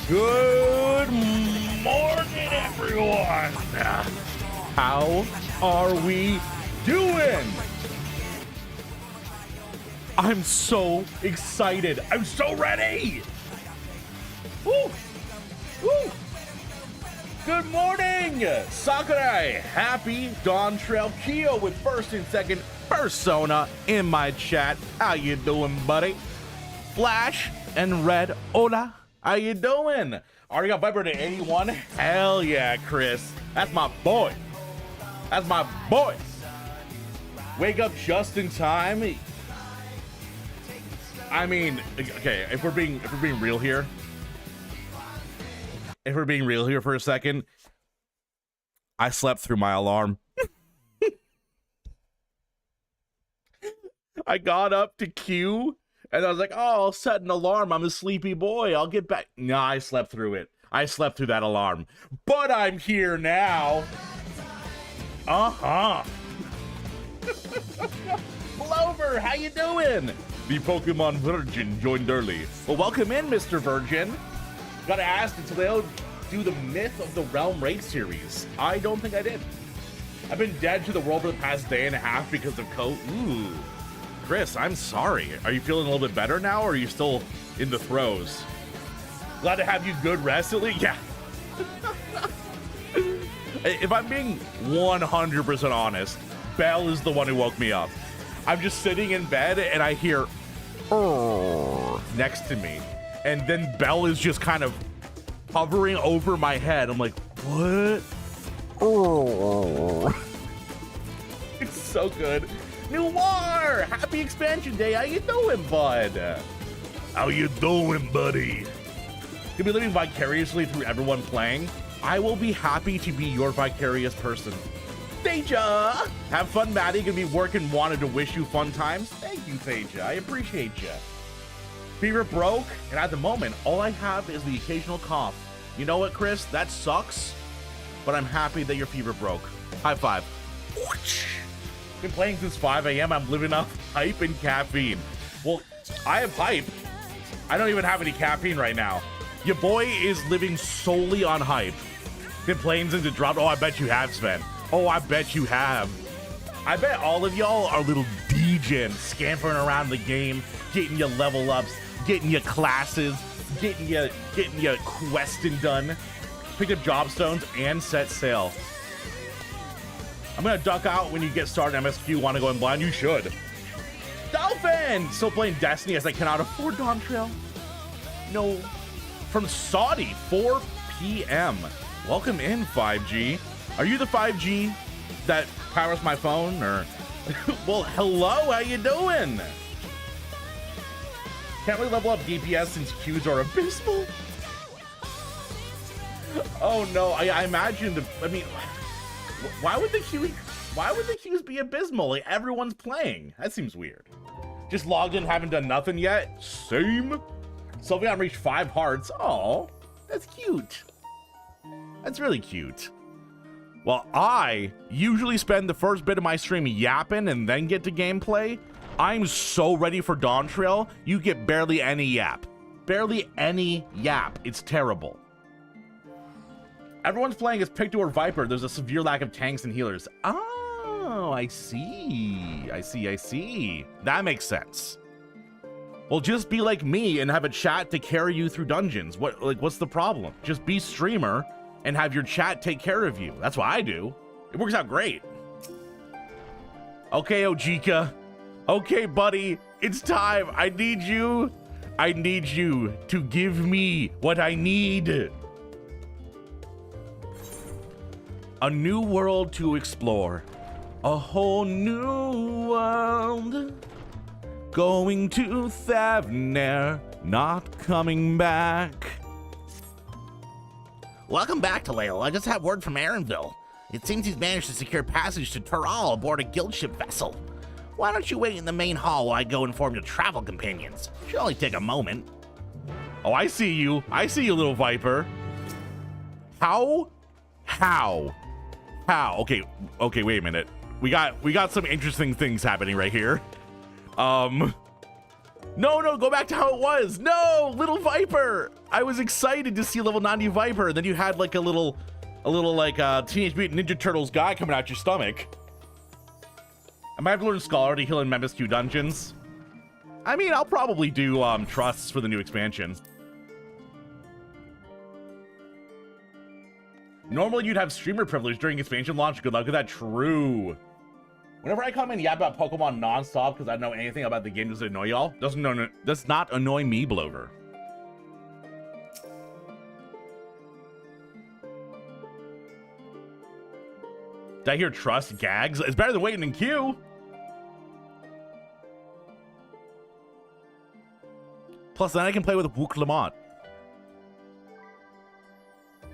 Good morning, everyone. How are we doing? I'm so excited. I'm so ready. Woo. Woo. Good morning, Sakurai. Happy Dawntrail Kyo with first and second persona in my chat. How you doing, buddy? Flash and Red, hola. How you doing? Already got Viper to 81. Hell yeah, Chris. That's my boy. That's my boy. Wake up just in time. I mean, okay, if we're being real here. If we're being real here for a second, I slept through my alarm. I got up to queue. And I was like, oh, I'll set an alarm. I'm a sleepy boy. I'll get back. No, I slept through it. I slept through that alarm. But I'm here now. Uh-huh. Blover, how you doing? The Pokemon Virgin joined early. Well, welcome in, Mr. Virgin. Gotta ask, did Toledo do the Myth of the Realm raid series? I don't think I did. I've been dead to the world for the past day and a half because of COVID. Ooh. Chris, I'm sorry. Are you feeling a little bit better now, or are you still in the throes? Glad to have you good rest at least. Yeah. If I'm being 100% honest, Belle is the one who woke me up. I'm just sitting in bed and I hear next to me. And then Belle is just kind of hovering over my head. I'm like, what? It's so good. Noir! Happy expansion day. How you doing, bud? How you doing, buddy? You'll be living vicariously through everyone playing. I will be happy to be your vicarious person. Thaja! Have fun, Maddie. Gonna be working. Wanted to wish you fun times. Thank you, Thaja. I appreciate you. Fever broke, and at the moment, all I have is the occasional cough. You know what, Chris? That sucks, but I'm happy that your fever broke. High five. Been playing since 5 a.m. I'm living off hype and caffeine. Well, I have hype. I don't even have any caffeine right now. Your boy is living solely on hype. Been playing since it dropped. Oh, I bet you have, Sven. Oh, I bet you have. I bet all of y'all are little degens scampering around the game, getting your level ups, getting your classes, getting your questing done. Picked up job stones and set sail. I'm gonna duck out when you get started MSQ. Want to go in blind? You should. Dolphin! Still playing Destiny as I cannot afford Dawntrail. No. From Saudi, 4 p.m. Welcome in, 5G. Are you the 5G that powers my phone? Or well, hello, how you doing? Can't we level up DPS since queues are abysmal? Oh no, I imagine why would the queues be abysmal? Like, everyone's playing. That seems weird. Just logged in, haven't done nothing yet. Same. Sylveon reached 5 hearts. Oh, That's cute. That's really cute. Well, I usually spend the first bit of my stream yapping and then get to gameplay. I'm so ready for Dawntrail. You get barely any yap. Barely any yap. It's terrible. Everyone's playing as Picto or Viper. There's a severe lack of tanks and healers. Oh, I see. I see. That makes sense. Well, just be like me and have a chat to carry you through dungeons. What's the problem? Just be streamer and have your chat take care of you. That's what I do. It works out great. Okay, Ojika. Okay, buddy. It's time. I need you to give me what I need. A new world to explore. A whole new world. Going to Thavner, not coming back. Welcome back to Layla. I just had word from Aaronville. It seems he's managed to secure passage to Tural aboard a guild ship vessel. Why don't you wait in the main hall while I go inform your travel companions? Should only take a moment. Oh, I see you. I see you, little Viper. How? Okay, wait a minute. We got some interesting things happening right here. No, go back to how it was. No, little Viper. I was excited to see level 90 Viper. And then you had like a little like Teenage Mutant Ninja Turtles guy coming out your stomach. I might have to learn Scholar to heal in Memphis Q dungeons. I mean, I'll probably do trusts for the new expansion. Normally you'd have streamer privilege during expansion launch. Good luck with that. True. Whenever I come and yap about Pokemon non-stop because I don't know anything about the game, does it annoy y'all? Does not annoy me, Blover. Did I hear trust gags? It's better than waiting in queue. Plus, then I can play with Wook Lamont.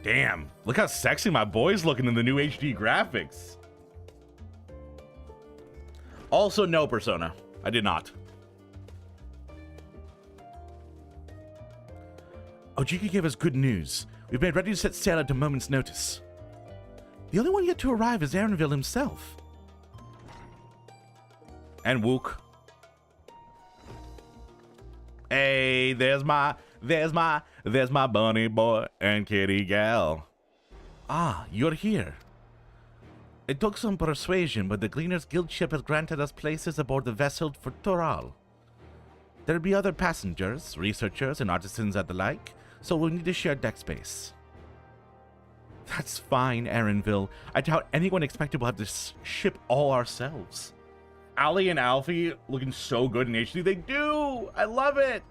Damn, look how sexy my boy's looking in the new HD graphics. Also, no, Persona. I did not. Ojiki gave us good news. We've made ready to set sail at a moment's notice. The only one yet to arrive is Aaronville himself. And Wook. Hey, there's my bunny boy and kitty gal. Ah, you're here. It took some persuasion, but the Gleaners Guild ship has granted us places aboard the vessel for Tural. There'll be other passengers, researchers, and artisans and the like, so we'll need to share deck space. That's fine, Aaronville. I doubt anyone expected we'll have this ship all ourselves. Ali and Alfie looking so good in HD. They do! I love it!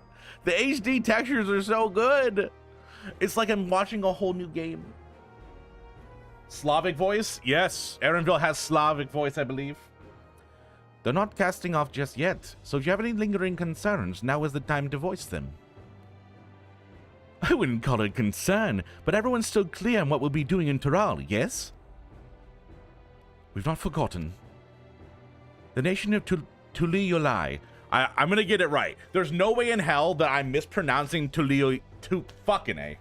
The HD textures are so good! It's like I'm watching a whole new game. Slavic voice? Yes, Aaronville has Slavic voice, I believe. They're not casting off just yet, so if you have any lingering concerns, now is the time to voice them. I wouldn't call it a concern, but everyone's still clear on what we'll be doing in Tural, yes? We've not forgotten. The nation of Tuliolai. I'm gonna get it right. There's no way in hell that I'm mispronouncing fucking A.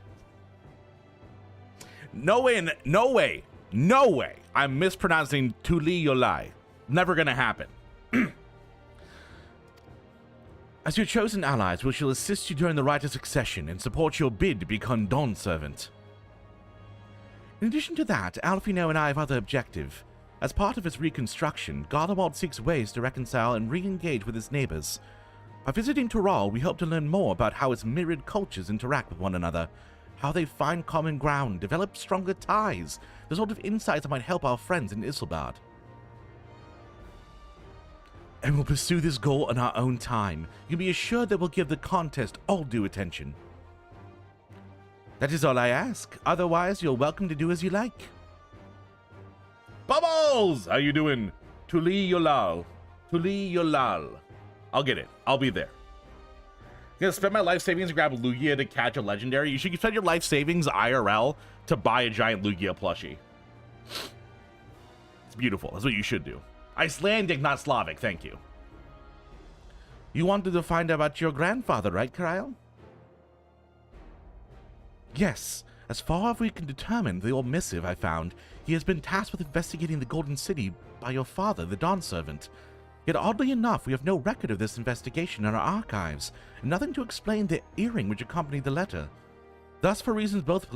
No way I'm mispronouncing Tuliolai. Never gonna happen. As your chosen allies, we shall assist you during the rite of succession and support your bid to become Dawn Servant. In addition to that, Alfino and I have other objective. As part of his reconstruction, Garlemald seeks ways to reconcile and re-engage with his neighbors. By visiting Tural, we hope to learn more about how its myriad cultures interact with one another, how they find common ground, develop stronger ties, the sort of insights that might help our friends in Isilbard. And we'll pursue this goal in our own time. You can be assured that we'll give the contest all due attention. That is all I ask. Otherwise, you're welcome to do as you like. Bubbles! How you doing? Tuli Yolal. I'll get it. I'll be there. I'm gonna spend my life savings and grab Lugia to catch a legendary. You should spend your life savings IRL to buy a giant Lugia plushie. It's beautiful. That's what you should do. Icelandic, not Slavic. Thank you. You wanted to find out about your grandfather, right, Krile? Yes, as far as we can determine the old missive I found, he has been tasked with investigating the Golden City by your father, the Dawn Servant. Yet oddly enough, we have no record of this investigation in our archives, and nothing to explain the earring which accompanied the letter. Thus, for reasons both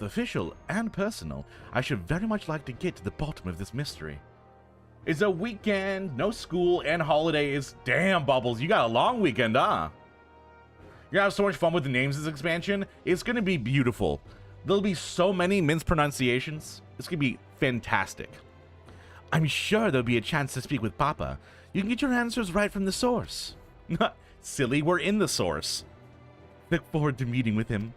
official and personal, I should very much like to get to the bottom of this mystery. It's a weekend, no school, and holidays. Damn, Bubbles, you got a long weekend, huh? You're gonna have so much fun with the names of this expansion. It's gonna be beautiful. There'll be so many mispronunciations. It's gonna be fantastic. I'm sure there'll be a chance to speak with Papa. You can get your answers right from the source. Silly, we're in the source. Look forward to meeting with him.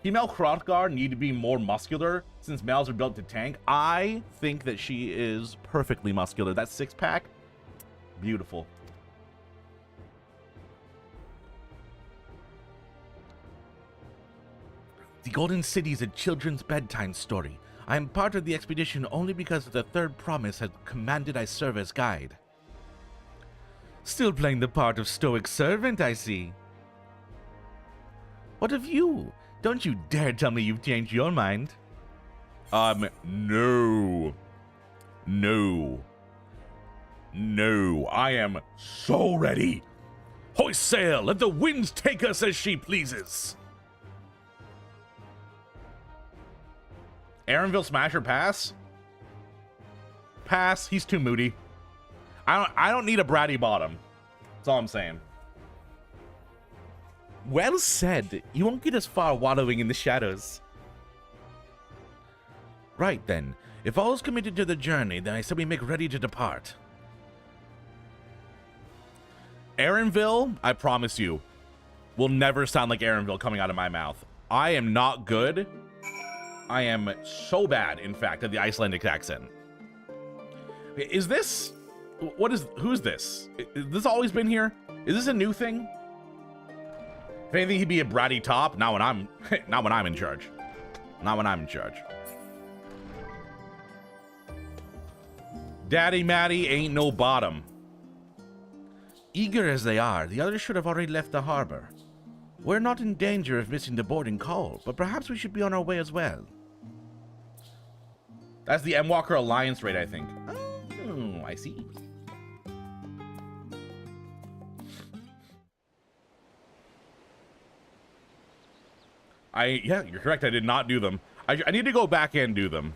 Female Hrothgar need to be more muscular since males are built to tank. I think that she is perfectly muscular. That six-pack, beautiful. The Golden City is a children's bedtime story. I am part of the expedition only because of the third promise had commanded I serve as guide. Still playing the part of stoic servant, I see. What of you? Don't you dare tell me you've changed your mind. No. I am so ready. Hoist sail, let the winds take us as she pleases. Aaronville smash or pass? Pass, he's too moody. I don't need a bratty bottom. That's all I'm saying. Well said. You won't get as far wallowing in the shadows. Right then. If all is committed to the journey, then I say we make ready to depart. Aaronville, I promise you, will never sound like Aaronville coming out of my mouth. I am not good. I am so bad, in fact, at the Icelandic accent. Is this... who's this? Has this always been here? Is this a new thing? If anything, he'd be a bratty top. Not when I'm in charge. Not when I'm in charge. Daddy Matty ain't no bottom. Eager as they are, the others should have already left the harbor. We're not in danger of missing the boarding call, but perhaps we should be on our way as well. That's the M-Walker Alliance rate, I think. Oh, I see. Yeah, you're correct. I did not do them. I need to go back and do them.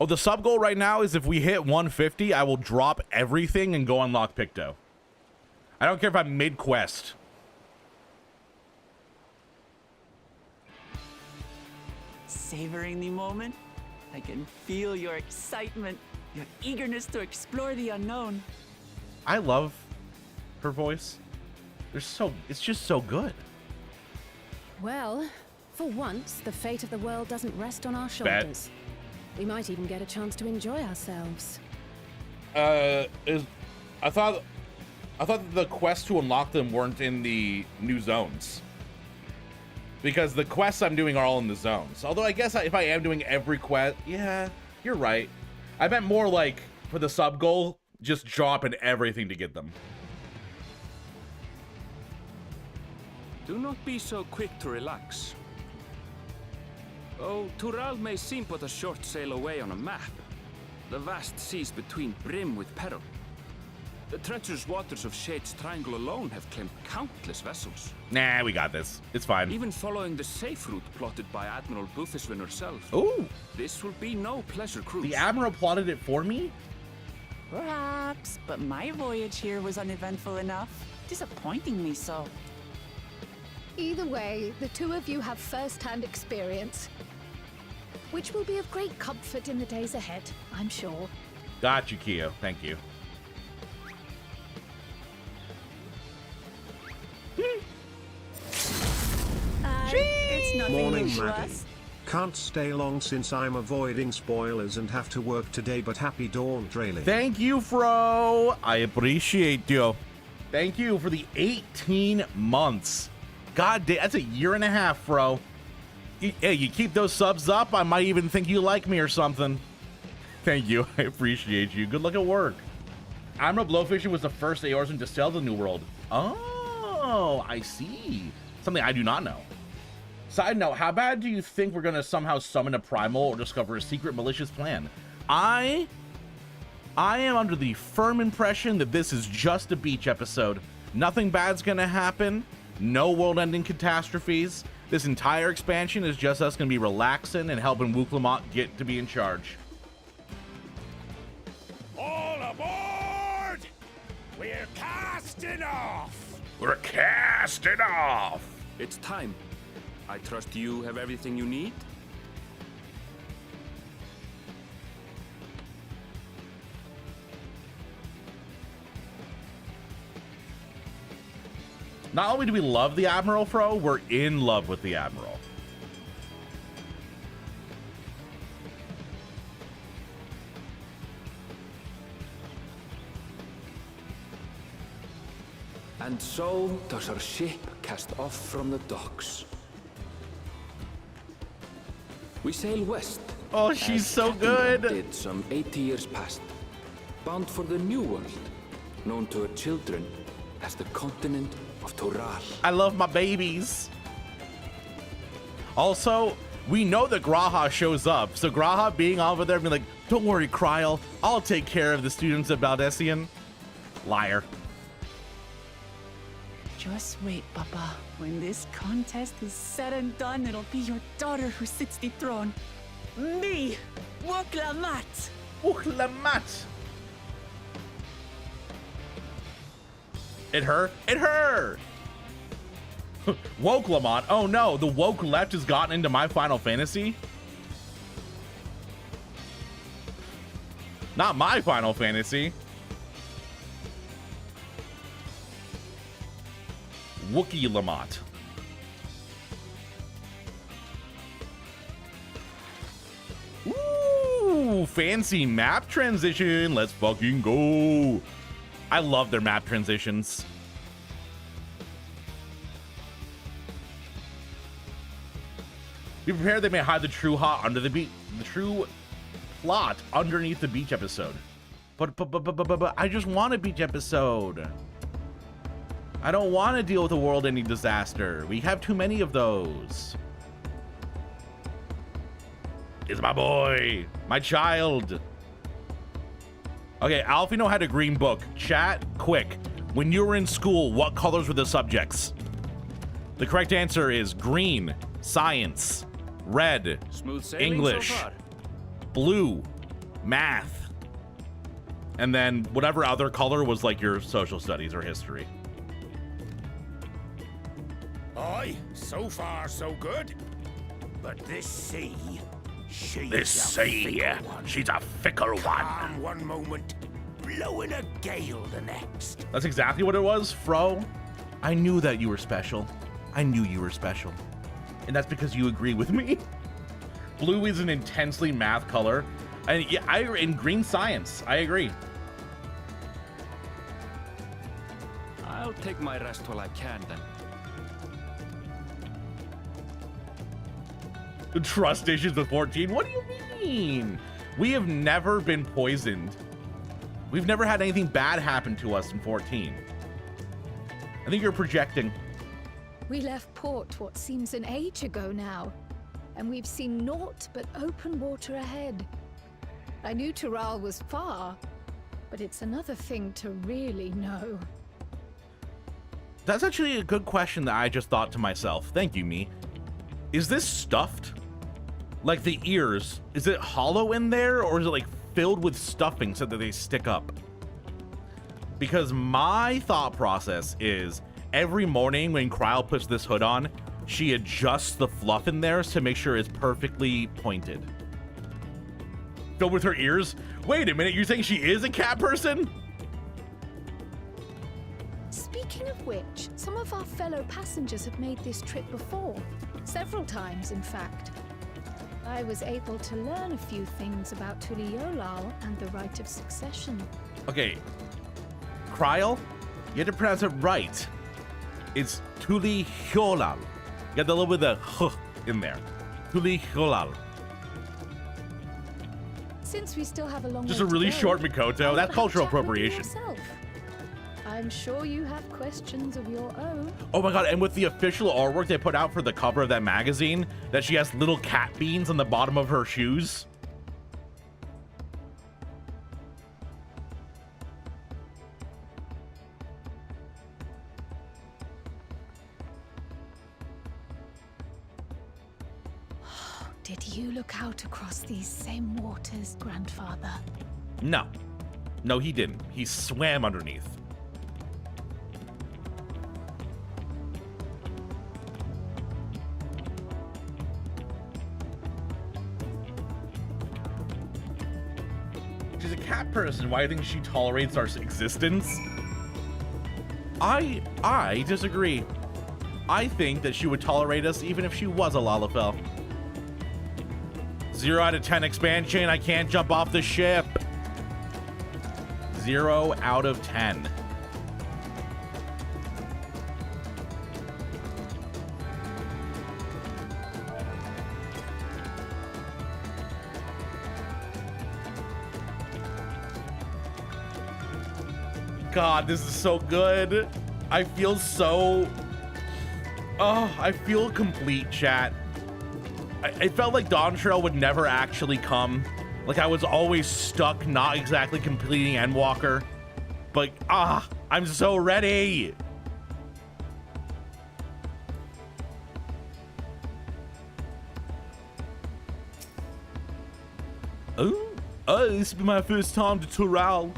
Oh, the sub goal right now is if we hit 150, I will drop everything and go unlock Picto. I don't care if I'm mid-quest. Savoring the moment? I can feel your excitement, your eagerness to explore the unknown. I love her voice. It's just so good. Well, for once, the fate of the world doesn't rest on our shoulders. We might even get a chance to enjoy ourselves. I thought that the quests to unlock them weren't in the new zones. Because the quests I'm doing are all in the zones. Although I guess if I am doing every quest, yeah, you're right. I meant more like for the sub goal, just dropping everything to get them. Do not be so quick to relax. Oh, Tural may seem but a short sail away on a map. The vast seas between brim with peril. The treacherous waters of Shade's Triangle alone have claimed countless vessels. Nah, we got this. It's fine. Even following the safe route plotted by Admiral Butheswin herself. Ooh. This will be no pleasure cruise. The Admiral plotted it for me? Perhaps, but my voyage here was uneventful enough. Disappointingly so. Either way, the two of you have first-hand experience, which will be of great comfort in the days ahead, I'm sure. Got you, Keo. Thank you. It's nothing Morning, new to Maddie. us. Can't stay long since I'm avoiding spoilers and have to work today, but happy Dawntrailing. Thank you, Fro. I appreciate you. Thank you for the 18 months. God damn, that's a year and a half, Fro. Hey, you keep those subs up, I might even think you like me or something. Thank you. I appreciate you. Good luck at work. Admiral Blowfisher was the first Eorzean to sail the New World. Oh, I see. Something I do not know. Side note, how bad do you think we're gonna somehow summon a primal or discover a secret malicious plan? I am under the firm impression that this is just a beach episode. Nothing bad's gonna happen. No world-ending catastrophes. This entire expansion is just us gonna be relaxing and helping Wooklamont get to be in charge. All aboard! We're casting off! We're casting off! It's time. I trust you have everything you need? Not only do we love the Admiral, Fro, we're in love with the Admiral. And so does our ship cast off from the docks. We sail west. Oh, she's as so Captain good. Brown did some 80 years past, bound for the New World, known to her children as the continent of Toral. I love my babies. Also, we know that Graha shows up, so Graha being over there being like, don't worry, Krile, I'll take care of the students of Baldessian. Liar. Just wait, Papa. When this contest is said and done, it'll be your daughter who sits the throne. Me, Woklamat. Woklamat. It her? It her! Wokelamont. Oh no, the woke left has gotten into my Final Fantasy. Not my Final Fantasy. Wookie Lamont. Ooh, fancy map transition. Let's fucking go. I love their map transitions. Be prepared, they may hide the true hot under the beach, the true plot underneath the beach episode. But I just want a beach episode. I don't want to deal with a world-ending disaster. We have too many of those. It's my boy, my child. Okay, Alfino had a green book. Chat, quick. When you were in school, what colors were the subjects? The correct answer is green, science, red, Smooth sailing English, so far. blue, math, and then whatever other color was like your social studies or history. Aye, so far so good. But this sea, she's She's a fickle calm one moment, blowing a gale the next. That's exactly what it was, Fro. I knew that you were special. I knew you were special. And that's because you agree with me. Blue is an intensely math color. And yeah, in green science, I agree. I'll take my rest while I can then. Trust issues with 14? What do you mean? We have never been poisoned. We've never had anything bad happen to us in 14. I think you're projecting. We left port what seems an age ago now, and we've seen naught but open water ahead. I knew Toral was far, but it's another thing to really know. That's actually a good question that I just thought to myself. Thank you, me. Is this stuffed? Like the ears, is it hollow in there, or is it like filled with stuffing so that they stick up? Because my thought process is every morning when Krile puts this hood on, she adjusts the fluff in there to make sure it's perfectly pointed. Filled with her ears? Wait a minute, you're saying she is a cat person? Speaking of which, some of our fellow passengers have made this trip before. Several times, in fact. I was able to learn a few things about Tuliolal and the right of succession. Okay, Krile, you have to pronounce it right. It's Tuliolal. You got the little bit of the h in there. Tuliolal. Since we still have a long Just way a really to go, short Mikoto. I'll That's have a cultural chat with you appropriation. yourself. I'm sure you have questions of your own. Oh my god, and with the official artwork they put out for the cover of that magazine, that she has little cat beans on the bottom of her shoes. Did you look out across these same waters, grandfather? No. No, he didn't. He swam underneath. She's a cat person. Why do you think she tolerates our existence? I disagree. I think that she would tolerate us even if she was a Lalafell. 0 out of 10 expansion. I can't jump off the ship. 0 out of 10. God, this is so good. I feel so... Oh, I feel complete, chat. I felt like Dawntrail would never actually come. Like I was always stuck, not exactly completing Endwalker. But, I'm so ready. Oh, this will be my first time to Tural.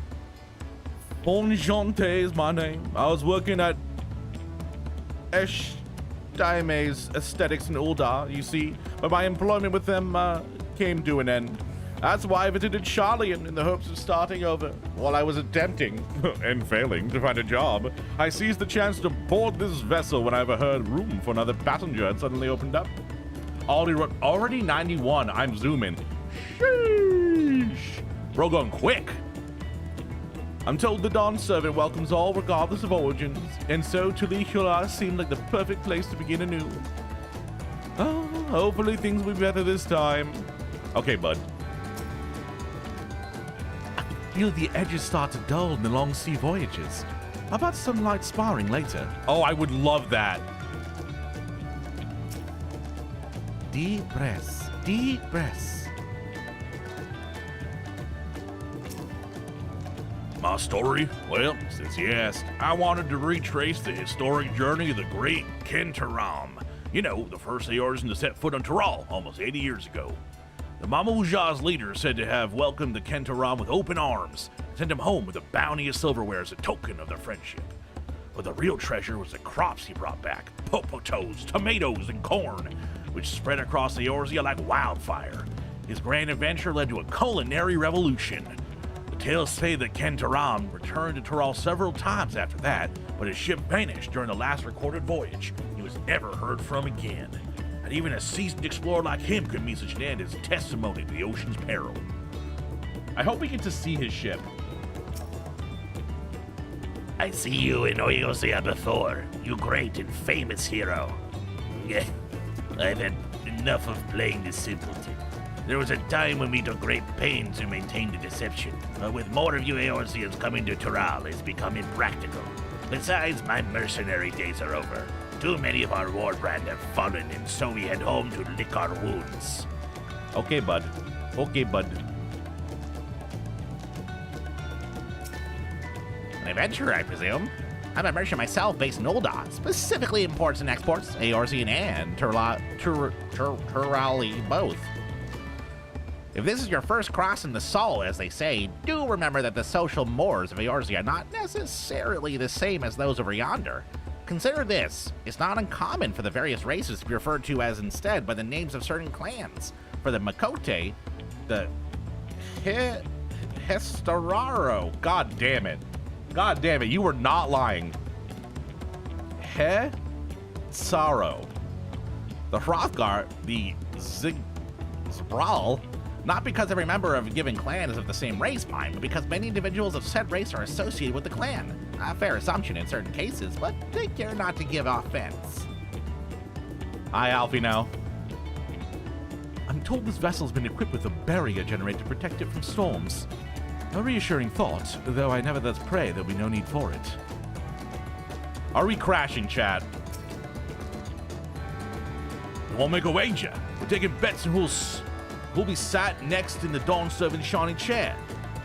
Bonjante is my name. I was working at Daime's Aesthetics in Uldar, you see, but my employment with them came to an end. That's why I visited Charlian in the hopes of starting over. While I was attempting, and failing, to find a job, I seized the chance to board this vessel when I overheard room for another passenger had suddenly opened up. Already 91, I'm zooming. Sheesh. Bro going quick. I'm told the Dawn Servant welcomes all regardless of origins, and so Krile seemed like the perfect place to begin anew. Oh, hopefully things will be better this time. Okay, bud. I can feel the edges start to dull in the long sea voyages. How about some light sparring later? Oh, I would love that. Deep breaths, deep breaths. My story? Well, since you asked, I wanted to retrace the historic journey of the great Kentaram. You know, the first Eorzean to set foot on Tural almost 80 years ago. The Mama Uja's leader said to have welcomed the Kentaram with open arms, and sent him home with a bounty of silverware as a token of their friendship. But the real treasure was the crops he brought back, popotos, tomatoes, and corn, which spread across the Eorzea like wildfire. His grand adventure led to a culinary revolution. Tales say that Kentaram returned to Tural several times after that, but his ship vanished during the last recorded voyage. He was never heard from again. And even a seasoned explorer like him could meet such an end as testimony to the ocean's peril. I hope we get to see his ship. I see you in Eorzea before, you great and famous hero. Yeah, I've had enough of playing the simpleton. There was a time when we took great pains to maintain the deception, but with more of you Eorzeans coming to Tural, it's become impractical. Besides, my mercenary days are over. Too many of our war brand have fallen, and so we head home to lick our wounds. Okay, bud. Okay, bud. An adventurer, I presume? I'm a merchant myself based in Uldar, specifically imports and exports, Eorzean and Turali both. If this is your first cross in the soul, as they say, do remember that the social mores of Eorzea are not necessarily the same as those over yonder. Consider this, it's not uncommon for the various races to be referred to as instead by the names of certain clans. For the Makote, the Hestararo. God damn it. God damn it, you were not lying. Sorrow. The Hrothgar, the Zbral, not because every member of a given clan is of the same race, mind, but because many individuals of said race are associated with the clan. A fair assumption in certain cases, but take care not to give offense. Aye, Alfie, now. I'm told this vessel's been equipped with a barrier generator to protect it from storms. A reassuring thought, though I nevertheless pray there'll be no need for it. Are we crashing, chat? We'll make a wager. We're taking bets on who'll be sat next in the Dawn-serving shining chair.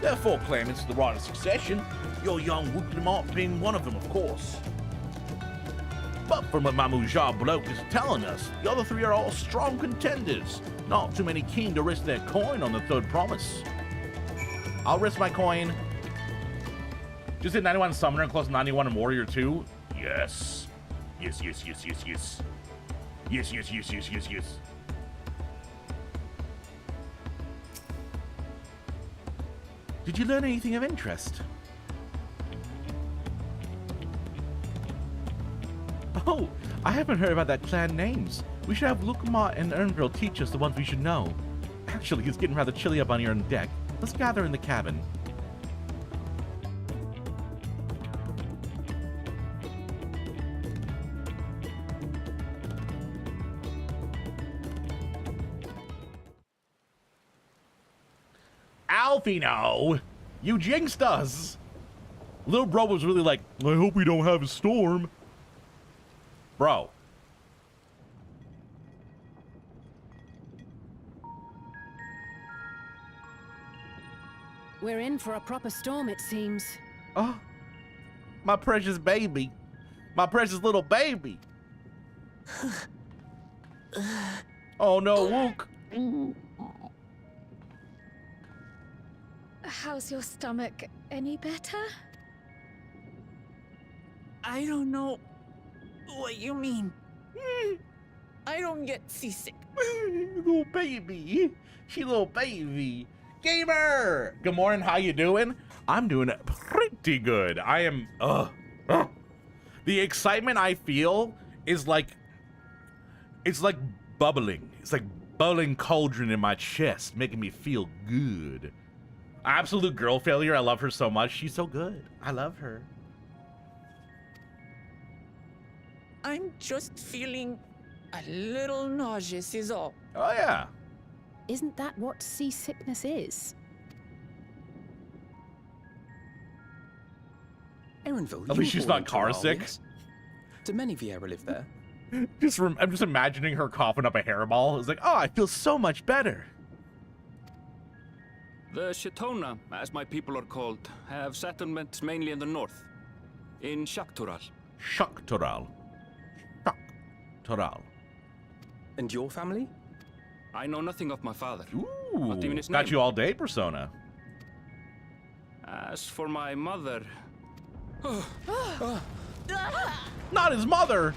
There are 4 claimants to the right of succession. Your young Wooklimart being one of them, of course. But from what Mamouja bloke is telling us, the other 3 are all strong contenders. Not too many keen to risk their coin on the 3rd promise. I'll risk my coin. Just hit 91 Summoner and close 91 in Warrior 2. Yes. Yes, yes, yes, yes, yes. Yes, yes, yes, yes, yes, yes. Did you learn anything of interest? Oh, I haven't heard about that clan names. We should have Lukma and Ernville teach us the ones we should know. Actually, it's getting rather chilly up on here on deck. Let's gather in the cabin. Alfino, you jinxed us. Little bro was really like, I hope we don't have a storm. Bro. We're in for a proper storm, it seems. Oh, my precious baby. My precious little baby. Oh no, Wook. How's your stomach? Any better? I don't know what you mean. I don't get seasick. Little baby. She little baby. Gamer! Good morning, how you doing? I'm doing pretty good. I am, The excitement I feel is like, it's like bubbling. It's like bubbling cauldron in my chest, making me feel good. Absolute girl failure. I love her so much. She's so good. I love her. I'm just feeling a little nauseous is all. Oh, yeah. Isn't that what seasickness is? Erenville, At least she's not car sick. Do many of you ever live there? I'm just imagining her coughing up a hairball. It's like, oh, I feel so much better. The Shetona, as my people are called, have settlements mainly in the north, in Shaktural. Shaktural. Shaktural. And your family? I know nothing of my father. Ooh, Not even his got name. you all day, Persona. As for my mother, Not his mother.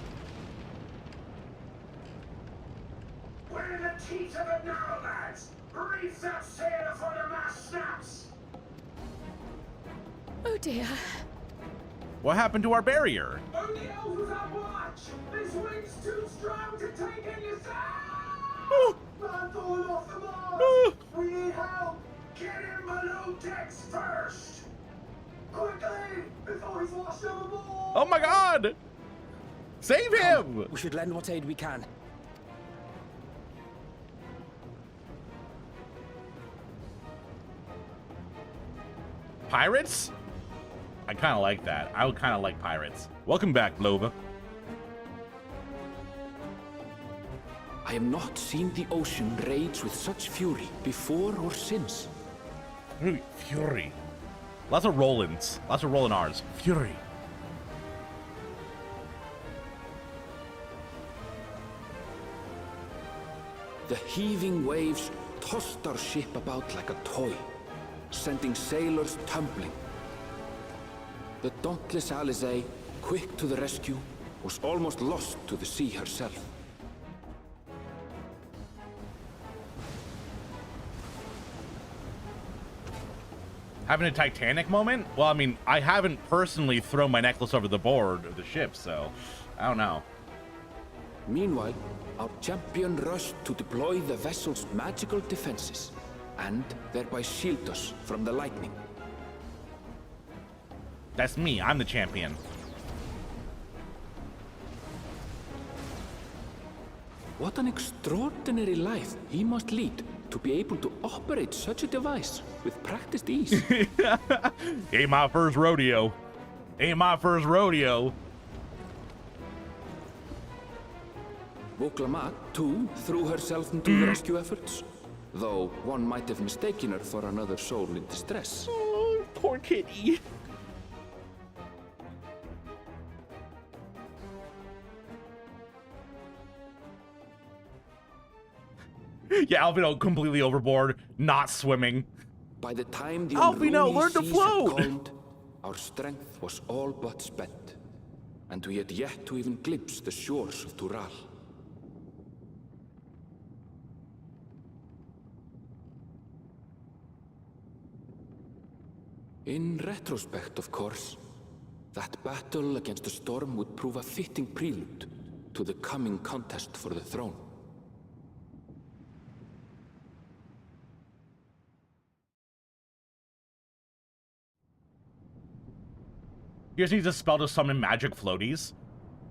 We're in the teeth of it now, lads. Reef that sail before the mast snaps. Oh dear. What happened to our barrier? Only elves on watch. This wind's too strong to take in yourself. Oh. Man falling off the mast. Oh. We need help. Get him below decks first. Quickly, before he's washed overboard. Oh my God! Save him! We should lend what aid we can. Pirates? I kind of like that. I would kind of like pirates. Welcome back, Blova. I have not seen the ocean rage with such fury before or since. Fury. Lots of Rollins. Lots of rolling R's. Fury. The heaving waves tossed our ship about like a toy, sending sailors tumbling. The dauntless Alizé, quick to the rescue, was almost lost to the sea herself. Having a Titanic moment? Well, I mean, I haven't personally thrown my necklace over the board of the ship, so I don't know. Meanwhile, our champion rushed to deploy the vessel's magical defenses, and thereby shield us from the lightning. That's me. I'm the champion. What an extraordinary life he must lead to be able to operate such a device with practiced ease. Ain't my first rodeo. Ain't my first rodeo. Voklamat, too, threw herself into the rescue efforts, though one might have mistaken her for another soul in distress. Oh, poor kitty. Yeah, Alvino completely overboard, not swimming. By the time the Alvino, unruly learn to seas float! had calmed, our strength was all but spent, and we had yet to even glimpse the shores of Tural. In retrospect, of course, that battle against the storm would prove a fitting prelude to the coming contest for the throne. He just needs a spell to summon magic floaties.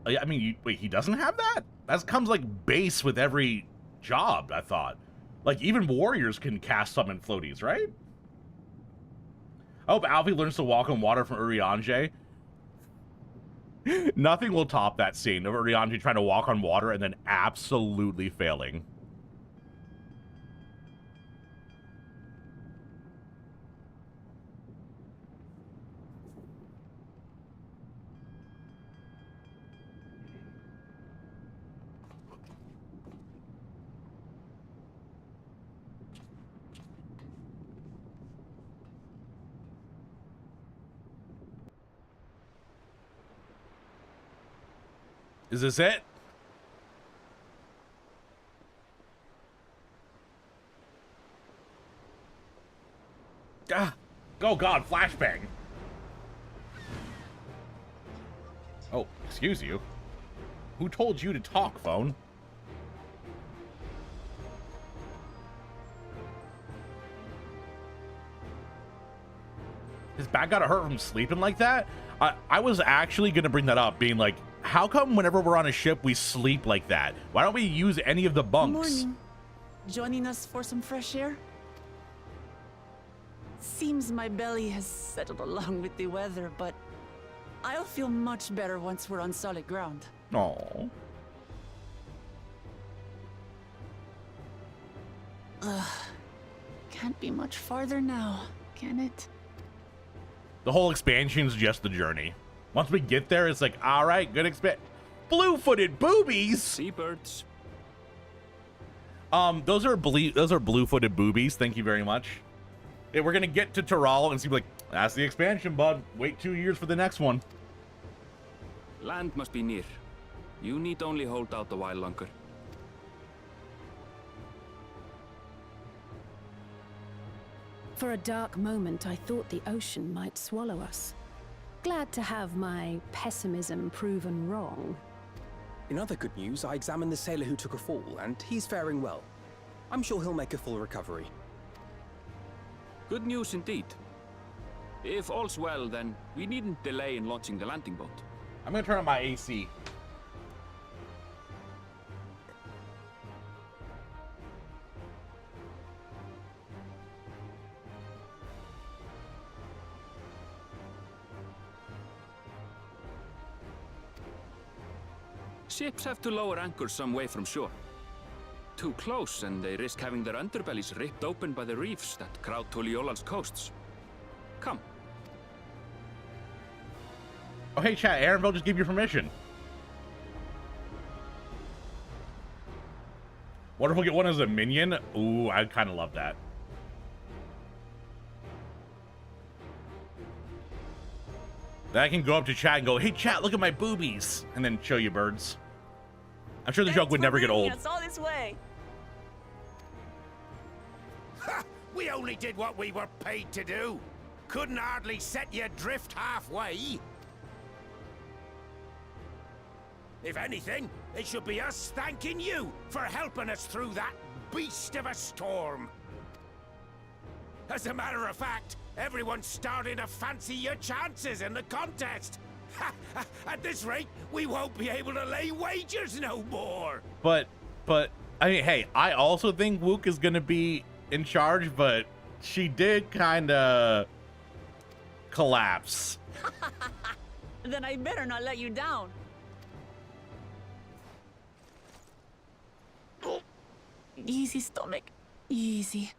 I mean, wait, he doesn't have that? That comes like base with every job, I thought. Like, even warriors can cast summon floaties, right? I hope Alfie learns to walk on water from Urianger. Nothing will top that scene of Urianger trying to walk on water and then absolutely failing. Is this it? Ah, oh God, flashbang. Oh, excuse you. Who told you to talk, phone? His back got hurt from sleeping like that? I was actually gonna bring that up, being like, how come whenever we're on a ship we sleep like that? Why don't we use any of the bunks? Morning. Joining us for some fresh air? Seems my belly has settled along with the weather, but I'll feel much better once we're on solid ground. Aww. Can't be much farther now, can it? The whole expansion's just the journey. Once we get there, it's like, all right, good blue-footed boobies. Seabirds. Those are blue-footed boobies. Thank you very much. Yeah, we're gonna get to Tural and see, like, that's the expansion, bud. Wait 2 years for the next one. Land must be near. You need only hold out a while longer. For a dark moment, I thought the ocean might swallow us. Glad to have my pessimism proven wrong. In other good news, I examined the sailor who took a fall, and he's faring well. I'm sure he'll make a full recovery. Good news indeed. If all's well, then we needn't delay in launching the landing boat. I'm gonna turn on my AC. Ships have to lower anchors some way from shore. Too close, and they risk having their underbellies ripped open by the reefs that crowd Tuliola's coasts. Come. Oh, hey, chat, Aaronville just gave you permission. What if we get one as a minion? Ooh, I kind of love that. Then I can go up to chat and go, hey, chat, look at my boobies. And then show you birds. I'm sure the joke would never get old. All this way. Ha! We only did what we were paid to do. Couldn't hardly set you adrift halfway. If anything, it should be us thanking you for helping us through that beast of a storm. As a matter of fact, everyone's starting to fancy your chances in the contest. At this rate, we won't be able to lay wagers no more. But, I mean, hey, I also think Wook is going to be in charge, but she did kind of collapse. Then I better not let you down. Easy, stomach. Easy.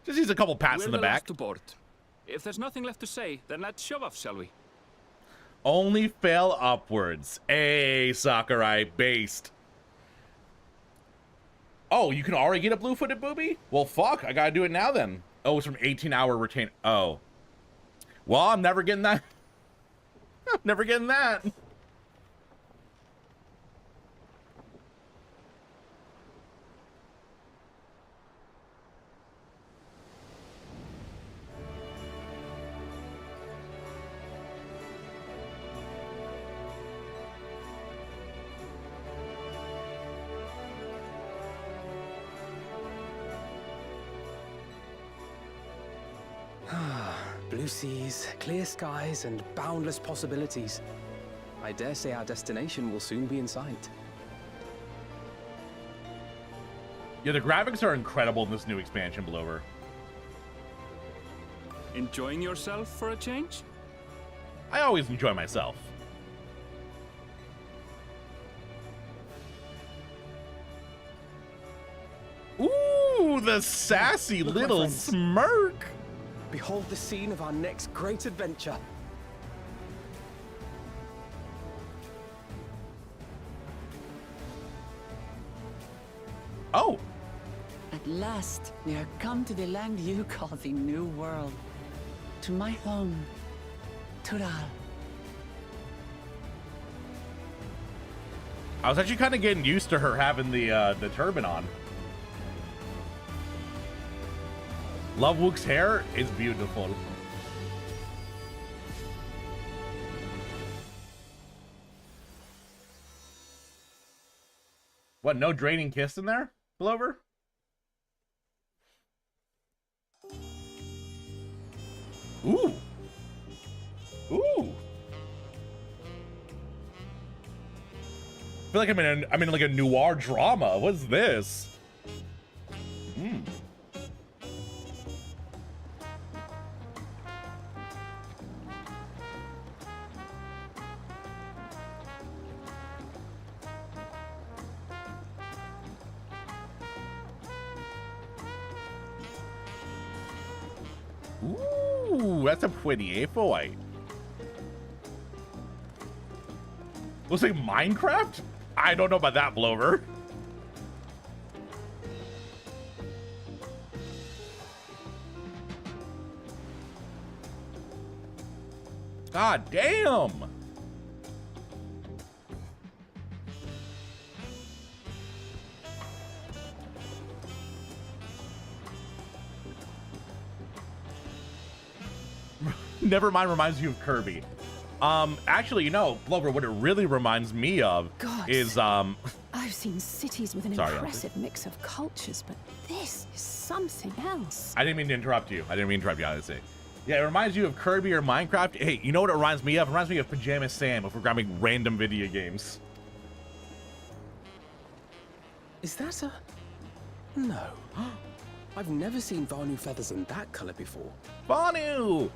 Just needs a couple pats We're in the the back. last to board. If there's nothing left to say, then let's shove off, shall we? Only fail upwards. Hey, Sakurai, based. Oh, you can already get a blue-footed booby? Well, fuck, I gotta do it now then. Oh, it's from 18-hour retain. Oh. Well, I'm never getting that. I'm never getting that. Blue seas, clear skies, and boundless possibilities. I dare say our destination will soon be in sight. Yeah, the graphics are incredible in this new expansion, Blover. Enjoying yourself for a change? I always enjoy myself. Ooh, the sassy Look, my little friends. smirk. Behold the scene of our next great adventure. Oh, At last, we are come to the land you call the New World. To my home, Tural. I was actually kind of getting used to her having the turban on. Lovewook's hair is beautiful. What, no draining kiss in there, Blover? Ooh. Ooh. I feel like I'm in like a noir drama. What's this? Hmm. Ooh, that's a pretty A4. Looks like Minecraft? I don't know about that, Blover. God damn. Never mind, reminds you of Kirby. Actually, you know, Blover, what it really reminds me of God. is I've seen cities with an Sorry, impressive mix of cultures, but this is something else. I didn't mean to interrupt you. Honestly. Yeah, it reminds you of Kirby or Minecraft. Hey, you know what it reminds me of? It reminds me of Pajama Sam if we're grabbing random video games. Is that a... No. I've never seen Vanu feathers in that color before. Vanu!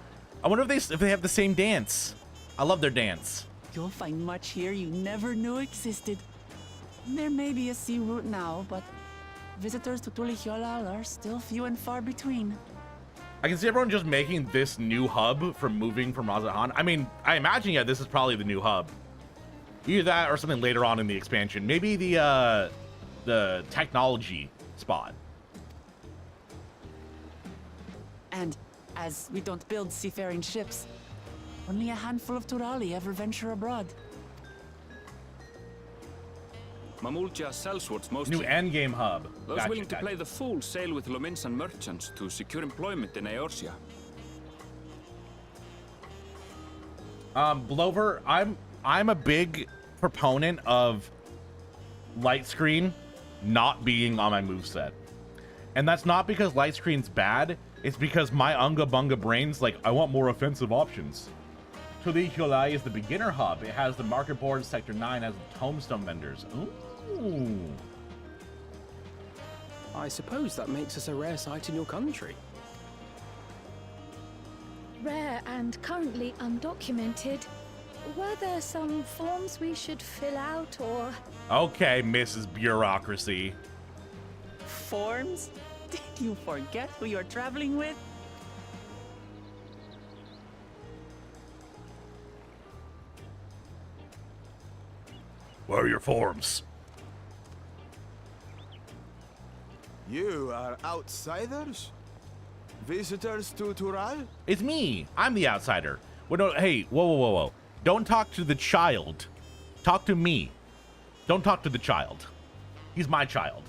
I wonder if they have the same dance. I love their dance. You'll find much here you never knew existed. There may be a sea route now, but visitors to Tulihiolal are still few and far between. I can see everyone just making this new hub from moving from Razahan. I mean, I imagine, yeah, this is probably the new hub. Either that or something later on in the expansion. Maybe the technology spot. And as we don't build seafaring ships, only a handful of Turali ever venture abroad. Mamulja sellswords mostly. New endgame hub. Those Gotcha, willing to gotcha. play the fool sail with Lominsan merchants to secure employment in Eorzea. Blover, I'm a big proponent of light screen not being on my moveset. And that's not because light screen's bad, it's because my Unga Bunga brain's like, I want more offensive options. Tulihiolai is the beginner hub. It has the market board, Sector 9 has the tombstone vendors. Ooh. I suppose that makes us a rare sight in your country. Rare and currently undocumented. Were there some forms we should fill out, or... Okay, Mrs. Bureaucracy. Forms? Did you forget who you're traveling with? Where are your forms? You are outsiders? Visitors to Tural? It's me. I'm the outsider. Well, no, hey, whoa. Don't talk to the child. Talk to me. Don't talk to the child. He's my child.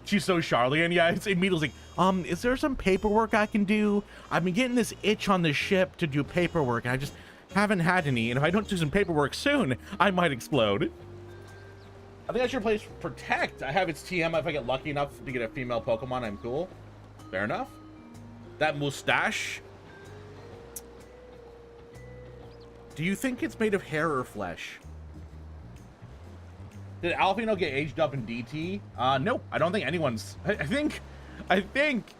She's so Charlie, and yeah, it's immediately like, is there some paperwork I can do? I've been getting this itch on the ship to do paperwork, and I just haven't had any, and if I don't do some paperwork soon, I might explode. I think I should play Protect. I have its TM. If I get lucky enough to get a female Pokemon, I'm cool. Fair enough. That mustache. Do you think it's made of hair or flesh? Did Alfino get aged up in DT? No, I don't think anyone's. I think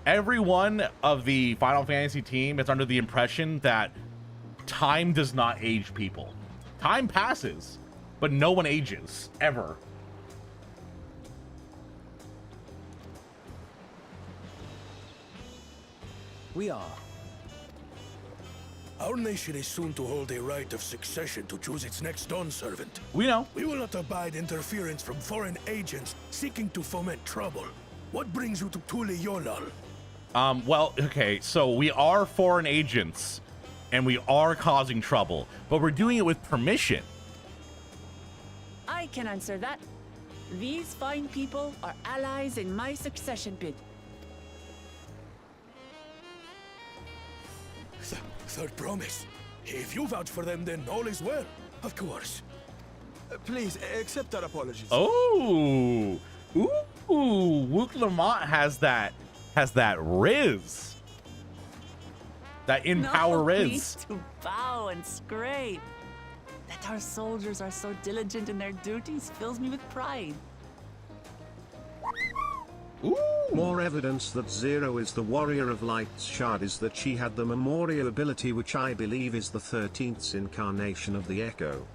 every one of the Final Fantasy team is under the impression that time does not age people. Time passes, but no one ages, ever. We are. Our nation is soon to hold a right of succession to choose its next Dawn servant. We know. We will not abide interference from foreign agents seeking to foment trouble. What brings you to Tule Yolal? Well, okay, so we are foreign agents, and we are causing trouble, but we're doing it with permission. I can answer that. These fine people are allies in my succession bid. Third promise. If you vouch for them, then all is well. Of course. Please, accept our apologies. Oh, ooh, Wook Lamont has that Riz. That in-power No Riz. need to bow and scrape. That our soldiers are so diligent in their duties fills me with pride. Ooh. More evidence that Zero is the Warrior of Light's shard is that she had the Memorial ability, which I believe is the 13th incarnation of the Echo.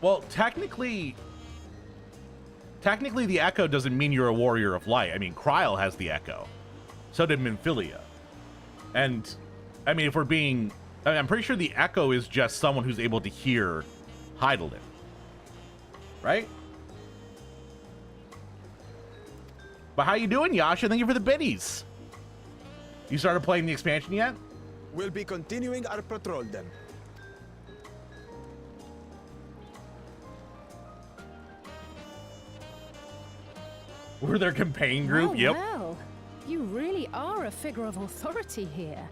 Well, technically the Echo doesn't mean you're a Warrior of Light. I mean, Krile has the Echo. So did Minfilia. And, I mean, I'm pretty sure the Echo is just someone who's able to hear Heidelin. Right? But how you doing, Yasha? Thank you for the biddies. You started playing the expansion yet? We'll be continuing our patrol then. We're their campaign group, Oh, yep. well, you really are a figure of authority here.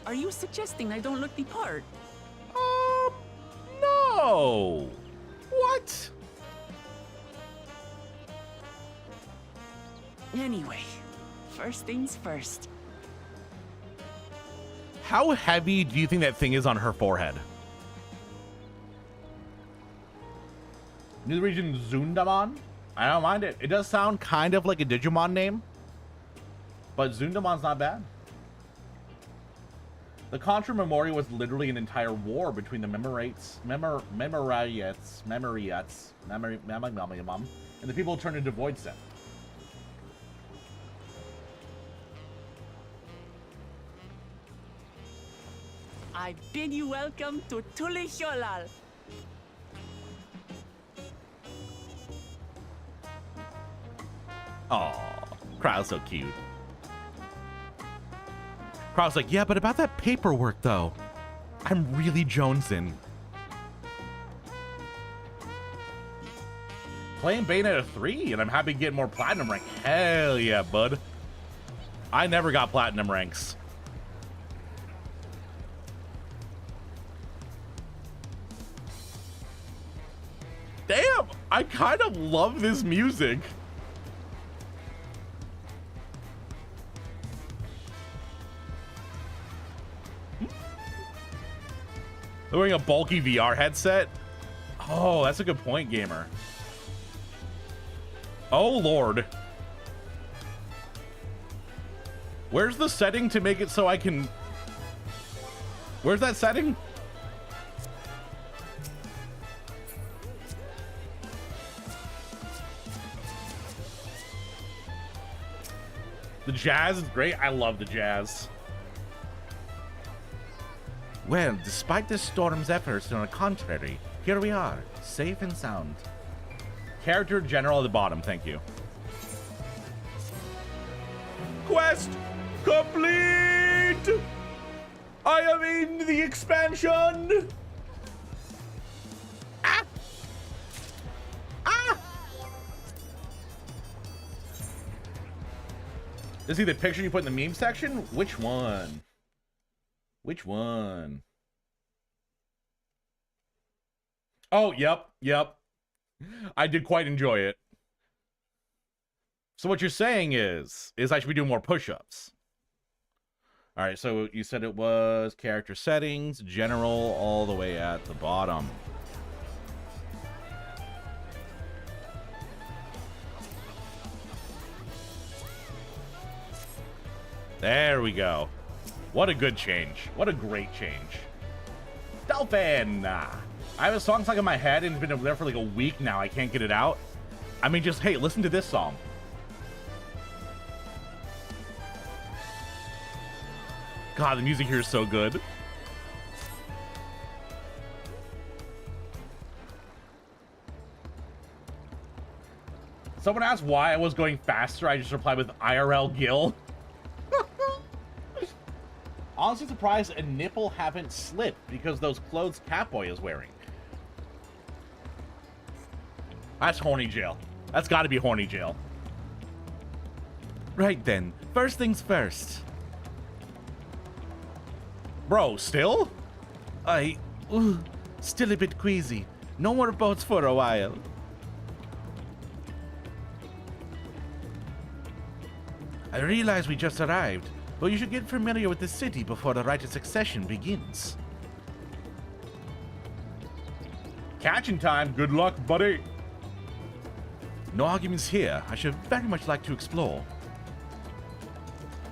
Are you suggesting I don't look the part? No. What? Anyway, first things first. How heavy do you think that thing is on her forehead? New region Zundaman? I don't mind it. It does sound kind of like a Digimon name, but Zundamon's not bad. The Contra Memorial was literally an entire war between the Memoriats, and the people who turned into Void Set. I bid you welcome to Tule Yolal. Aw, Krile's so cute. Krile's like, yeah, but about that paperwork, though. I'm really jonesing. Playing Bayonetta 3, and I'm happy to get more platinum rank. Hell yeah, bud. I never got platinum ranks. Damn, I kind of love this music. They're wearing a bulky VR headset. Oh, that's a good point, gamer. Oh, Lord. Where's the setting to make it so I can... Where's that setting? The jazz is great. I love the jazz. Well, despite the storm's efforts, on the contrary, here we are, safe and sound. Character general at the bottom, thank you. Quest complete! I am in the expansion! Ah! Ah! Is he the picture you put in the meme section? Which one? Which one? Oh, yep. I did quite enjoy it. So what you're saying is I should be doing more push-ups. All right, so you said it was character settings, general, all the way at the bottom. There we go. What a good change. What a great change. Dolphin! I have a song stuck in my head and it's been there for like a week now. I can't get it out. I mean, just, hey, listen to this song. God, the music here is so good. Someone asked why I was going faster. I just replied with IRL Gil. Honestly surprised a nipple haven't slipped because those clothes Catboy is wearing. That's horny jail. That's got to be horny jail. Right then, first things first. Bro, still? Still a bit queasy. No more boats for a while. I realize we just arrived, but you should get familiar with the city before the rite of succession begins. Catching time. Good luck, buddy. No arguments here. I should very much like to explore.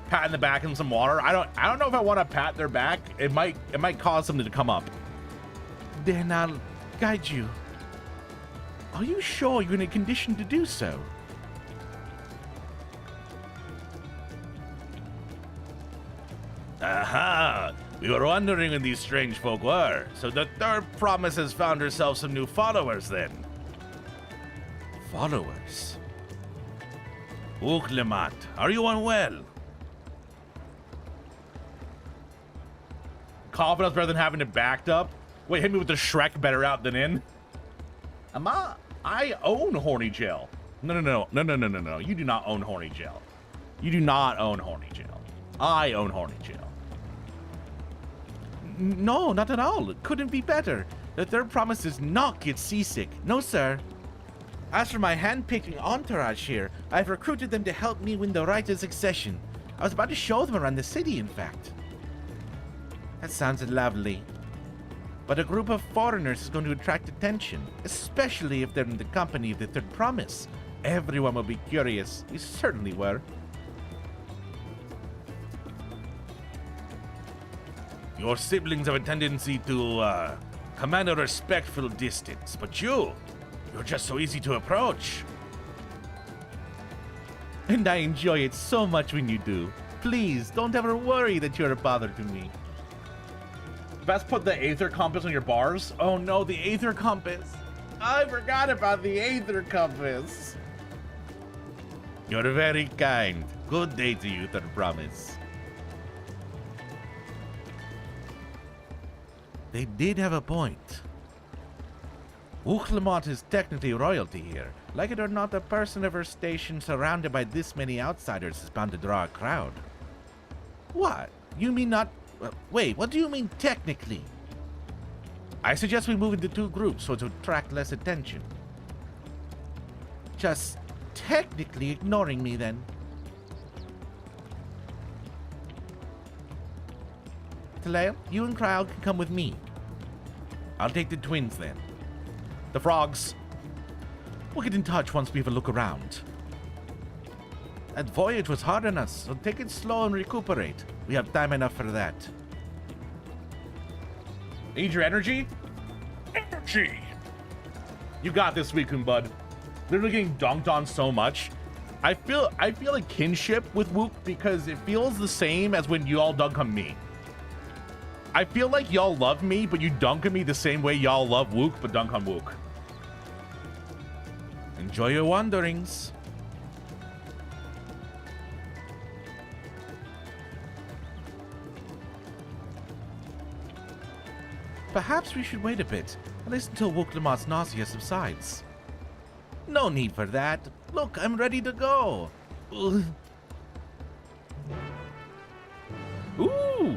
Pat in the back in some water. I don't know if I want to pat their back. It might cause something to come up. Then I'll guide you. Are you sure you're in a condition to do so? Aha! We were wondering who these strange folk were, so the third promise has found herself some new followers then. Followers? Uklemat, are you unwell? Confidence better than having it backed up. Wait, hit me with the Shrek better out than in. I own horny jail. No. You do not own horny jail. You do not own horny jail. I own horny jail. No, not at all. It couldn't be better. The third promise does not get seasick. No, sir. As for my hand-picking entourage here, I've recruited them to help me win the right of succession. I was about to show them around the city, in fact. That sounds lovely. But a group of foreigners is going to attract attention, especially if they're in the company of the third promise. Everyone will be curious. We certainly were. Your siblings have a tendency to, command a respectful distance, but you're just so easy to approach. And I enjoy it so much when you do. Please, don't ever worry that you're a bother to me. Best put the Aether Compass on your bars. Oh no, the Aether Compass. I forgot about the Aether Compass. You're very kind. Good day to you, third promise. They did have a point. Uklemot is technically royalty here. Like it or not, a person of her station surrounded by this many outsiders is bound to draw a crowd. What? You mean not... wait, what do you mean technically? I suggest we move into two groups so to attract less attention. Just technically ignoring me then. Krile, you and Krile can come with me. I'll take the twins then. The frogs. We'll get in touch once we have a look around. That voyage was hard on us, so take it slow and recuperate. We have time enough for that. Need your energy? Energy! You got this, Weekun Bud. Literally getting dunked on so much. I feel a kinship with Wook because it feels the same as when y'all dunk on me. I feel like y'all love me, but you dunk on me the same way y'all love Wook, but dunk on Wook. Enjoy your wanderings. Perhaps we should wait a bit, at least until Wooklamot's nausea subsides. No need for that. Look, I'm ready to go. Ugh. Ooh.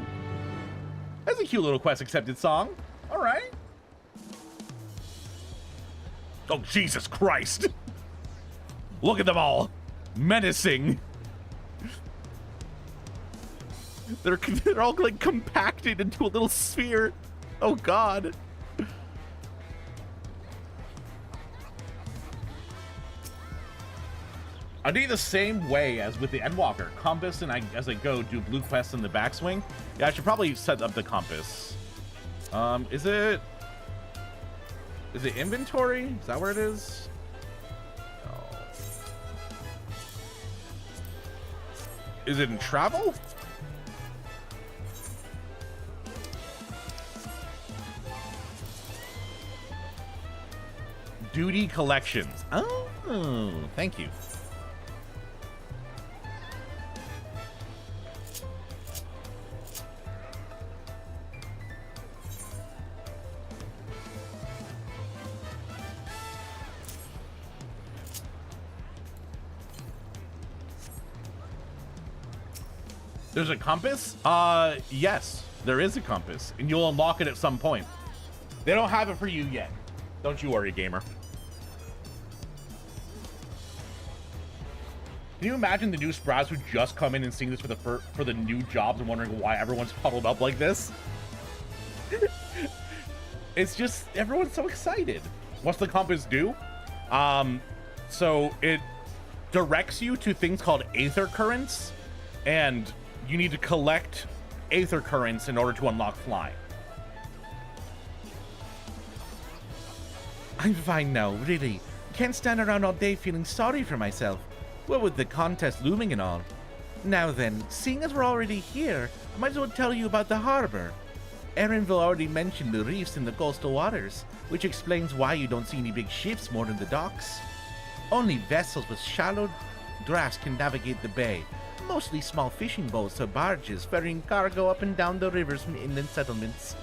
That's a cute little quest accepted song. All right. Oh, Jesus Christ. Look at them all. Menacing. They're all like compacted into a little sphere. Oh, God. I do the same way as with the Endwalker. Compass, and as I go, do blue quests in the backswing. Yeah, I should probably set up the compass. Is it inventory? Is that where it is? No. Is it in travel? Duty collections. Oh, thank you. There's a compass? Yes, there is a compass, and you'll unlock it at some point. They don't have it for you yet. Don't you worry, gamer. Can you imagine the new sprouts who just come in and seeing this for the new jobs and wondering why everyone's huddled up like this? It's just, everyone's so excited. What's the compass do? So it directs you to things called aether currents, and you need to collect aether currents in order to unlock fly. I'm fine now, really. Can't stand around all day feeling sorry for myself. What with the contest looming and all. Now then, seeing as we're already here, I might as well tell you about the harbor. Erenville already mentioned the reefs in the coastal waters, which explains why you don't see any big ships moored in the docks. Only vessels with shallow drafts can navigate the bay, mostly small fishing boats or barges ferrying cargo up and down the rivers from inland settlements.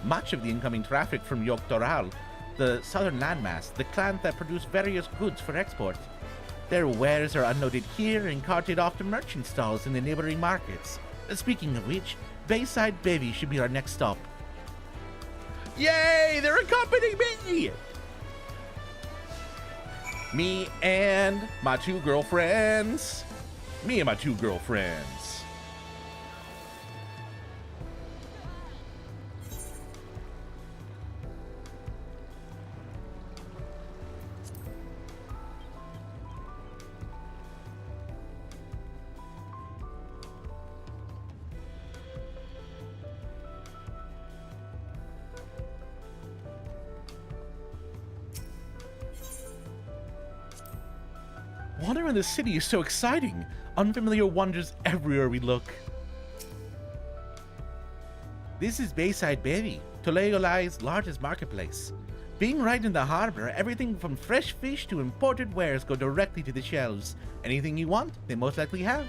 Much of the incoming traffic from Dawntrail, the southern landmass, the clan that produce various goods for export. Their wares are unloaded here and carted off to merchant stalls in the neighboring markets. Speaking of which, Bayside Bevy should be our next stop. Yay! They're accompanying me! Me and my two girlfriends. Me and my two girlfriends. Wandering in the city is so exciting. Unfamiliar wonders everywhere we look. This is Bayside Bevy, Tulayolai's largest marketplace. Being right in the harbor, everything from fresh fish to imported wares go directly to the shelves. Anything you want, they most likely have.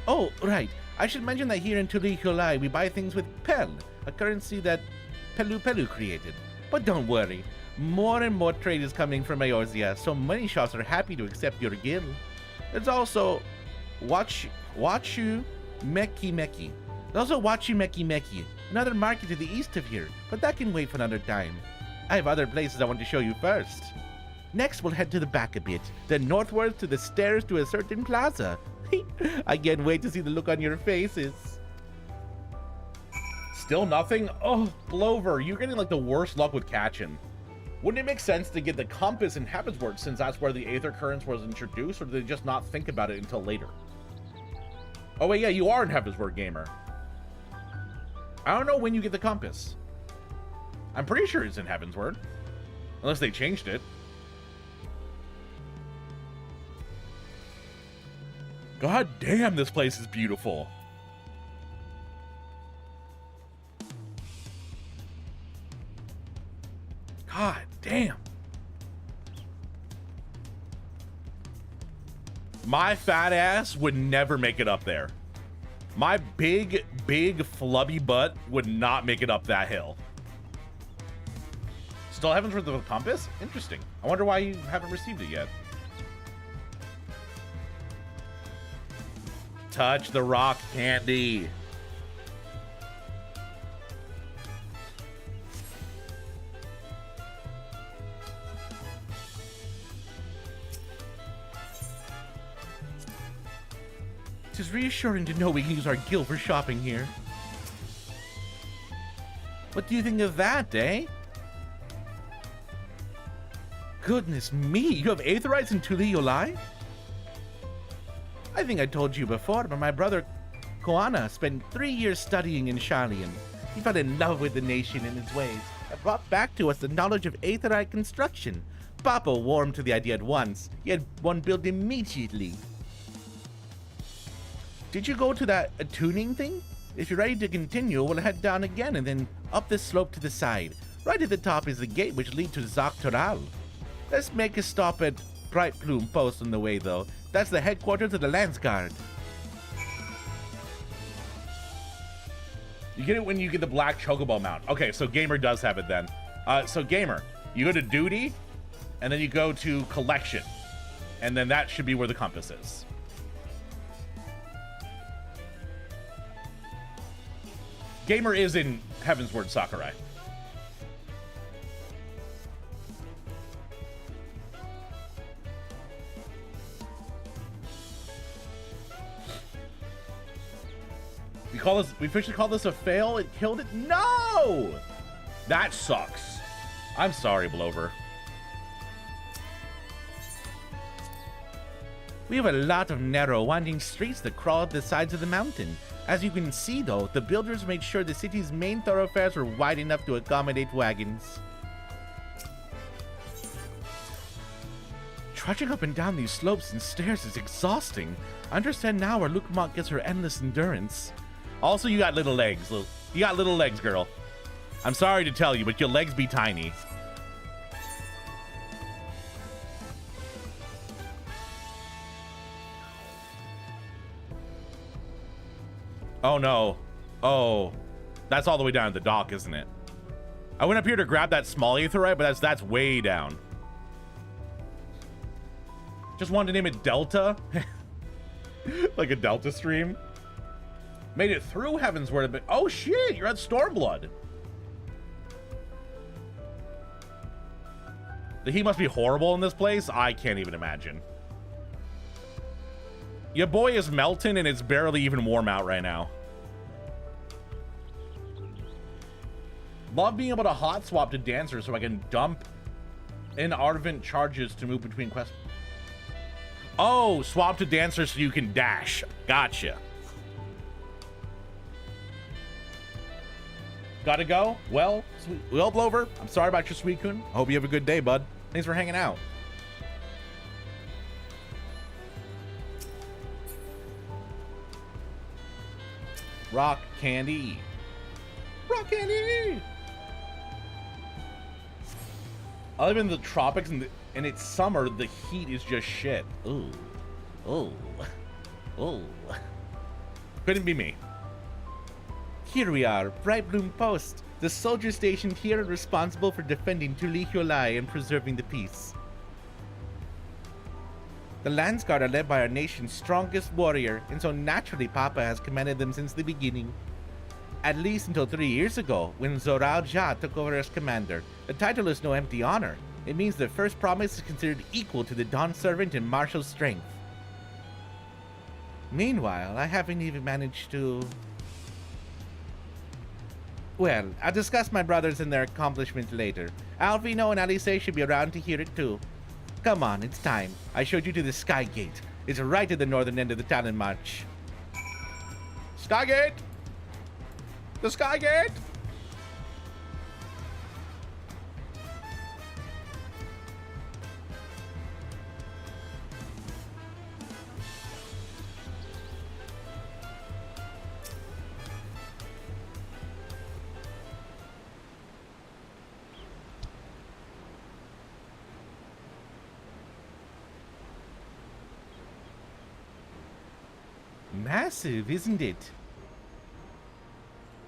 Oh, right. I should mention that here in Tulayolai we buy things with Pel, a currency that Pelu created. But don't worry. More and more trade is coming from Eorzea, so many shops are happy to accept your guild. There's also Wachu Meki. There's also Wachu Meki, another market to the east of here, but that can wait for another time. I have other places I want to show you first. Next, we'll head to the back a bit, then northwards to the stairs to a certain plaza. I can't wait to see the look on your faces. Still nothing? Oh, Blover, you're getting like the worst luck with catching. Wouldn't it make sense to get the compass in Heavensward since that's where the aether currents was introduced, or did they just not think about it until later? Oh wait, yeah, you are in Heavensward, gamer. I don't know when you get the compass. I'm pretty sure it's in Heavensward. Unless they changed it. God damn, this place is beautiful. God damn. My fat ass would never make it up there. My big, flubby butt would not make it up that hill. Still haven't heard of the compass? Interesting. I wonder why you haven't received it yet. Touch the rock candy. It is reassuring to know we can use our guild for shopping here. What do you think of that, eh? Goodness me, you have aetherites in Tuliolai? I think I told you before, but my brother Koana spent 3 years studying in Shalian. He fell in love with the nation and its ways, and brought back to us the knowledge of aetherite construction. Papa warmed to the idea at once. He had one built immediately. Did you go to that tuning thing? If you're ready to continue, we'll head down again and then up the slope to the side. Right at the top is the gate which leads to Dawntrail. Let's make a stop at Bright Plume Post on the way, though. That's the headquarters of the Lance Guard. You get it when you get the black chocobo mount. Okay, so Gamer does have it then. So Gamer, you go to Duty, and then you go to Collection. And then that should be where the compass is. Gamer is in Heavensward Sakurai. We officially call this a fail? It killed it? No! That sucks. I'm sorry, Blover. We have a lot of narrow, winding streets that crawl up the sides of the mountain. As you can see, though, the builders made sure the city's main thoroughfares were wide enough to accommodate wagons. Trudging up and down these slopes and stairs is exhausting. I understand now where Lukamont gets her endless endurance. Also, you got little legs. You got little legs, girl. I'm sorry to tell you, but your legs be tiny. Oh no. Oh. That's all the way down at the dock, isn't it? I went up here to grab that small aetherite, but that's way down. Just wanted to name it Delta. Like a Delta stream. Made it through Heavensward, but oh shit, you're at Stormblood. The heat must be horrible in this place. I can't even imagine. Your boy is melting and it's barely even warm out right now. Love being able to hot swap to Dancer so I can dump in Arvent charges to move between quests. Oh, swap to Dancer so you can dash. Gotcha. Gotta go? Well, Blover, I'm sorry about your Suicune. I hope you have a good day, bud. Thanks for hanging out. Rock candy. Rock candy! I live in the tropics and it's summer, the heat is just shit. Ooh. Ooh. Ooh. Couldn't be me. Here we are, Bright Bloom Post. The soldiers stationed here are responsible for defending Tulihiolai and preserving the peace. The Lance Guard are led by our nation's strongest warrior, and so naturally Papa has commanded them since the beginning. At least until 3 years ago, when Zoral Jha took over as commander. The title is no empty honor. It means the first promise is considered equal to the Dawn Servant in martial strength. Meanwhile, I haven't even managed to... Well, I'll discuss my brothers and their accomplishments later. Alvino and Alice should be around to hear it too. Come on, it's time. I showed you to the Sky Gate. It's right at the northern end of the Talon March. Sky Gate! The Sky Gate! Massive, isn't it?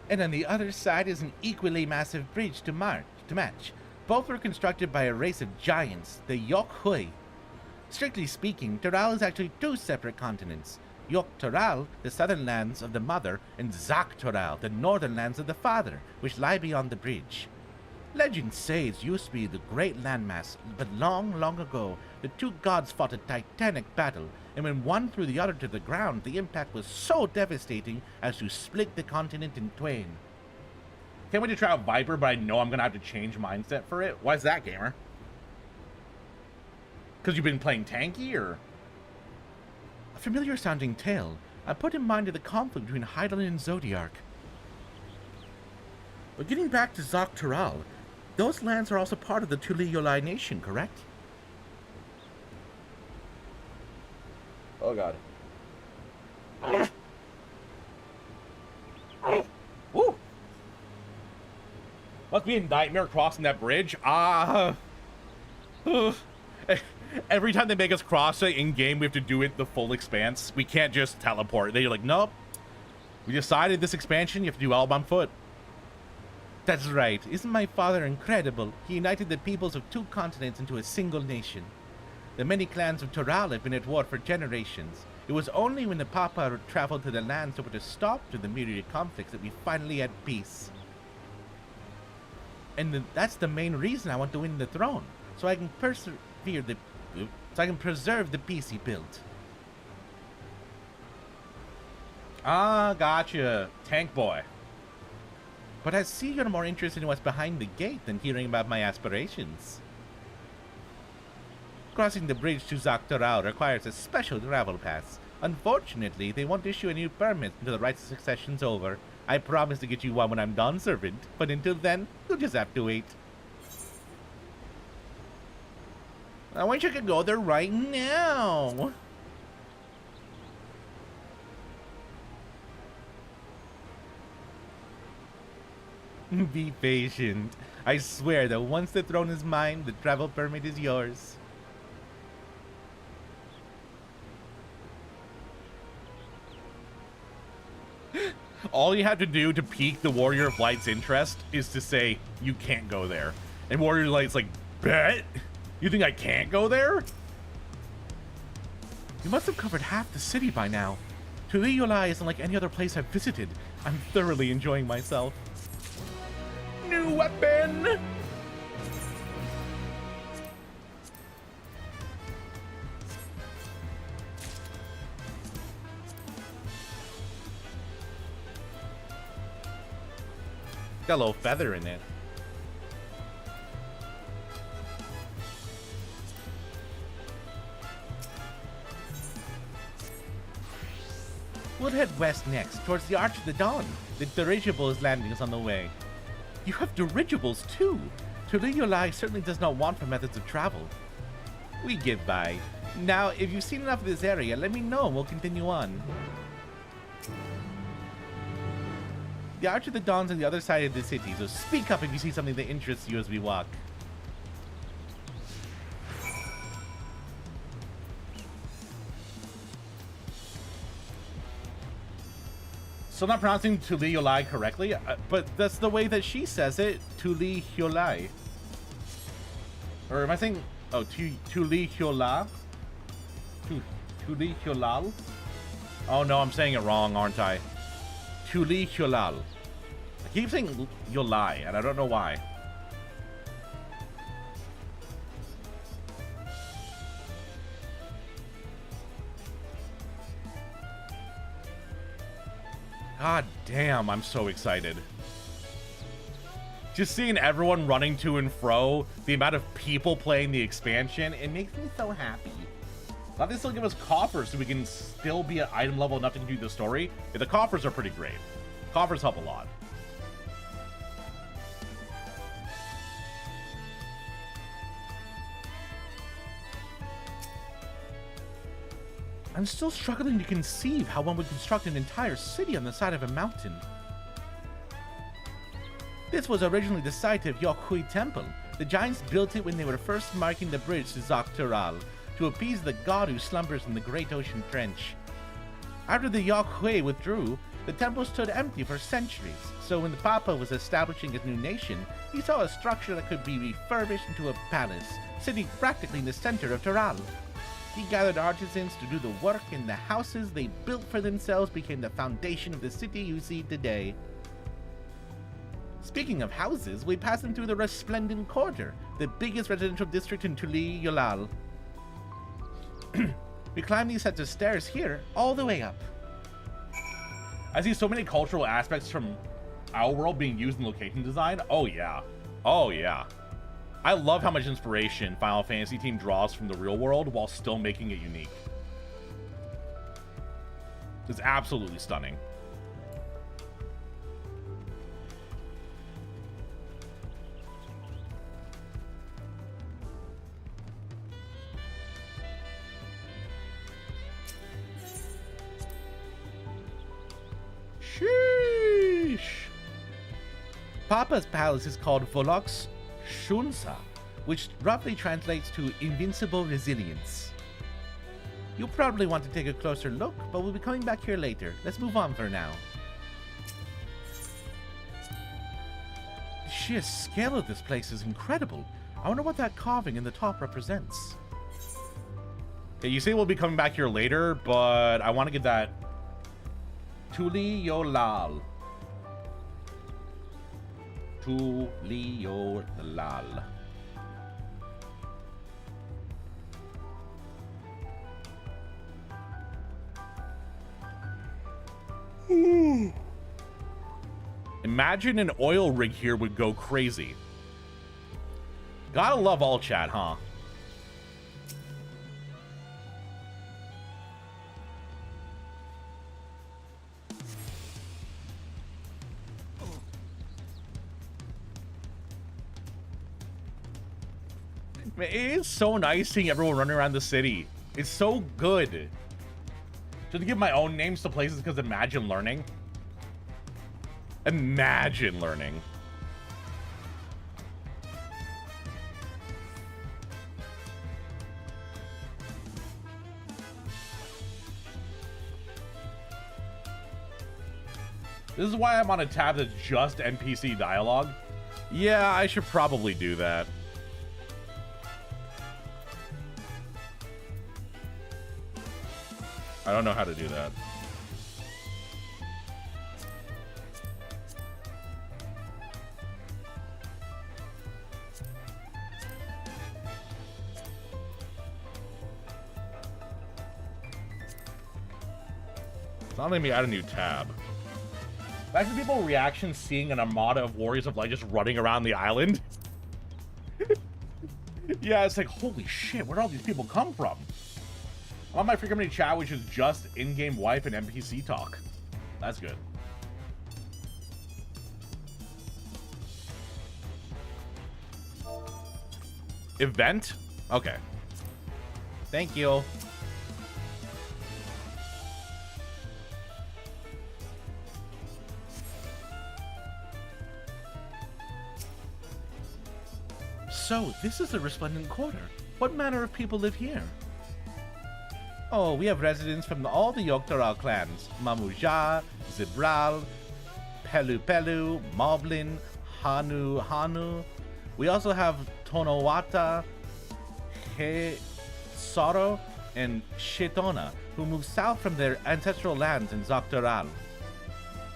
And on the other side is an equally massive bridge to match. Both were constructed by a race of giants, the Yok-Hui. Strictly speaking, Tural is actually two separate continents. Yok-Tural, the southern lands of the mother, and Zak-Tural, the northern lands of the father, which lie beyond the bridge. Legends say it used to be the great landmass, but long, long ago, the two gods fought a titanic battle, and when one threw the other to the ground, the impact was so devastating as to split the continent in twain. Can't wait to try out Viper, but I know I'm gonna have to change mindset for it. Why is that, gamer? Because you've been playing tanky, or? A familiar sounding tale. I put in mind of the conflict between Hydaelyn and Zodiark. But getting back to Zak-Tural, those lands are also part of the Tuli-Yolai nation, correct? Oh god. Woo! Must be a nightmare crossing that bridge. Every time they make us cross it in game, we have to do it the full expanse. We can't just teleport. They're like, nope. We decided this expansion, you have to do all on foot. That's right. Isn't my father incredible? He united the peoples of two continents into a single nation. The many clans of Tural have been at war for generations. It was only when the Papa traveled to the lands to put a stop to the myriad conflicts that we finally had peace. And that's the main reason I want to win the throne, so I can preserve the peace he built. Ah, gotcha. Tank boy. But I see you're more interested in what's behind the gate than hearing about my aspirations. Crossing the bridge to Zak-Tural requires a special travel pass. Unfortunately, they won't issue a new permit until the rites of succession's over. I promise to get you one when I'm done, servant. But until then, you'll just have to wait. I wish I could go there right now. Be patient. I swear that once the throne is mine, the travel permit is yours. All you have to do to pique the Warrior of Light's interest is to say, you can't go there. And Warrior of Light's like, bet? You think I can't go there? You must have covered half the city by now. Tuli-Yolai isn't like any other place I've visited. I'm thoroughly enjoying myself. New weapon! Got a little feather in it. We'll head west next, towards the Arch of the Dawn. The dirigible landing is on the way. You have dirigibles too! Tuli-Yolai certainly does not want for methods of travel. We get by. Now, if you've seen enough of this area, let me know and we'll continue on. The Arch of the Dawn's on the other side of the city, so speak up if you see something that interests you as we walk. So I'm not pronouncing Tuli-Yolai correctly, but that's the way that she says it, Tuli-Yolai. Or am I saying, oh, Tuli-Yola? Tuli-Yolal? Oh no, I'm saying it wrong, aren't I? Tuli-Yolal. I keep saying Yolai, and I don't know why. God damn, I'm so excited. Just seeing everyone running to and fro, the amount of people playing the expansion, it makes me so happy. Glad they still give us coffers so we can still be at item level enough to do the story. Yeah, the coffers are pretty great. Coffers help a lot. I'm still struggling to conceive how one would construct an entire city on the side of a mountain. This was originally the site of Yok-Hui Temple. The giants built it when they were first marking the bridge to Zak-Tural, to appease the god who slumbers in the great ocean trench. After the Yoghui withdrew, the temple stood empty for centuries, so when the Papa was establishing his new nation, he saw a structure that could be refurbished into a palace, sitting practically in the center of Toral. He gathered artisans to do the work, and the houses they built for themselves became the foundation of the city you see today. Speaking of houses, we passed them through the Resplendent Quarter, the biggest residential district in Tuli Yolal. We climb these sets of stairs here, all the way up. I see so many cultural aspects from our world being used in location design. Oh yeah. Oh yeah. I love how much inspiration Final Fantasy team draws from the real world while still making it unique. It's absolutely stunning. Sheesh. Papa's palace is called Volox Shunsa, which roughly translates to invincible resilience. You'll probably want to take a closer look, but we'll be coming back here later. Let's move on for now. The sheer scale of this place is incredible. I wonder what that carving in the top represents. Yeah, you say we'll be coming back here later, but I want to get that Tuli Yolal. Tuli Yolal. Imagine an oil rig here would go crazy. Gotta love all chat, huh? It is so nice seeing everyone running around the city. It's so good. Just to give my own names to places because imagine learning. Imagine learning. This is why I'm on a tab that's just NPC dialogue. Yeah, I should probably do that. I don't know how to do that. It's not letting me add a new tab. Back to people's reactions seeing an armada of Warriors of Light just running around the island. Yeah, it's like, holy shit, where did all these people come from? I'm on my free company chat, which is just in-game wife and NPC talk. That's good. Event? Okay. Thank you. So, this is the Resplendent Quarter. What manner of people live here? Oh, we have residents from all the Yogg-Toral clans. Mamuja, Zibral, Pelu Pelu, Moblin, Hanu Hanu. We also have Tonowata, He Soro, and Shetona, who moved south from their ancestral lands in Yogg-Toral.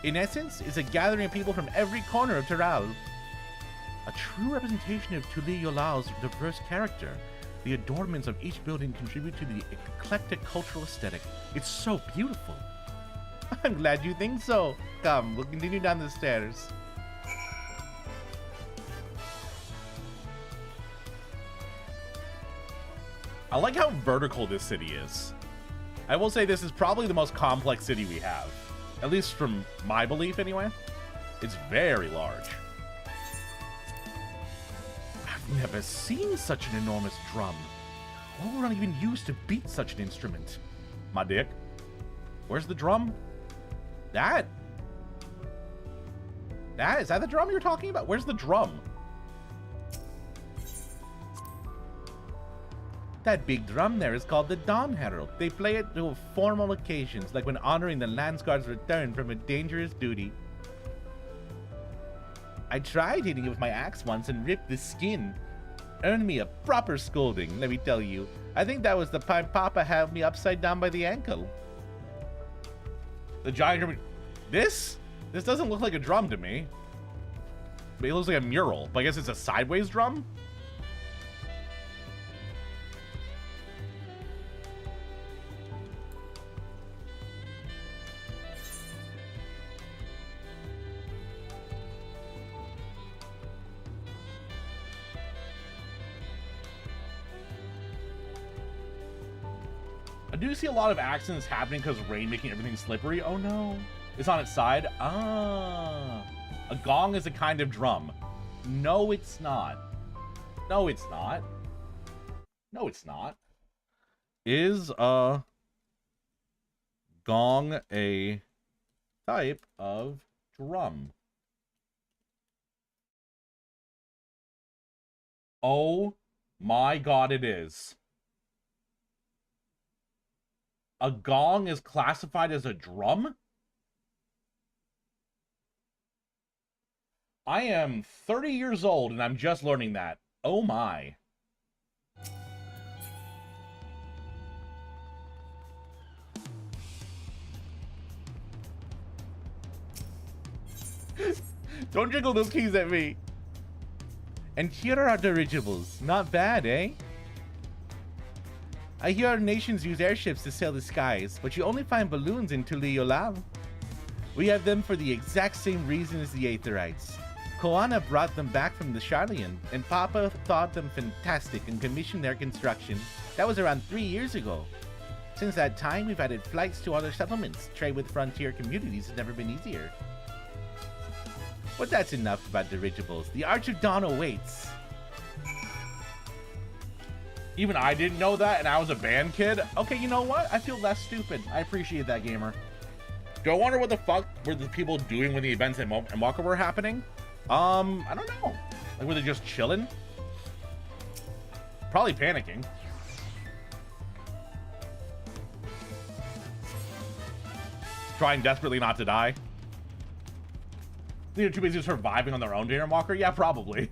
In essence, it's a gathering of people from every corner of Toral. A true representation of Tuli Yolal's diverse character. The adornments of each building contribute to the eclectic cultural aesthetic. It's so beautiful. I'm glad you think so. Come, we'll continue down the stairs. I like how vertical this city is. I will say this is probably the most complex city we have. At least from my belief, anyway. It's very large. I've never seen such an enormous drum. Or we're not even used to beat such an instrument. My dick. Where's the drum? That? Is that the drum you're talking about? Where's the drum? That big drum there is called the Dawn Herald. They play it to formal occasions, like when honoring the Landsguard's return from a dangerous duty. I tried hitting it with my axe once and ripped the skin. Earned me a proper scolding, let me tell you. I think that was the time Papa had me upside down by the ankle. The giant drum. This doesn't look like a drum to me. It looks like a mural, but I guess it's a sideways drum? I do see a lot of accidents happening because of rain making everything slippery. Oh no. It's on its side. Ah. A gong is a kind of drum. No, it's not. No, it's not. No, it's not. Is a gong a type of drum? Oh my god, it is. A gong is classified as a drum? I am 30 years old and I'm just learning that. Oh my. Don't jiggle those keys at me. And here are dirigibles. Not bad, eh? I hear our nations use airships to sail the skies, but you only find balloons in Tuli-Yolal. We have them for the exact same reason as the Aetherites. Koana brought them back from the Sharlayan, and Papa thought them fantastic and commissioned their construction. That was around 3 years ago. Since that time, we've added flights to other settlements. Trade with frontier communities has never been easier. But that's enough about dirigibles. The Arch of Dawn awaits. Even I didn't know that, and I was a band kid. Okay, you know what? I feel less stupid. I appreciate that, gamer. Do I wonder what the fuck were the people doing when the events in Waka were happening? I don't know. Like, were they just chilling? Probably panicking. Trying desperately not to die. They're too busy surviving on their own, Darren Walker? Yeah, probably.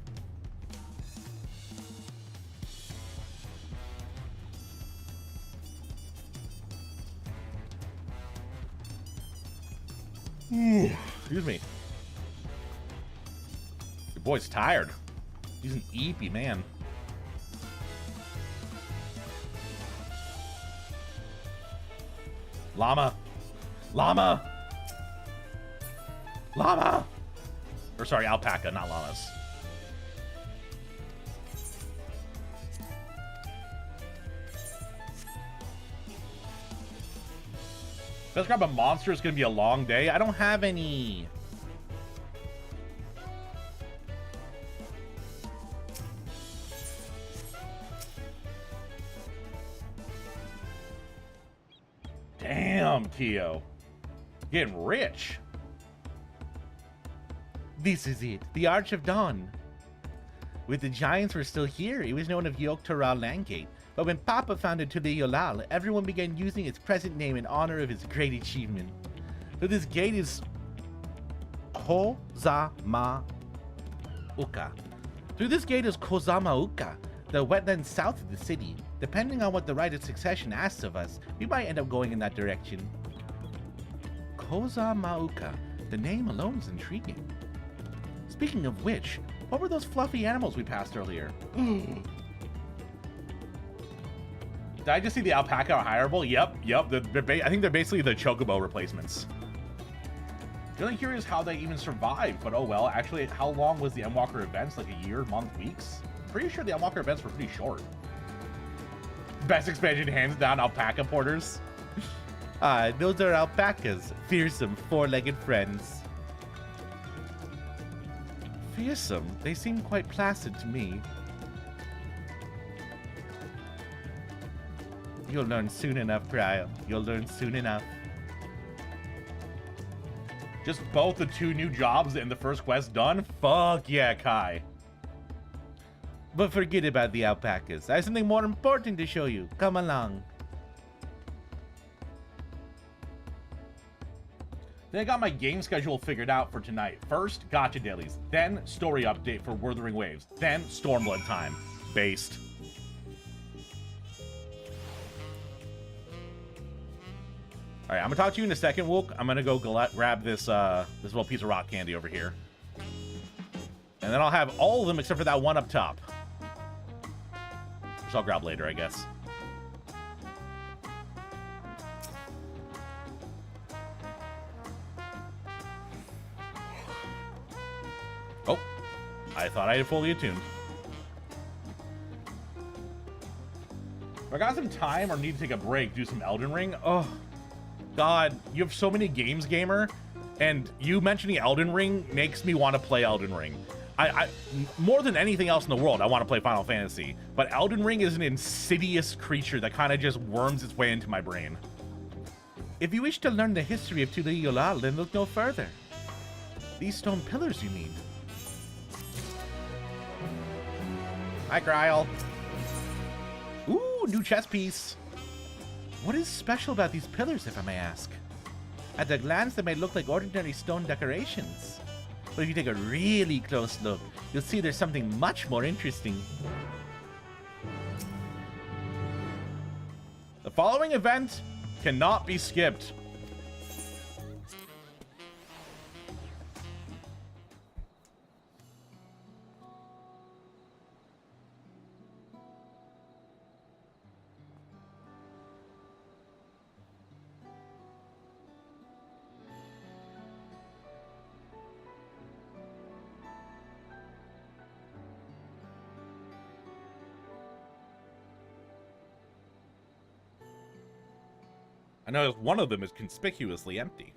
Excuse me. Your boy's tired. He's an eepy man. Llama. Llama. Llama. Or sorry, alpaca, not llamas. Let's grab a monster. It's gonna be a long day. I don't have any. Damn, Keo. Getting rich. This is it. The Arch of Dawn. With the giants were still here, it was known of Yog-Toral Landgate. But when Papa founded Tuli-Yolal, everyone began using its present name in honor of his great achievement. So this gate is Kozama-Uka. Through this gate is Kozama-Uka, the wetland south of the city. Depending on what the right of succession asks of us, we might end up going in that direction. Kozama-Uka. The name alone is intriguing. Speaking of which, what were those fluffy animals we passed earlier? Did I just see the alpaca hireable? Yep. I think they're basically the chocobo replacements. Really curious how they even survived, but oh well. Actually, how long was the Endwalker events? Like a year, month, weeks? Pretty sure the Endwalker events were pretty short. Best expansion, hands down, alpaca porters. Those are alpacas. Fearsome, four-legged friends. Fearsome? They seem quite placid to me. You'll learn soon enough, Krile. You'll learn soon enough. Just both the 2 new jobs and the first quest done? Fuck yeah, Kai. But forget about the alpacas. I have something more important to show you. Come along. Then I got my game schedule figured out for tonight. First, Gacha Dailies. Then, story update for Wuthering Waves. Then, Stormblood time. Based. Alright, I'm gonna talk to you in a second, Wook. I'm gonna go grab this little piece of rock candy over here. And then I'll have all of them except for that one up top. Which I'll grab later, I guess. Oh, I thought I had fully attuned. If I got some time or need to take a break, do some Elden Ring. Oh, God, you have so many games, gamer. And you mentioning Elden Ring makes me want to play Elden Ring. I more than anything else in the world, I want to play Final Fantasy. But Elden Ring is an insidious creature that kind of just worms its way into my brain. If you wish to learn the history of Tuli Yolal, then look no further. These stone pillars, you mean? Hi, Krile. Ooh, new chess piece. What is special about these pillars, if I may ask? At a glance, they may look like ordinary stone decorations. But if you take a really close look, you'll see there's something much more interesting. The following event cannot be skipped. I noticed one of them is conspicuously empty.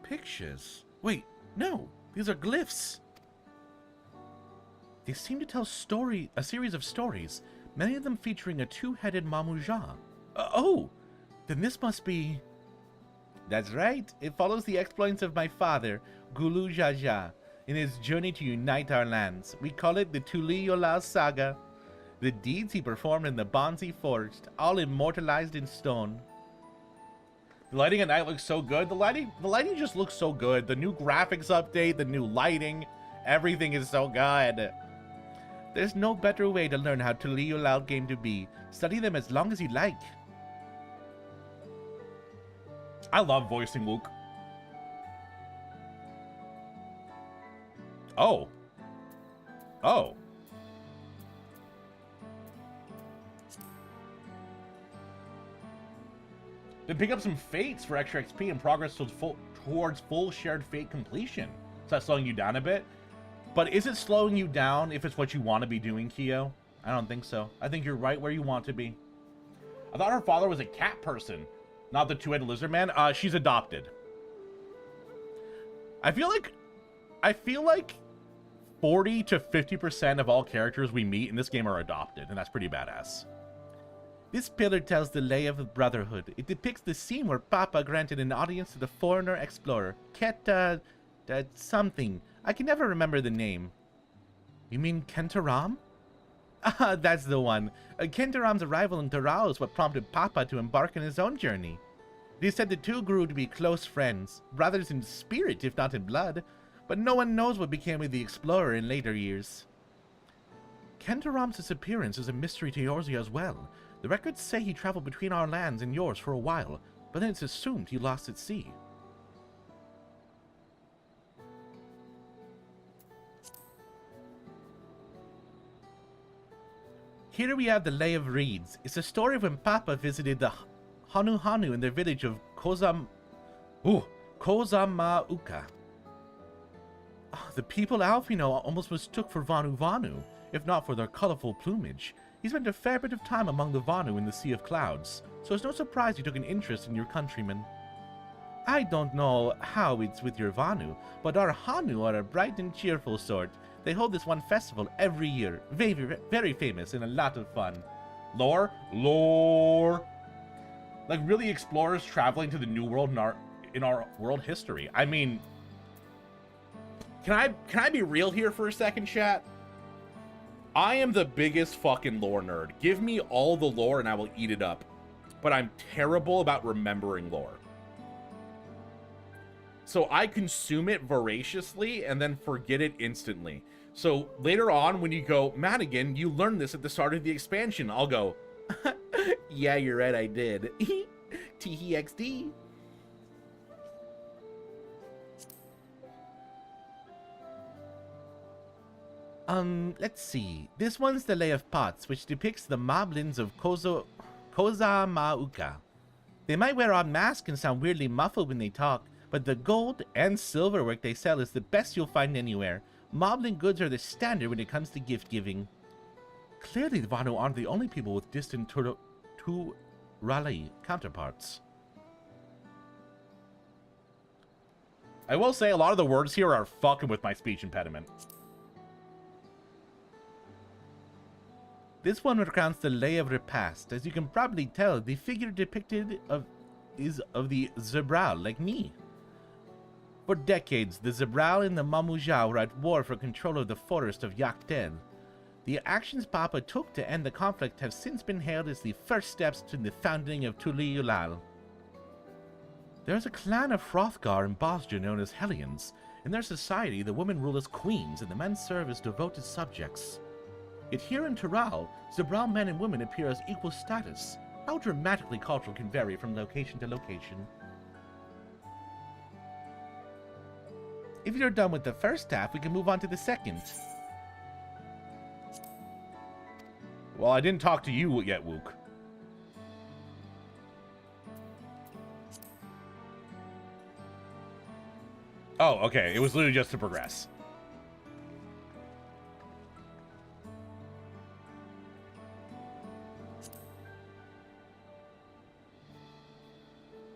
Pictures. Wait, no, these are glyphs. They seem to tell a series of stories, many of them featuring a two-headed Mamuja. Oh, then this must be... That's right, it follows the exploits of my father, Gulu Jaja, in his journey to unite our lands. We call it the Tuli Yolal Saga. The deeds he performed in the bonds he forged, all immortalized in stone. The lighting at night looks so good. The lighting just looks so good. The new graphics update, the new lighting, everything is so good. There's no better way to learn how Tuli Yolal came to be. Study them as long as you like. I love voicing Luke. Oh. Oh. Then pick up some fates for extra XP and progress towards full shared fate completion. Is that slowing you down a bit? But is it slowing you down if it's what you want to be doing, Kyo? I don't think so. I think you're right where you want to be. I thought her father was a cat person, not the two-headed lizard man. She's adopted. I feel like 40 to 50% of all characters we meet in this game are adopted, and that's pretty badass. This pillar tells the lay of the Brotherhood. It depicts the scene where Papa granted an audience to the foreigner explorer, Keta... something. I can never remember the name. You mean Kentaram? Ah, that's the one. Kentaram's arrival in Taral is what prompted Papa to embark on his own journey. It is said the two grew to be close friends, brothers in spirit if not in blood, but no one knows what became of the explorer in later years. Kentaram's disappearance is a mystery to Eorzea as well. The records say he traveled between our lands and yours for a while, but then it's assumed he lost at sea. Here we have the Lay of Reeds. It's a story of when Papa visited the Hanu in their village of Kozamauka. The people Alfino almost mistook for Vanu, if not for their colorful plumage. He spent a fair bit of time among the Vanu in the Sea of Clouds, so it's no surprise he took an interest in your countrymen. I don't know how it's with your Vanu, but our Hanu are a bright and cheerful sort. They hold this one festival every year, very, very famous and a lot of fun. Lore? Lore! Like, really explorers traveling to the New World in our world history. I mean, can I be real here for a second, chat? I am the biggest fucking lore nerd. Give me all the lore and I will eat it up. But I'm terrible about remembering lore. So I consume it voraciously and then forget it instantly. So later on, when you go, Madigan, you learned this at the start of the expansion, I'll go, yeah, you're right, I did. TEXD. Let's see. This one's the Lay of Pots, which depicts the moblins of Kozamauka. They might wear odd masks and sound weirdly muffled when they talk, but the gold and silver work they sell is the best you'll find anywhere. Moblin goods are the standard when it comes to gift giving. Clearly, the Vanu aren't the only people with distant Turali counterparts. I will say a lot of the words here are fucking with my speech impediment. This one recounts the Lay of Repast. As you can probably tell, the figure depicted is of the Zebral, like me. For decades, the Zebral and the Mamujao were at war for control of the forest of Yaktel. The actions Papa took to end the conflict have since been hailed as the first steps to the founding of Tuliulal. There is a clan of Hrothgar and Bosja known as Hellions. In their society, the women rule as queens and the men serve as devoted subjects. Yet here in Tural, Zebral men and women appear as equal status. How dramatically cultural can vary from location to location. If you're done with the first half, we can move on to the second. Well, I didn't talk to you yet, Wook. Oh, okay. It was literally just to progress.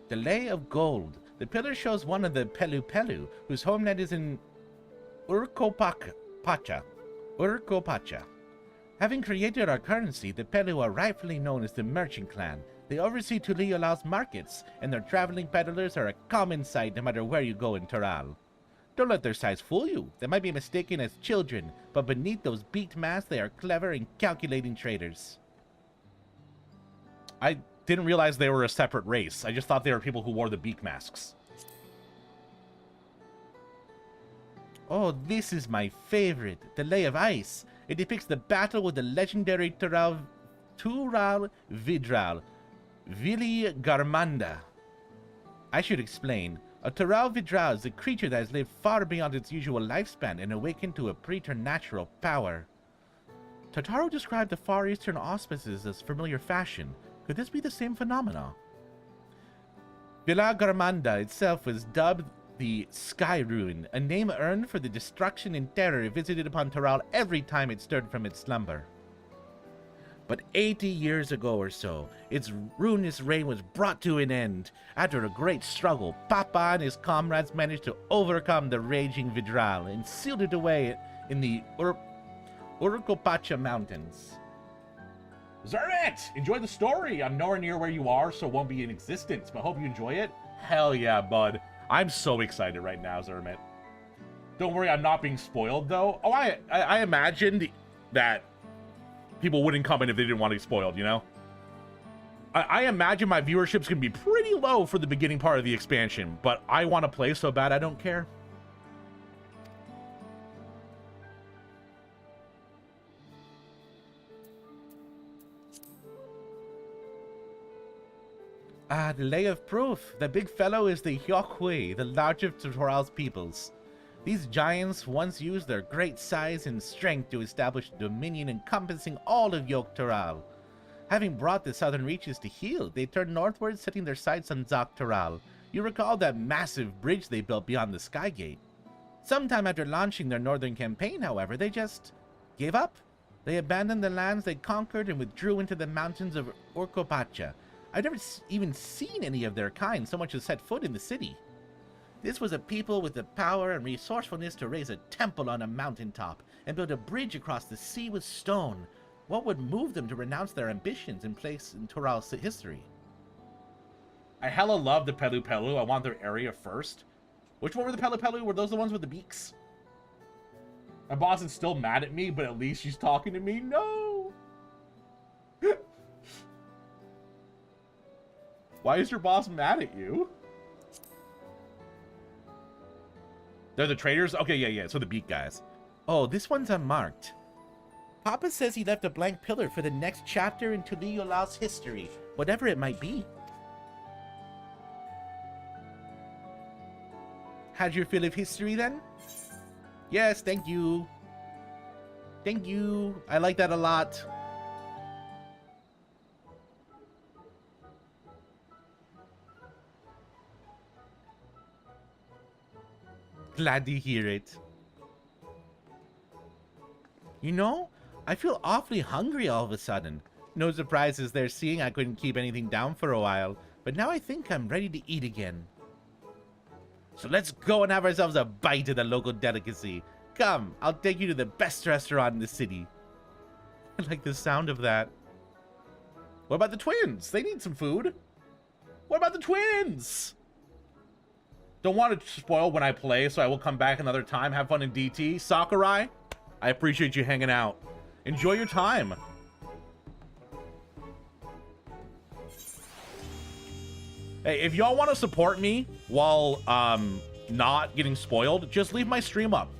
The Lay of Gold. The pillar shows one of the Pelu Pelu, whose homeland is in Urkopacha. Having created our currency, the Pelu are rightfully known as the Merchant Clan. They oversee Tuliula's markets, and their traveling peddlers are a common sight no matter where you go in Tural. Don't let their size fool you. They might be mistaken as children, but beneath those beaked masks, they are clever and calculating traders. I didn't realize they were a separate race. I just thought they were people who wore the beak masks. Oh, this is my favorite, the Lay of Ice. It depicts the battle with the legendary Tural Vidral, Vili Garmanda. I should explain. A Tural Vidral is a creature that has lived far beyond its usual lifespan and awakened to a preternatural power. Totaro described the Far Eastern auspices as familiar fashion. Could this be the same phenomena? Villa Garmanda itself was dubbed the Sky Ruin, a name earned for the destruction and terror visited upon Tural every time it stirred from its slumber. But 80 years ago or so, its ruinous reign was brought to an end. After a great struggle, Papa and his comrades managed to overcome the raging Vidral and sealed it away in the Urkopacha Mountains. Zermit! Enjoy the story! I'm nowhere near where you are, so it won't be in existence, but hope you enjoy it. Hell yeah, bud. I'm so excited right now, Zermit. Don't worry, I'm not being spoiled, though. Oh, I imagined that people wouldn't come in if they didn't want to get spoiled, you know? I imagine my viewership's gonna be pretty low for the beginning part of the expansion, but I want to play so bad I don't care. Ah, the Lay of Proof. The big fellow is the Hyokhui, the largest of Tural's peoples. These giants once used their great size and strength to establish a dominion encompassing all of Yok Tural. Having brought the southern reaches to heel, they turned northward, setting their sights on Zok Tural. You recall that massive bridge they built beyond the Skygate. Sometime after launching their northern campaign, however, they just gave up. They abandoned the lands they conquered and withdrew into the mountains of Urkopacha. I've never even seen any of their kind so much as set foot in the city. This was a people with the power and resourcefulness to raise a temple on a mountaintop and build a bridge across the sea with stone. What would move them to renounce their ambitions and place in Tural's history? I hella love the Pelu Pelu. I want their area first. Which one were the Pelu Pelu? Were those the ones with the beaks? My boss is still mad at me, but at least she's talking to me. No! Why is your boss mad at you? They're the traders? Okay, yeah. So the beak guys. Oh, this one's unmarked. Papa says he left a blank pillar for the next chapter in Tuliola's history, whatever it might be. How'd your fill of history then? Yes, thank you. Thank you. I like that a lot. Glad to hear it. You know, I feel awfully hungry all of a sudden. No surprises there, seeing I couldn't keep anything down for a while, but now I think I'm ready to eat again. So let's go and have ourselves a bite of the local delicacy. Come, I'll take you to the best restaurant in the city. I like the sound of that. What about the twins? They need some food. What about the twins? Don't want to spoil when I play, so I will come back another time. Have fun in DT. Sakurai, I appreciate you hanging out. Enjoy your time. Hey, if y'all want to support me while not getting spoiled, just leave my stream up.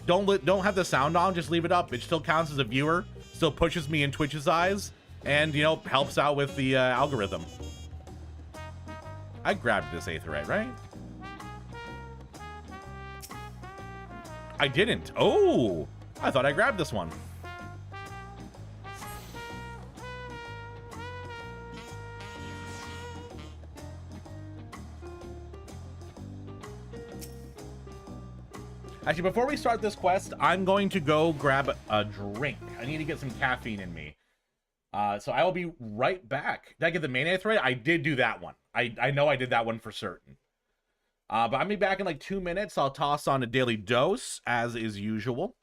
Don't have the sound on, just leave it up. It still counts as a viewer, still pushes me in Twitch's eyes, and, you know, helps out with the algorithm. I grabbed this aetheryte, right? I didn't. Oh, I thought I grabbed this one. Actually, before we start this quest, I'm going to go grab a drink. I need to get some caffeine in me. So I will be right back. Did I get the main aetheryte? I did do that one. I know I did that one for certain. But I'll be back in like 2 minutes. I'll toss on a daily dose, as is usual.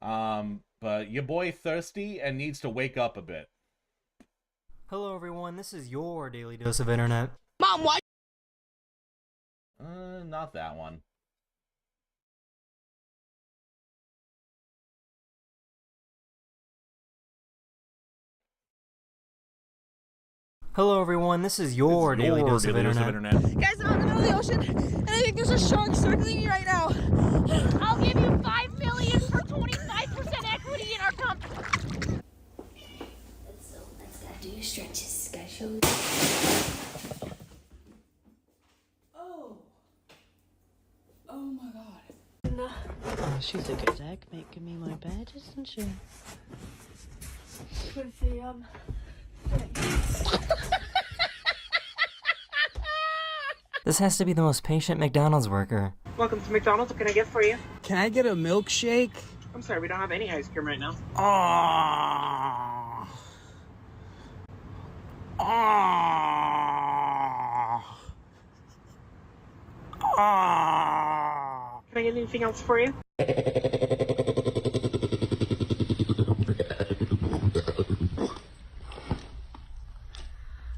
But your boy thirsty and needs to wake up a bit. Hello everyone, this is your daily dose of internet. Mom, why? Not that one. Hello everyone, this is your daily dose of internet. Guys, I'm in the middle of the ocean, and I think there's a shark circling me right now. I'll give you $5 million for 25% equity in our company. Let's gotta do your stretches. Gotta show. Oh my god. Oh, she's a good egg making me my bed, isn't she? With the, This has to be the most patient McDonald's worker. Welcome to McDonald's. What can I get for you? Can I get a milkshake? I'm sorry, we don't have any ice cream right now. Ah. Ah. Ah. Can I get anything else for you?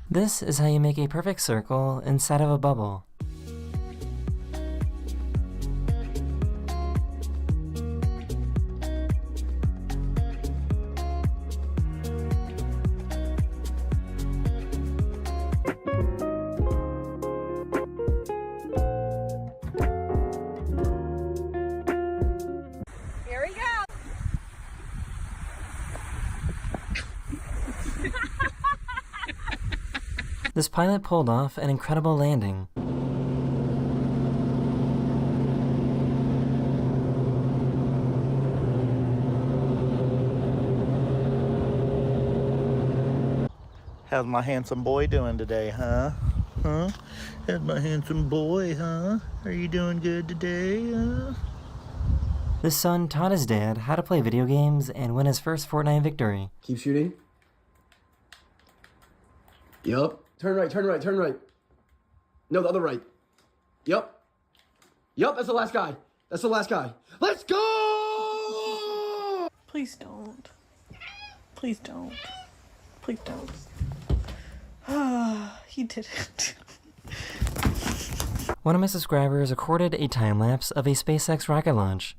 This is how you make a perfect circle inside of a bubble. Here we go. This pilot pulled off an incredible landing. How's my handsome boy doing today, huh? Huh? How's my handsome boy, huh? Are you doing good today, huh? This son taught his dad how to play video games and win his first Fortnite victory. Keep shooting. Yup. Turn right, turn right, turn right. No, the other right. Yup. Yup, that's the last guy. That's the last guy. Let's go! Please don't. Please don't. Please don't. He didn't. One of my subscribers recorded a time-lapse of a SpaceX rocket launch.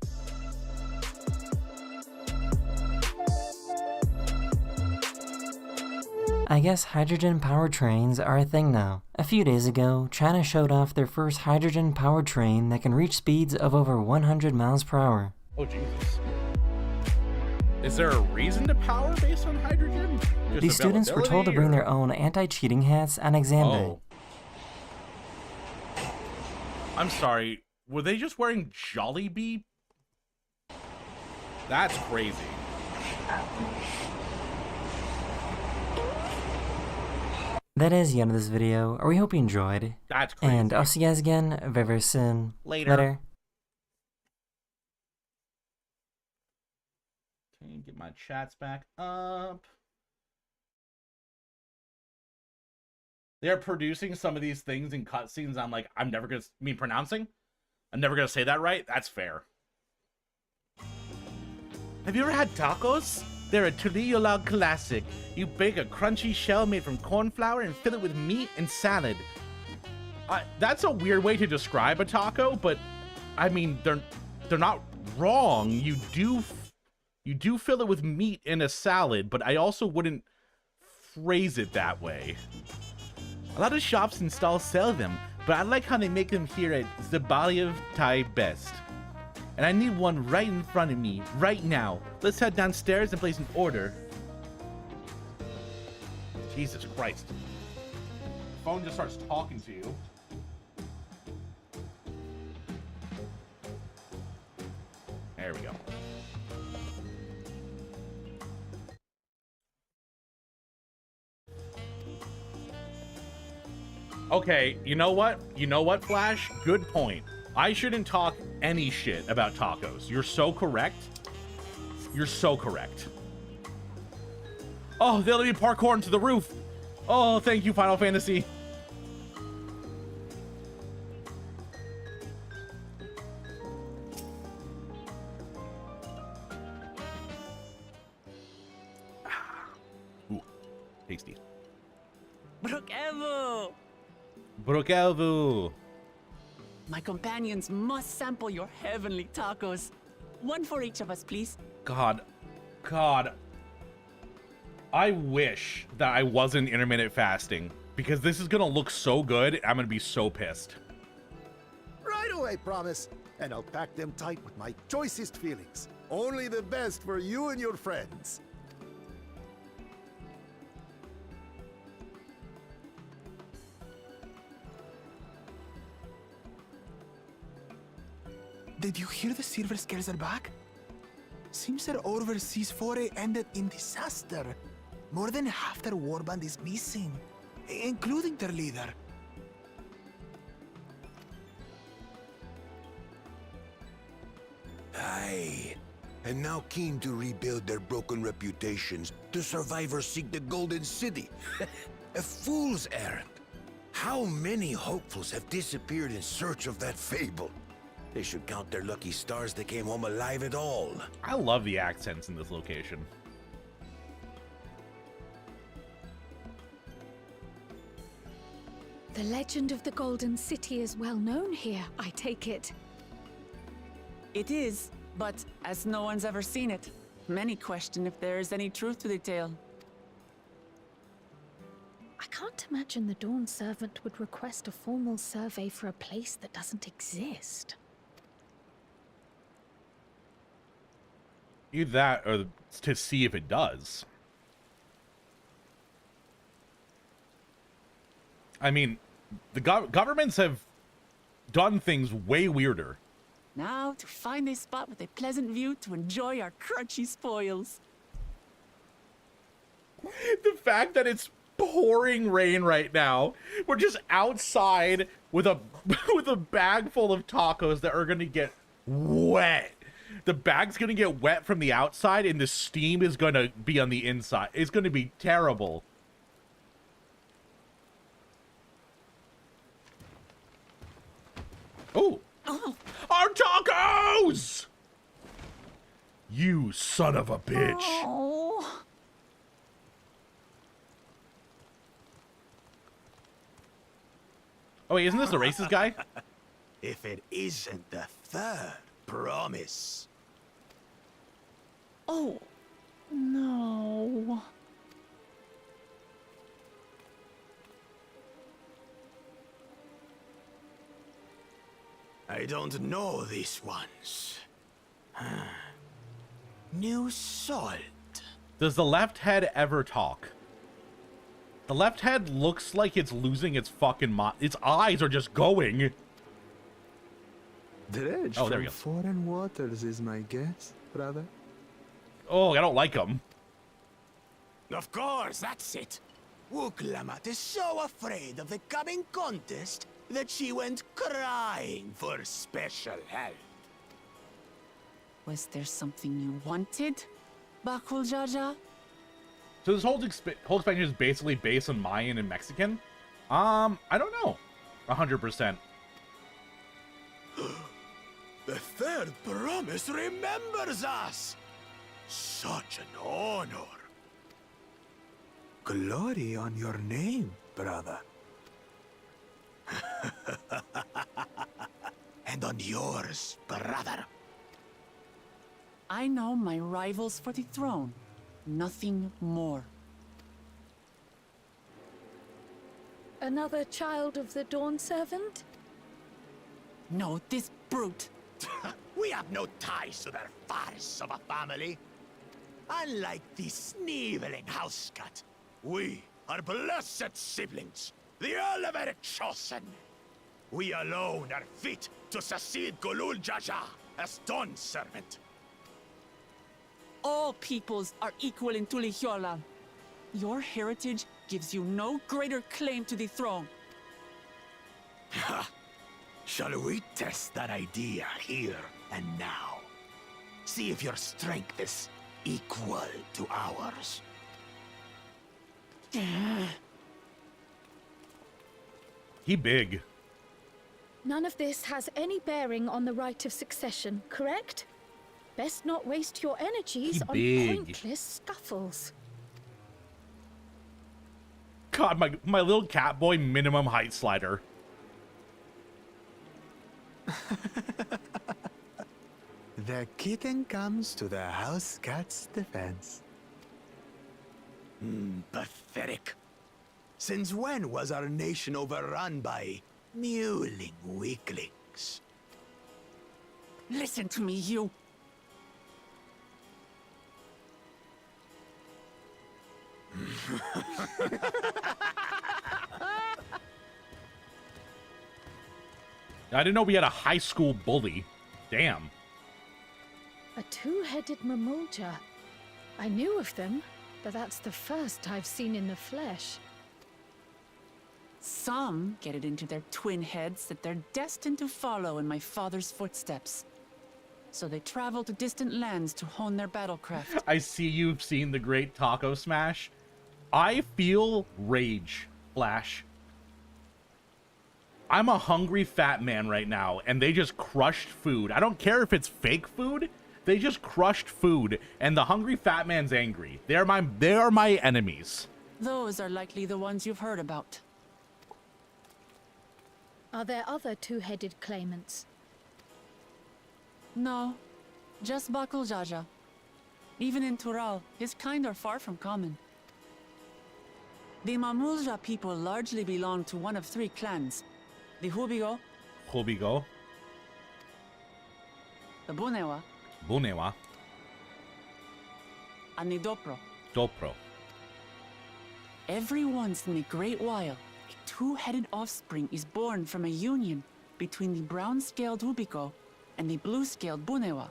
I guess hydrogen-powered trains are a thing now. A few days ago, China showed off their first hydrogen-powered train that can reach speeds of over 100 miles per hour. Oh, Jesus. Is there a reason to power based on hydrogen? Just These students were told to bring their own anti-cheating hats on exam day. I'm sorry, were they just wearing Jollibee? That's crazy. That is the end of this video. We hope you enjoyed. That's crazy. And I'll see you guys again very, very soon. Later. Okay, get my chats back up. They're producing some of these things in cutscenes. I'm like, I'm never gonna pronouncing. I'm never gonna say that right. That's fair. Have you ever had tacos? They're a Trujillo classic. You bake a crunchy shell made from corn flour and fill it with meat and salad. That's a weird way to describe a taco, but I mean, they're not wrong. You do fill it with meat in a salad, but I also wouldn't phrase it that way. A lot of shops and stalls sell them, but I like how they make them here at Zabaliev Thai Best. And I need one right in front of me, right now. Let's head downstairs and place an order. Jesus Christ. The phone just starts talking to you. There we go. Okay, you know what? You know what, Flash? Good point. I shouldn't talk any shit about tacos. You're so correct. You're so correct. Oh, they let me parkour into the roof. Oh, thank you, Final Fantasy. Ooh, tasty. Brokevu! Brokevu. My companions must sample your heavenly tacos. One for each of us, please. God. I wish that I wasn't intermittent fasting, because this is gonna look so good. I'm gonna be so pissed. Right away, promise. And I'll pack them tight with my choicest feelings. Only the best for you and your friends. Did you hear the Silver Scales are back? Seems their overseas foray ended in disaster. More than half their warband is missing, including their leader. Aye. And now keen to rebuild their broken reputations, the survivors seek the Golden City. A fool's errand. How many hopefuls have disappeared in search of that fable? They should count their lucky stars they came home alive at all. I love the accents in this location. The legend of the Golden City is well known here, I take it. It is, but as no one's ever seen it, many question if there is any truth to the tale. I can't imagine the Dawn Servant would request a formal survey for a place that doesn't exist. Either that or to see if it does. I mean, the governments have done things way weirder. Now to find a spot with a pleasant view to enjoy our crunchy spoils. The fact that it's pouring rain right now, we're just outside with a bag full of tacos that are gonna get wet. The bag's gonna get wet from the outside and the steam is gonna be on the inside. It's gonna be terrible. Oh, our tacos! You son of a bitch. Oh. Oh wait, isn't this the racist guy? If it isn't the third promise. Oh, no. I don't know these ones. New salt. Does the left head ever talk? The left head looks like it's losing its fucking mind. Its eyes are just going. Dredge Oh, there we from go. foreign waters is my guess, brother. Oh, I don't like him. Of course, that's it. Wuklamat is so afraid of the coming contest that she went crying for special help. Was there something you wanted, Bakul Jaja? So this whole expansion is basically based on Mayan and Mexican? I don't know. 100%. The third promise remembers us. Such an honor. Glory on your name, brother. And on yours, brother. I know my rivals for the throne. Nothing more. Another child of the Dawn Servant? No, this brute. We have no ties to their farce of a family. Unlike the sneevling house cat, we are blessed siblings, the elevated chosen. We alone are fit to succeed Golul Jaja as Dawn Servant. All peoples are equal in Tulihiola. Your heritage gives you no greater claim to the throne. Ha! Shall we test that idea here and now? See if your strength is equal to ours. He big. None of this has any bearing on the right of succession, correct? Best not waste your energies on pointless scuffles. God, my little cat boy minimum height slider. The kitten comes to the house cat's defense. Pathetic. Since when was our nation overrun by mewling weaklings? Listen to me, you. I didn't know we had a high school bully. Damn. A two-headed Mamulja. I knew of them, but that's the first I've seen in the flesh. Some get it into their twin heads that they're destined to follow in my father's footsteps. So they travel to distant lands to hone their battlecraft. I see you've seen the great Taco Smash. I feel rage, Flash. I'm a hungry fat man right now, and they just crushed food. I don't care if it's fake food. They just crushed food, and the hungry fat man's angry. They are my enemies. Those are likely the ones you've heard about. Are there other two-headed claimants? No, just Bakul Jaja. Even in Tural, his kind are far from common. The Mamulja people largely belong to one of three clans. The Hubigo, Hubigo, the Bunewa, Bunewa, and the Dopro. Dopro. Every once in a great while, a two-headed offspring is born from a union between the brown-scaled Hubigo and the blue-scaled Bunewa.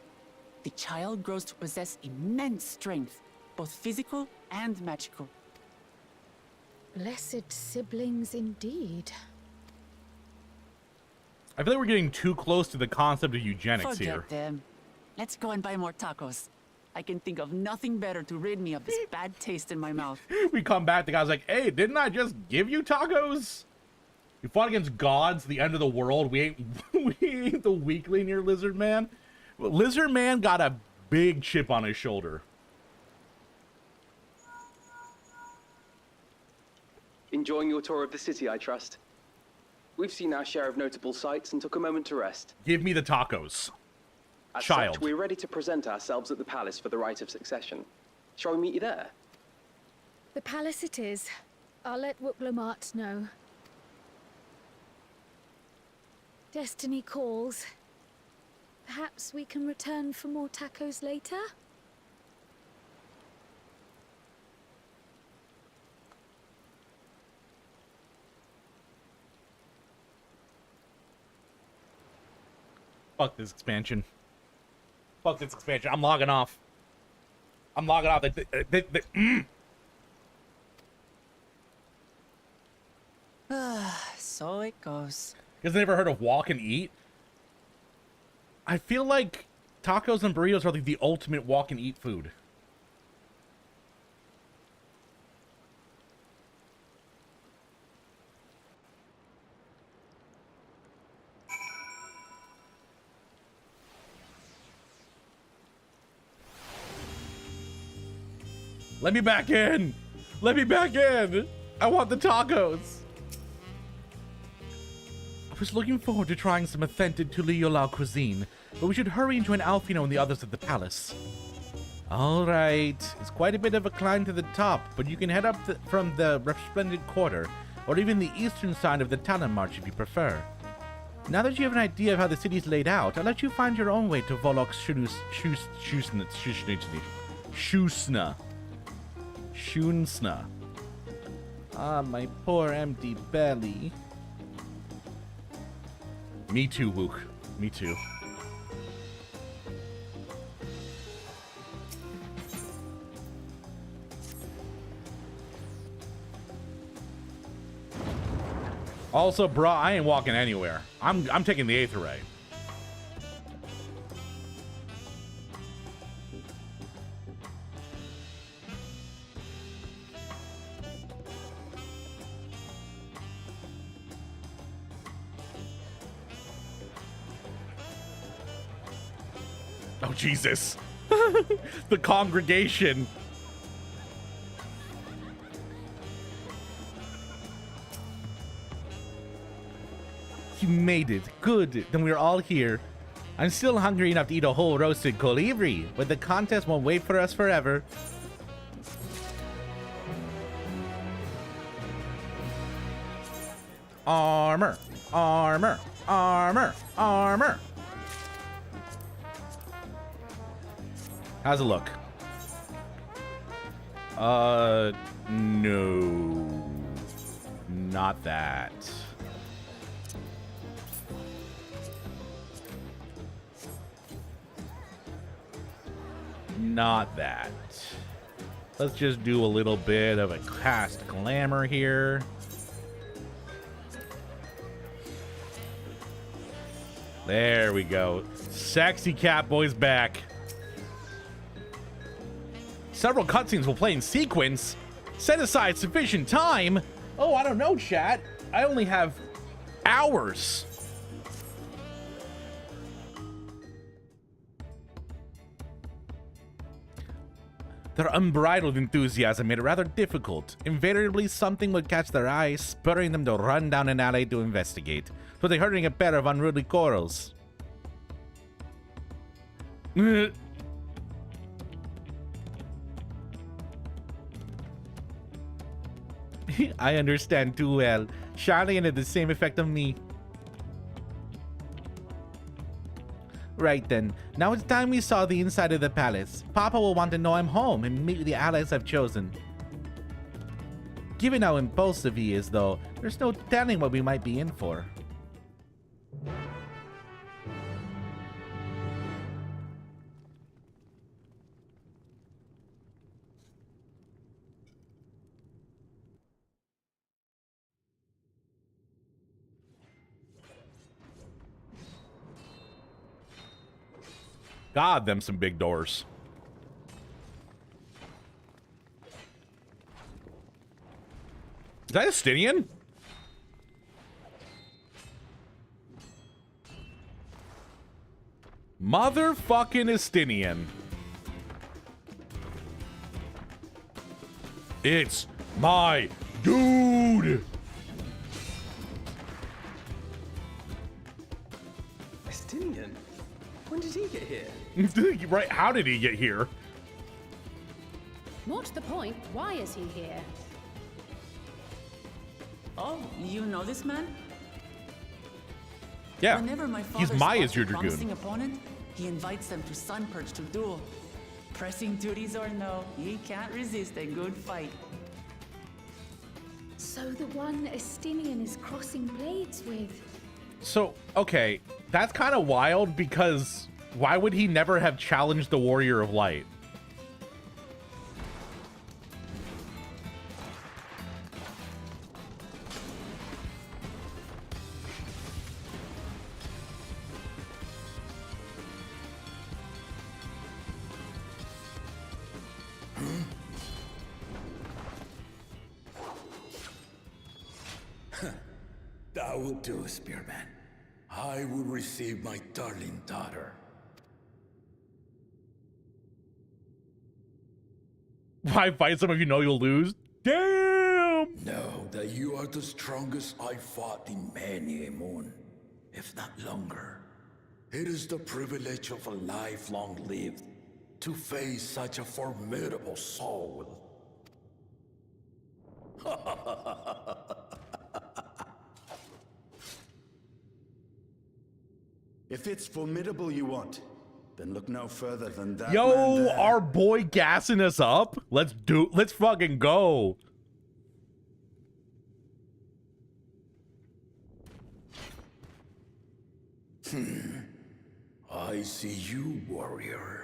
The child grows to possess immense strength, both physical and magical. Blessed siblings indeed. I feel like we're getting too close to the concept of eugenics Forget here. them. Let's go and buy more tacos. I can think of nothing better to rid me of this bad taste in my mouth. We come back, the guy's like, hey, didn't I just give you tacos? You fought against gods, the end of the world. We ain't the weakling here, Lizard Man. Lizard Man got a big chip on his shoulder. Enjoying your tour of the city, I trust. We've seen our share of notable sights and took a moment to rest. Give me the tacos. As Child. such, we're ready to present ourselves at the palace for the rite of succession. Shall we meet you there? The palace it is. I'll let Wuklamart know. Destiny calls. Perhaps we can return for more tacos later? Fuck this expansion. Fuck this expansion. I'm logging off. I'm logging off. So it goes. You guys never heard of walk and eat? I feel like tacos and burritos are like the ultimate walk and eat food. Let me back in! Let me back in! I want the tacos! I was looking forward to trying some authentic Tuliyola cuisine, but we should hurry and join Alfino and the others at the palace. Alright, it's quite a bit of a climb to the top, but you can head up from the Resplendent Quarter, or even the eastern side of the Talon March if you prefer. Now that you have an idea of how the city's laid out, I'll let you find your own way to Volok's Shunsna. Ah, my poor empty belly. Me too, Wook. Me too. Also, bro, I ain't walking anywhere. I'm taking the Aether Ray. Oh, Jesus. The congregation. You made it. Good. Then we're all here. I'm still hungry enough to eat a whole roasted colibri, but the contest won't wait for us forever. Armor. Armor. Armor. Armor. How's it look? No. Not that. Not that. Let's just do a little bit of a cast glamour here. There we go. Sexy Catboy's back. Several cutscenes will play in sequence. Set aside sufficient time. Oh, I don't know, chat. I only have hours. Their unbridled enthusiasm made it rather difficult. Invariably, something would catch their eye, spurring them to run down an alley to investigate. So they herding a pair of unruly corals. I understand too well. Charlene had the same effect on me. Right then, now it's time we saw the inside of the palace. Papa will want to know I'm home and meet the allies I've chosen. Given how impulsive he is, though, there's no telling what we might be in for. God, them some big doors. Is that Estinian? Motherfucking Estinian. It's my dude. Estinian? When did he get here? Right, how did he get here? More to the point, why is he here? Oh, you know this man? Yeah, Whenever my he's father Maya's spots your a promising dragoon. opponent, he invites them to Sun Perch to duel. Pressing duties or no, he can't resist a good fight. So the one Estinian is crossing blades with. So, okay, that's kind of wild because why would he never have challenged the Warrior of Light? That will do, Spearman. I will receive my darling daughter. Why fight some of you know you'll lose? Damn! Know that you are the strongest I fought in many a moon, if not longer. It is the privilege of a life long lived to face such a formidable soul. If it's formidable you want, then look no further than that. Yo, man there. our boy gassing us up. Let's fucking go. I see you, warrior.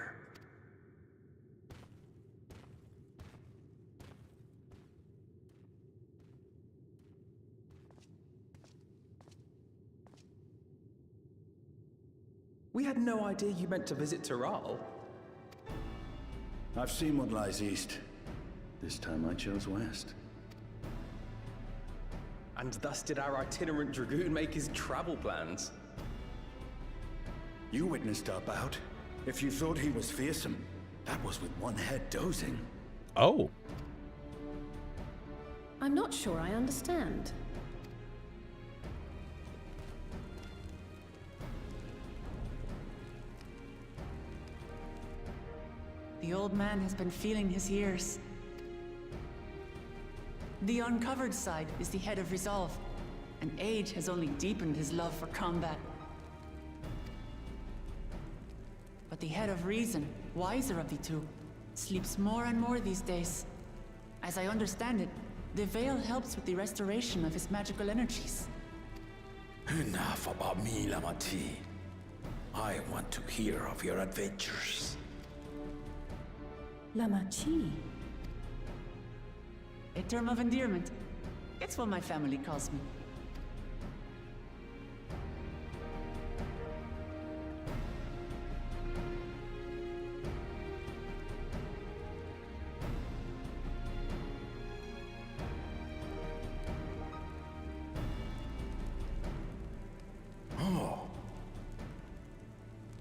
We had no idea you meant to visit Tyrrell. I've seen what lies east. This time I chose west. And thus did our itinerant dragoon make his travel plans. You witnessed our bout. If you thought he was fearsome, that was with one head dozing. Oh. I'm not sure I understand. The old man has been feeling his years. The uncovered side is the head of resolve, and age has only deepened his love for combat. But the head of reason, wiser of the two, sleeps more and more these days. As I understand it, the veil helps with the restoration of his magical energies. Enough about me, Lamati. I want to hear of your adventures. Lamachi. A term of endearment. It's what my family calls me. Oh.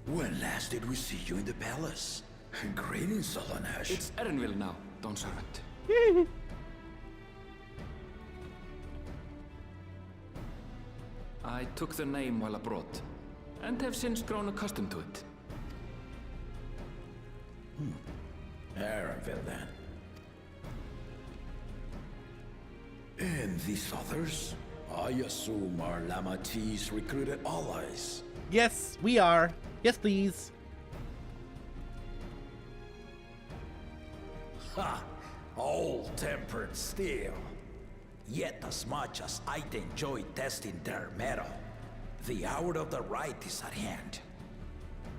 When last did we see you in the palace? Greetings, Solonash. It's Erenville now, Dawn Servant. I took the name while abroad, and have since grown accustomed to it. Erenville, then. And these others? I assume are Lamati's recruited allies. Yes, we are. Yes, please. Ha! Old-tempered steel. Yet as much as I'd enjoy testing their metal, the hour of the right is at hand.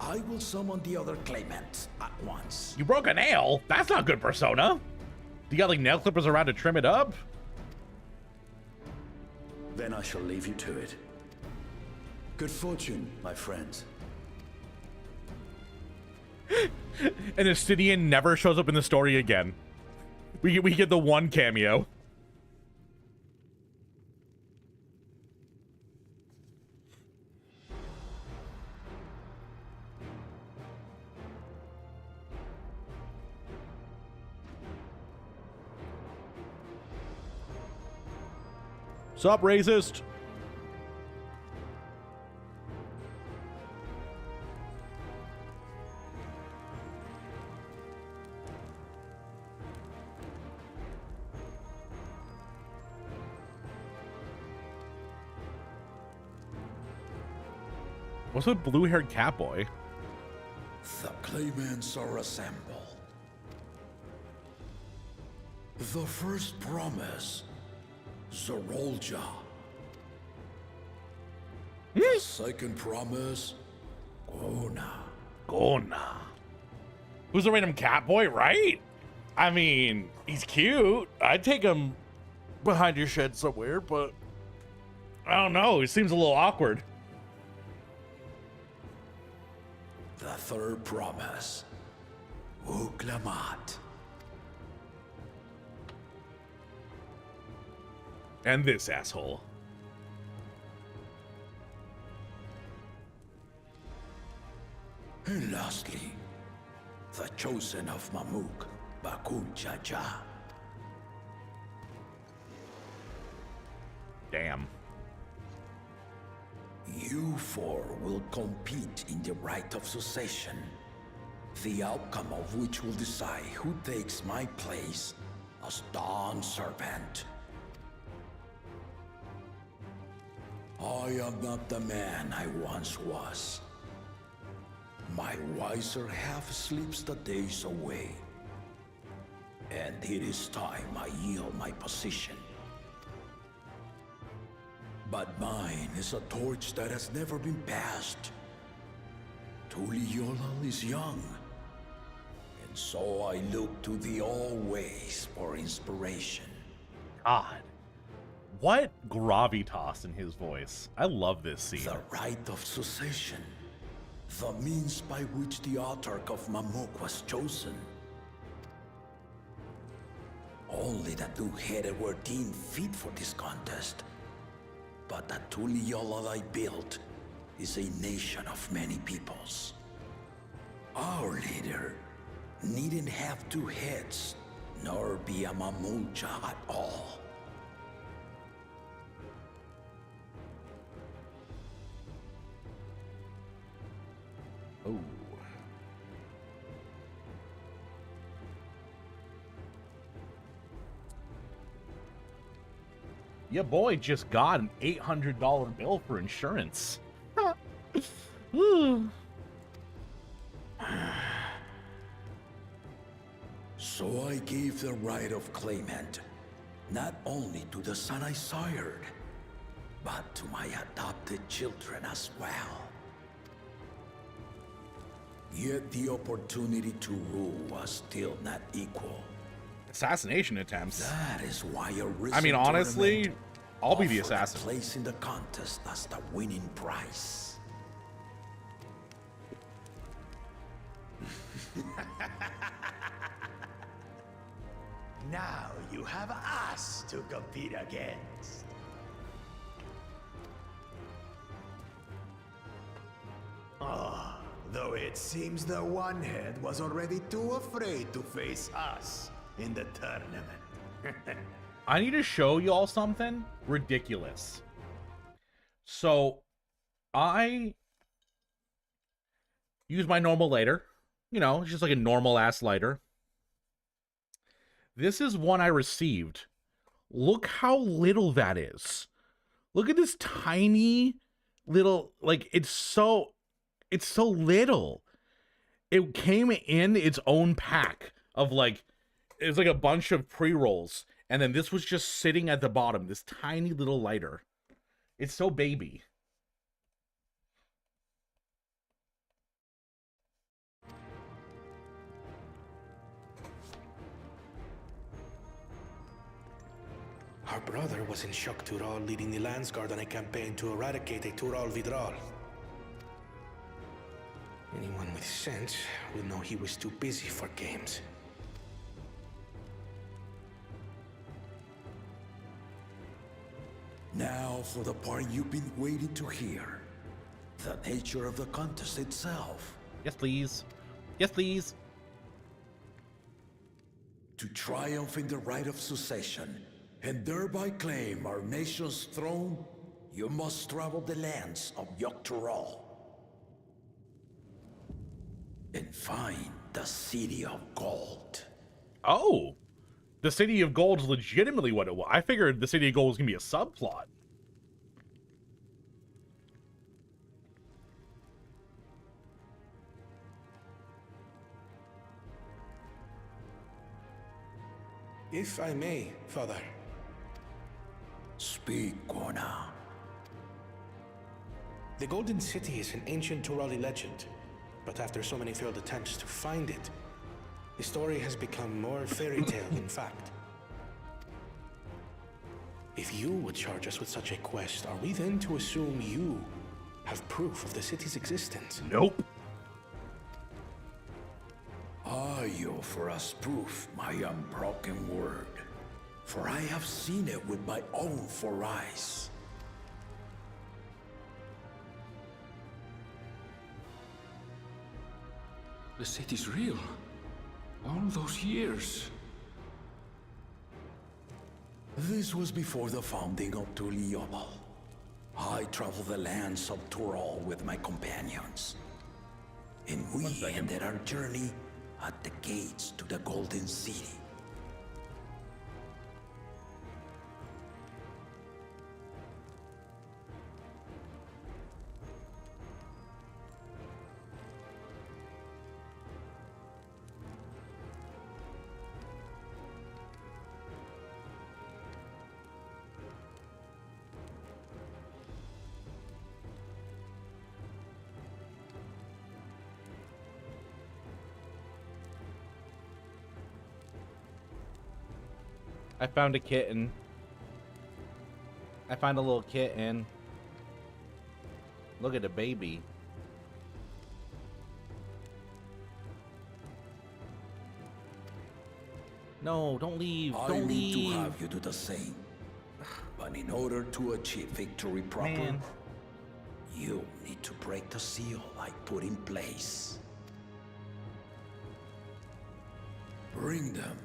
I will summon the other claimants at once. You broke a nail? That's not good, Persona. You got like nail clippers around to trim it up? Then I shall leave you to it. Good fortune, my friends. And Estinian never shows up in the story again. We get the one cameo. Sup, racist? What's with blue-haired Catboy? The claimants are assembled. The first promise, Zorolja. The second promise, Gona. Gona. Who's a random Catboy, right? I mean, he's cute. I'd take him behind your shed somewhere, but I don't know. He seems a little awkward. The third promise, Uklamat. And this asshole. And lastly, the chosen of Mamuk, Bakul Jaja. Damn. You four will compete in the right of succession, the outcome of which will decide who takes my place as Dawn Servant. I am not the man I once was. My wiser half sleeps the days away, and it is time I yield my position. But mine is a torch that has never been passed. Tuliyola is young, and so I look to the always for inspiration. God, what gravitas in his voice. I love this scene. The right of succession, the means by which the autarch of Mamuk was chosen. Only the two-headed were deemed fit for this contest. But the Tuliyola I built is a nation of many peoples. Our leader needn't have two heads, nor be a Mamulcha at all. Oh. Your boy just got an $800 bill for insurance. So I gave the right of claimant, not only to the son I sired, but to my adopted children as well. Yet the opportunity to rule was still not equal. Assassination attempts. That is why a I mean, honestly, I'll be the assassin. Place in the contest as the winning prize. Now you have us to compete against. Though it seems the one head was already too afraid to face us in the tournament. I need to show y'all something ridiculous. So, I use my normal lighter. You know, it's just like a normal ass lighter. This is one I received. Look how little that is. Look at this tiny little, like, it's so little. It came in its own pack of like, it's like a bunch of pre-rolls. And then this was just sitting at the bottom, this tiny little lighter. It's so baby. Our brother was in Shock Tural leading the Landsguard on a campaign to eradicate a Tural Vidral. Anyone with sense would know he was too busy for games. Now for the part you've been waiting to hear. The nature of the contest itself. Yes, please. Yes, please. To triumph in the right of succession, and thereby claim our nation's throne, you must travel the lands of Yogg-Tural and find the City of Gold. Oh, the City of Gold is legitimately what it was. I figured the City of Gold was going to be a subplot. If I may, Father. Speak, Kona. The Golden City is an ancient Turali legend, but after so many failed attempts to find it, the story has become more fairy tale than fact. If you would charge us with such a quest, are we then to assume you have proof of the city's existence? Nope. Are you for us proof, my unbroken word? For I have seen it with my own 4 eyes. The city's real. All those years. This was before the founding of Tuliyola. I traveled the lands of Tural with my companions. And we ended our journey at the gates to the Golden City. I found a kitten. I found a little kitten. Look at the baby. No, don't leave. Don't leave. I need to have you do the same. But in order to achieve victory proper, you need to break the seal I put in place. Bring them.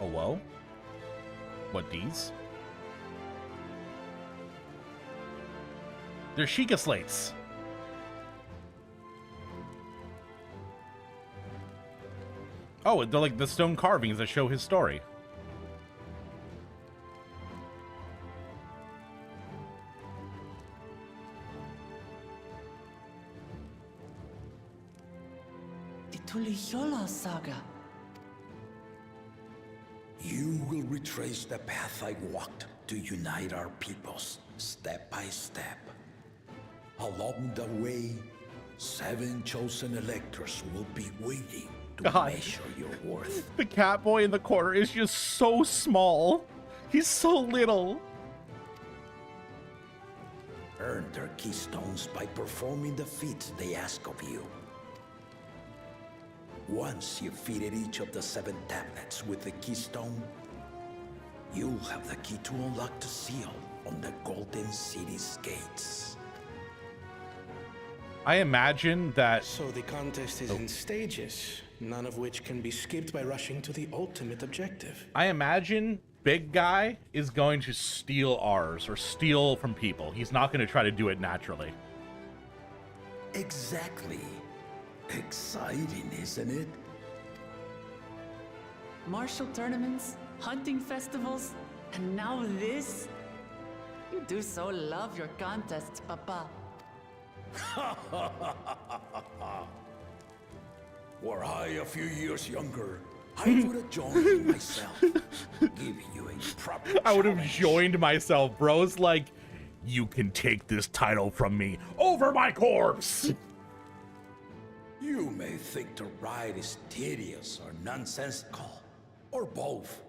Oh, whoa. What, these? They're Sheikah slates. Oh, they're like the stone carvings that show his story. The Tuliyola saga. You will retrace the path I walked to unite our peoples, step by step. Along the way, 7 chosen electors will be waiting to measure your worth. The cat boy in the corner is just so small. He's so little. Earn their keystones by performing the feats they ask of you. Once you've fitted each of the 7 tablets with the keystone, you'll have the key to unlock the seal on the Golden City's gates. I imagine that... So the contest is in stages, none of which can be skipped by rushing to the ultimate objective. I imagine Big Guy is going to steal ours, or steal from people. He's not going to try to do it naturally. Exactly. Exciting, isn't it? Martial tournaments, hunting festivals, and now this? You do so love your contests, Papa. Were I a few years younger, I would have joined myself, giving you a proper I would have joined myself, bro. It's like, you can take this title from me over my corpse. You may think the ride is tedious or nonsensical, or both,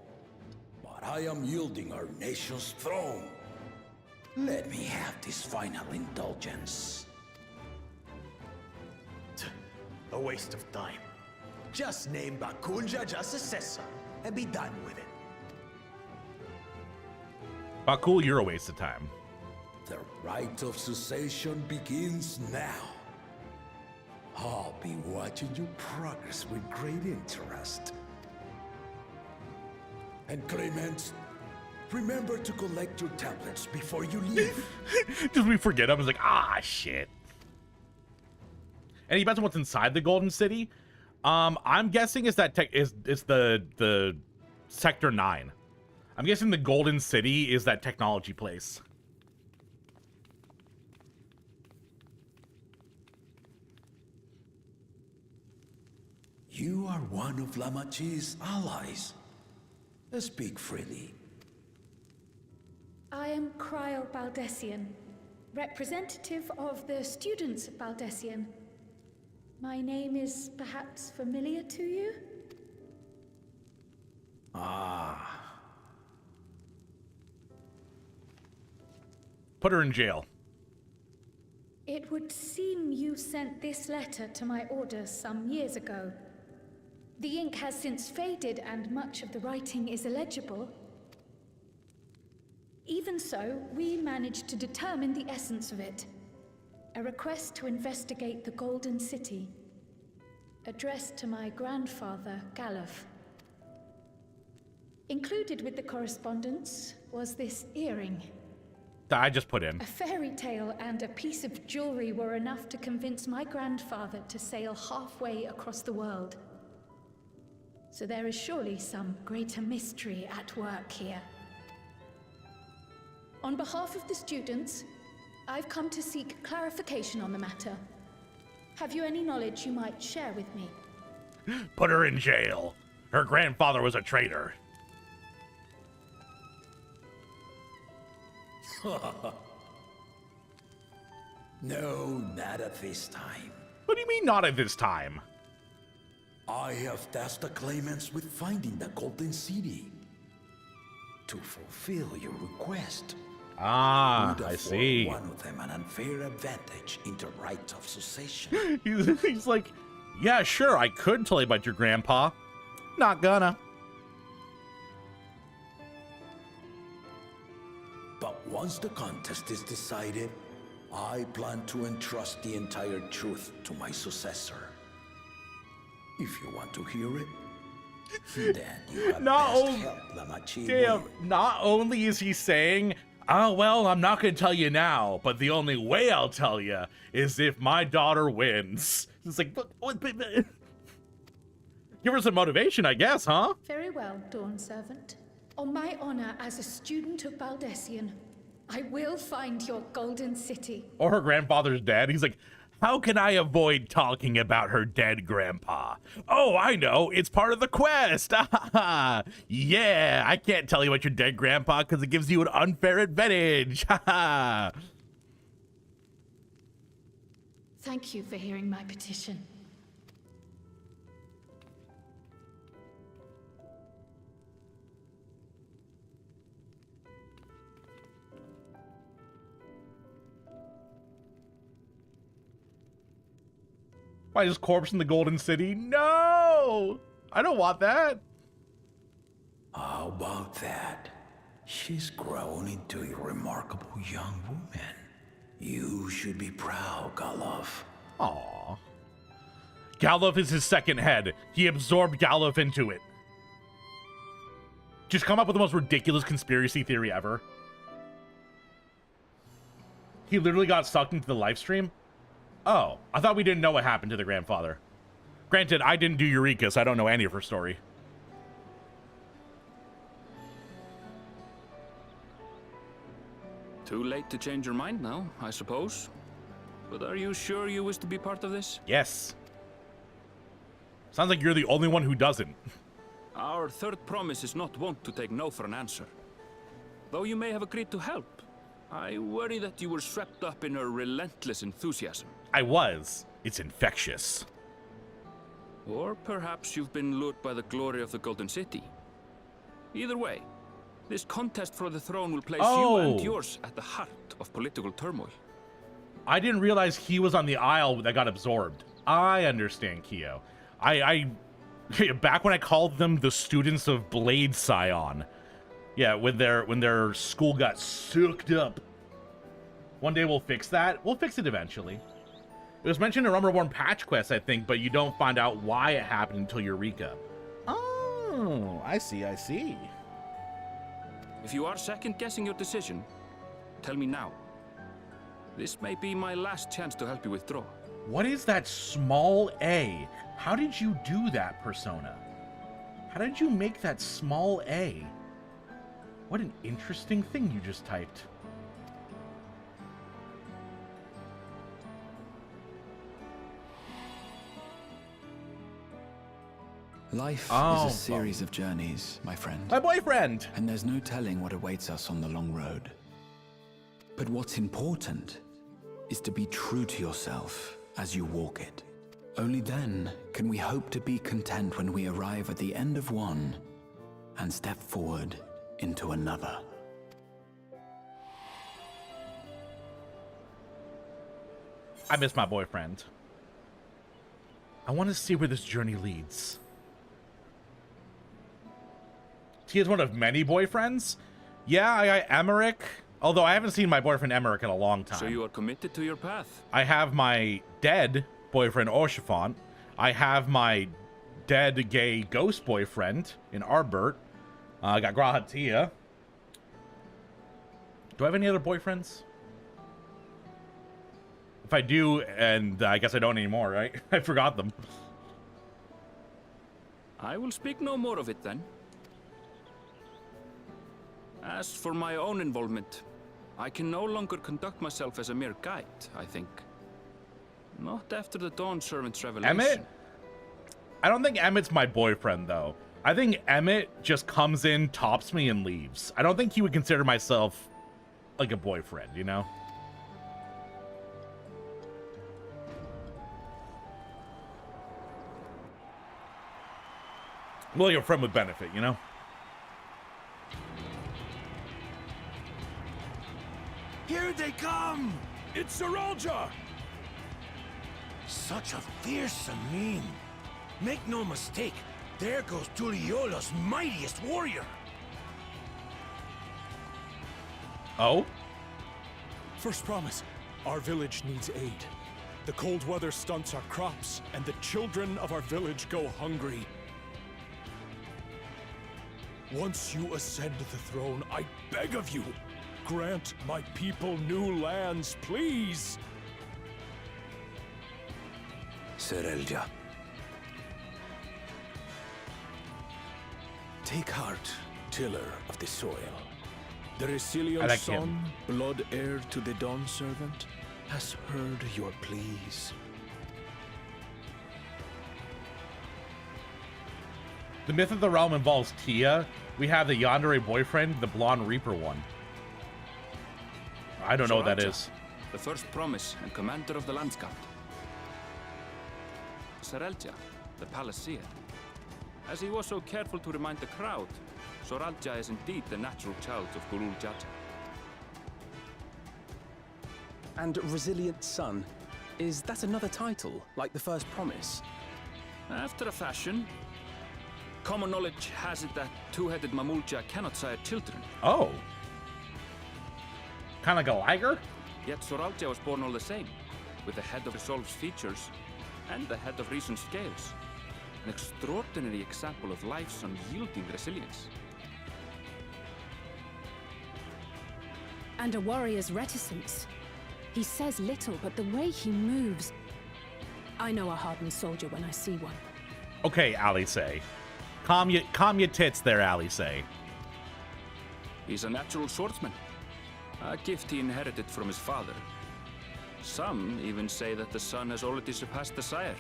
but I am yielding our nation's throne. Let me have this final indulgence. A waste of time. Just name Bakunja Jasasessa and be done with it. Bakul, you're a waste of time. The rite of cessation begins now. I'll be watching your progress with great interest. And Clemens, remember to collect your tablets before you leave. Just we forget. I was like, ah, shit. Any bets on what's inside the Golden City? I'm guessing is that is the Sector 9. I'm guessing the Golden City is that technology place. You are one of Lamachi's allies. Speak freely. I am Krile Baldessian, representative of the students of Baldessian. My name is perhaps familiar to you? Ah. Put her in jail. It would seem you sent this letter to my orders some years ago. The ink has since faded and much of the writing is illegible. Even so, we managed to determine the essence of it. A request to investigate the Golden City, addressed to my grandfather, Galuf. Included with the correspondence was this earring. That I just put in. A fairy tale and a piece of jewelry were enough to convince my grandfather to sail halfway across the world. So there is surely some greater mystery at work here. On behalf of the students, I've come to seek clarification on the matter. Have you any knowledge you might share with me? Put her in jail. Her grandfather was a traitor. No, not at this time. What do you mean not at this time? I have tasked the claimants with finding the Golden City. To fulfill your request. Ah, would I afford see. one of them an unfair advantage in the rights of succession. He's like, yeah, sure, I could tell you about your grandpa. Not gonna. But once the contest is decided, I plan to entrust the entire truth to my successor. If you want to hear it, then you have best help Lamachi Damn, win. not only is he saying, oh, well, I'm not going to tell you now, but the only way I'll tell you is if my daughter wins. It's like, give her some motivation, I guess, huh? Very well, Dawn Servant. On my honor as a student of Baldessian, I will find your Golden City. Or her grandfather's dead. He's like, how can I avoid talking about her dead grandpa? Oh, I know. It's part of the quest. Yeah, I can't tell you about your dead grandpa because it gives you an unfair advantage. Thank you for hearing my petition. Why, his corpse in the Golden City? No! I don't want that. How about that? She's grown into a remarkable young woman. You should be proud, Galuf. Aww. Galuf is his second head. He absorbed Galuf into it. Just come up with the most ridiculous conspiracy theory ever. He literally got sucked into the live stream? Oh, I thought we didn't know what happened to the grandfather. Granted, I didn't do Eureka, so I don't know any of her story. Too late to change your mind now, I suppose. But are you sure you wish to be part of this? Yes. Sounds like you're the only one who doesn't. Our third promise is not wont to take no for an answer. Though you may have agreed to help, I worry that you were swept up in her relentless enthusiasm. I was. It's infectious. Or perhaps you've been lured by the glory of the Golden City. Either way, this contest for the throne will place you and yours at the heart of political turmoil. I didn't realize he was on the Isle that got absorbed. I understand, Kyo. Back when I called them the students of Blade Scion. Yeah, when their school got sucked up. One day we'll fix that. We'll fix it eventually. It was mentioned in Rumbleborn Patch Quest, I think, but you don't find out why it happened until Eureka. Oh, I see, I see. If you are second-guessing your decision, tell me now. This may be my last chance to help you withdraw. What is that small A? How did you do that, Persona? How did you make that small A? What an interesting thing you just typed. Life Oh, is a series of journeys, my friend. My boyfriend! And there's no telling what awaits us on the long road. But what's important is to be true to yourself as you walk it. Only then can we hope to be content when we arrive at the end of one and step forward into another. I miss my boyfriend. I want to see where this journey leads. He is one of many boyfriends? Yeah, I got Emmerich. Although I haven't seen my boyfriend Emmerich in a long time. So you are committed to your path? I have my dead boyfriend Oshifant. I have my dead gay ghost boyfriend in Arbert. I got Grahatia. Do I have any other boyfriends? If I do, and I guess I don't anymore, right? I forgot them. I will speak no more of it then. As for my own involvement, I can no longer conduct myself as a mere guide, I think. Not after the Dawn Servant's revelation. Emmett? I don't think Emmett's my boyfriend, though. I think Emmett just comes in, tops me, and leaves. I don't think he would consider myself like a boyfriend, you know? Well, you're a friend with benefit, you know? Here they come! It's Saralja! Such a fearsome mien. Make no mistake, there goes Tuliola's mightiest warrior. Oh? First promise, our village needs aid. The cold weather stunts our crops, and the children of our village go hungry. Once you ascend the throne, I beg of you, grant my people new lands, please! Serelja. Take heart, tiller of the soil. The Resilio I like son, him. blood heir to the Dawn Servant, has heard your pleas. The myth of the realm involves Tia. We have the Yandere boyfriend, the blonde Reaper one. I don't know what that is. The first promise and commander of the Landscape. Sarelja, the Palaceer. As he was so careful to remind the crowd, Soralja is indeed the natural child of Gurul Jaja. And Resilient Son, is that another title, like the first promise? After a fashion. Common knowledge has it that two-headed Mamulja cannot sire children. Oh. Kind of like a liger? Yet Soralja was born all the same, with the head of Resolve's features and the head of Reason's scales. An extraordinary example of life's unyielding resilience. And a warrior's reticence. He says little, but the way he moves... I know a hardened soldier when I see one. Okay, Alice. Calm your tits there, Alice. He's a natural swordsman. A gift he inherited from his father. Some even say that the son has already surpassed the sire.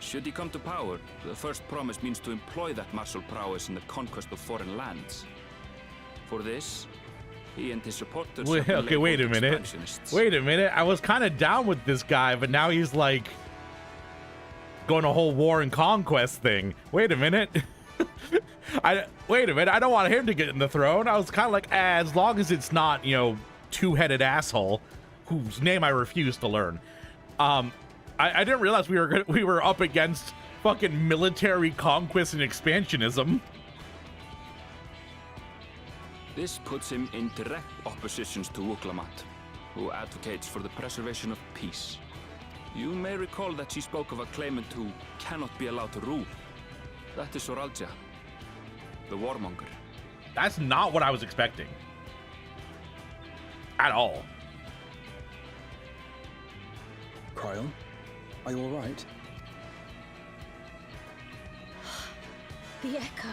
Should he come to power, the first promise means to employ that martial prowess in the conquest of foreign lands. For this, he and his supporters... Okay, wait a minute. Wait a minute. I was kind of down with this guy, but now he's like... going a whole war and conquest thing. Wait a minute. Wait a minute. I don't want him to get in the throne. I was kind of like, as long as it's not, you know, two-headed asshole whose name I refuse to learn. I didn't realize we were up against fucking military conquest and expansionism. This puts him in direct opposition to Wuklamat, who advocates for the preservation of peace. You may recall that she spoke of a claimant who cannot be allowed to rule. That is Soralja, the warmonger. That's not what I was expecting. At all. Krile, are you alright? The echo.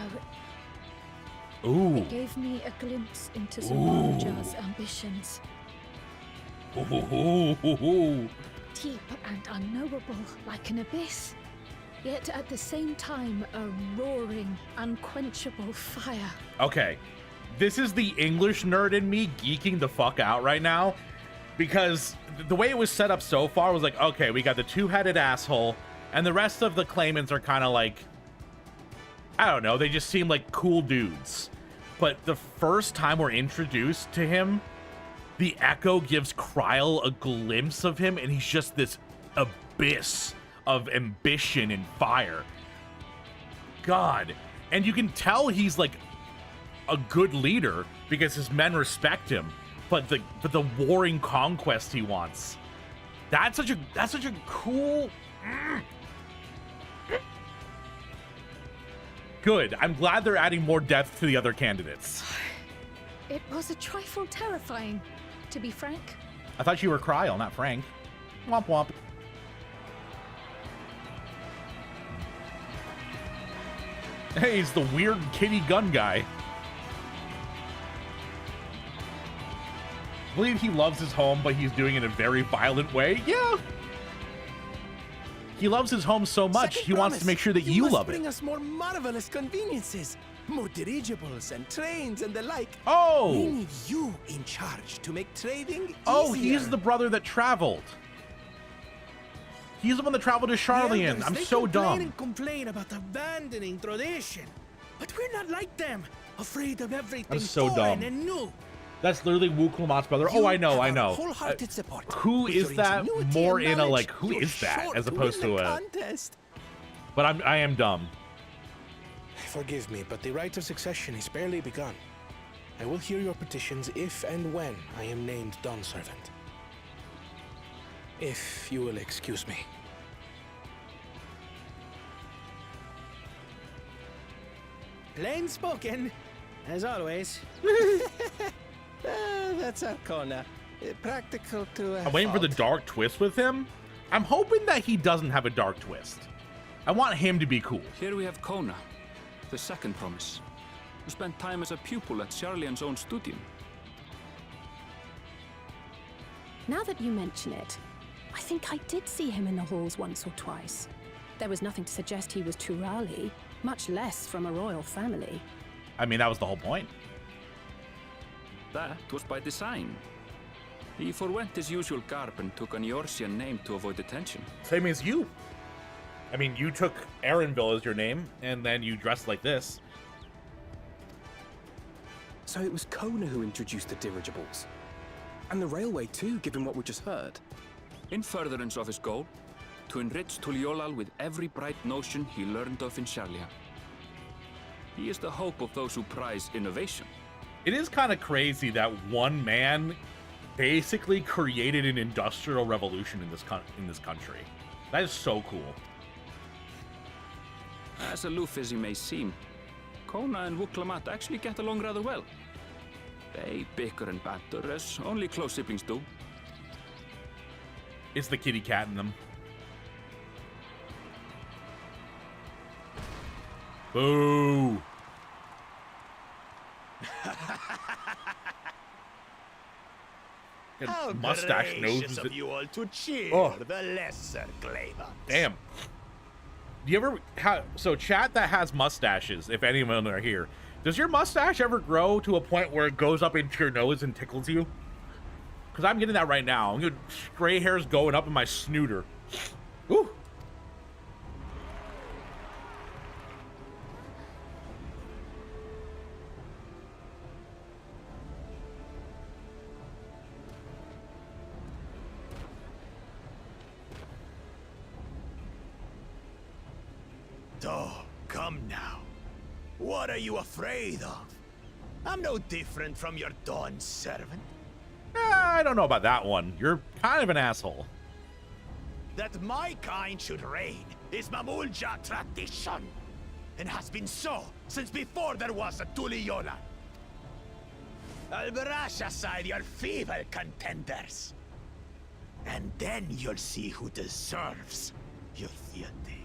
Ooh. It gave me a glimpse into Zamaraja's ambitions. Ooh. Deep and unknowable, like an abyss. Yet at the same time, a roaring, unquenchable fire. Okay. This is the English nerd in me geeking the fuck out right now. Because the way it was set up so far was like, okay, we got the two-headed asshole, and the rest of the claimants are kind of like, I don't know, they just seem like cool dudes. But the first time we're introduced to him, the Echo gives Krile a glimpse of him, and he's just this abyss of ambition and fire. God. And you can tell he's like a good leader because his men respect him. But the warring conquest he wants. That's such a cool. Good. I'm glad they're adding more depth to the other candidates. It was a trifle terrifying, to be frank. I thought you were Krile, not Frank. Womp womp. Hey, he's the weird kitty gun guy. I believe he loves his home, but he's doing it in a very violent way. Yeah. He loves his home so much, he wants to make sure that you love it. Bring us more marvelous conveniences, more dirigibles and trains and the like. Oh! We need you in charge to make trading easier. Oh, he's the brother that traveled. He's the one that traveled to Charlian. I'm so dumb. And complain about abandoning tradition, but we're not like them, afraid of everything I'm so foreign dumb. and new. That's literally Wu Kulmat's brother. Oh, I know. Wholehearted support. Who is that? More in a like, who is that, as opposed to a. But I am dumb. Forgive me, but the rite of succession is barely begun. I will hear your petitions if and when I am named Dawn Servant. If you will excuse me. Plain spoken, as always. That's our corner. Practical to I'm waiting for the dark twist with him. I'm hoping that he doesn't have a dark twist. I want him to be cool. Here we have Kona, the second promise, who spent time as a pupil at Charlian's own studium. Now that you mention it, I think I did see him in the halls once or twice. There was nothing to suggest he was Turali, much less from a royal family. I mean, that was the whole point. That was by design. He forwent his usual garb and took an Eorzean name to avoid attention. Same as you. I mean, you took Aaronville as your name, and then you dressed like this. So it was Kona who introduced the dirigibles. And the railway too, given what we just heard. In furtherance of his goal, to enrich Tuliolal with every bright notion he learned of in Charlia. He is the hope of those who prize innovation. It is kind of crazy that one man basically created an industrial revolution in this country. That is so cool. As aloof as he may seem, Kona and Wuklamat actually get along rather well. They bicker and banter as only close siblings do. It's the kitty cat in them. Boo! How mustache nose gracious of you all to cheer the lesser claimants. Damn. Do you ever so chat that has mustaches, if anyone are here, does your mustache ever grow to a point where it goes up into your nose and tickles you? Because I'm getting that right now. I'm getting gray hairs going up in my snooter. Ooh. Oh, come now. What are you afraid of? I'm no different from your Dawn servant. I don't know about that one. You're kind of an asshole. That my kind should reign is Mamulja tradition, and has been so since before there was a Tuliyola. I'll brush aside your feeble contenders, and then you'll see who deserves your fealty.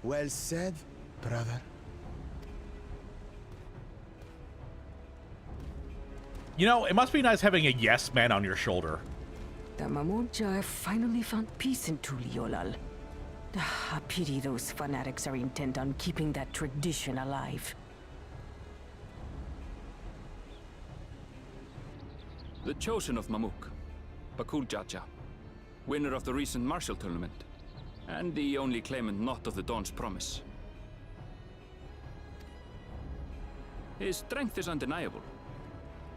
Well said, brother. You know, it must be nice having a yes man on your shoulder. The Mamulja finally found peace in Tuliolal. I pity those fanatics are intent on keeping that tradition alive. The chosen of Mamuk, Bakul Jaja, winner of the recent martial tournament, and the only claimant not of the Dawn's promise. His strength is undeniable,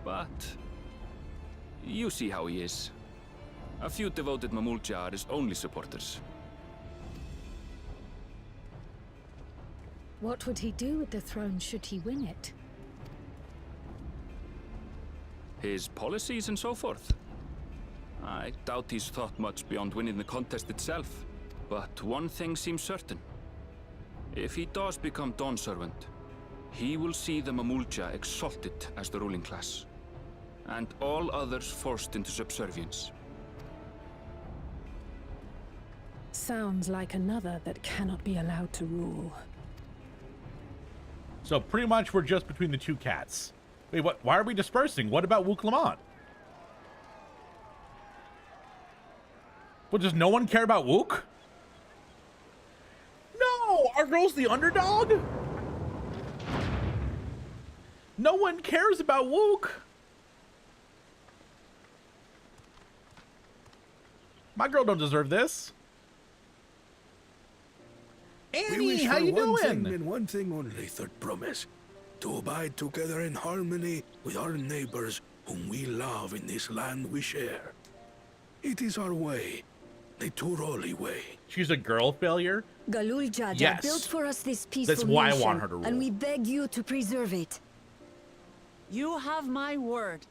but you see how he is. A few devoted Mamulja are his only supporters. What would he do with the throne should he win it? His policies and so forth. I doubt he's thought much beyond winning the contest itself. But one thing seems certain. If he does become Dawn Servant, he will see the Mamulja exalted as the ruling class, and all others forced into subservience. Sounds like another that cannot be allowed to rule. So pretty much we're just between the two cats. Wait, what? Why are we dispersing? What about Wu Clement? Well, does no one care about Wook? No! Our girl's the underdog? No one cares about Wook. My girl don't deserve this. Annie, how you doing? One thing and one thing only, Third Promise. To abide together in harmony with our neighbors whom we love in this land we share. It is our way, the Turoli way. She's a girl failure? Galul Jaja Yes. built for us this peaceful That's why I nation, want her to rule. and we beg you to preserve it. You have my word.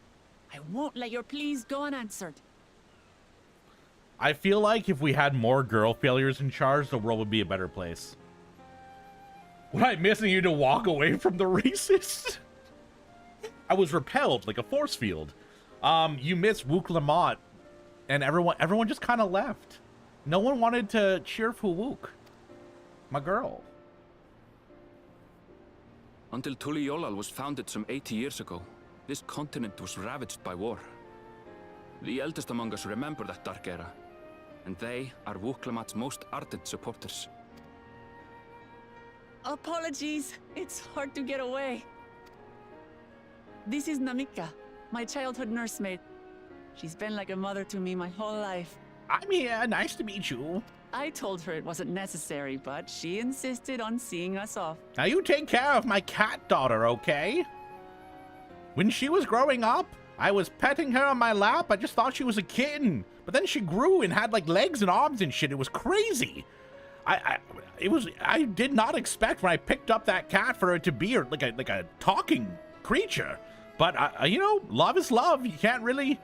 I won't let your pleas go unanswered. I feel like if we had more girl failures in charge, the world would be a better place. Was I missing you to walk away from the racist? I was repelled like a force field. You missed Wu Clement, and everyone just kind of left. No one wanted to cheer for Wook, my girl. Until Tuliolal was founded some 80 years ago, this continent was ravaged by war. The eldest among us remember that dark era, and they are Wuklemat's most ardent supporters. Apologies, it's hard to get away. This is Namika, my childhood nursemaid. She's been like a mother to me my whole life. I'm here, nice to meet you. I told her it wasn't necessary, but she insisted on seeing us off. Now you take care of my cat daughter, okay? When she was growing up, I was petting her on my lap. I just thought she was a kitten. But then she grew and had like legs and arms and shit. It was crazy. I did not expect when I picked up that cat for it to be like a talking creature. But you know, love is love. You can't really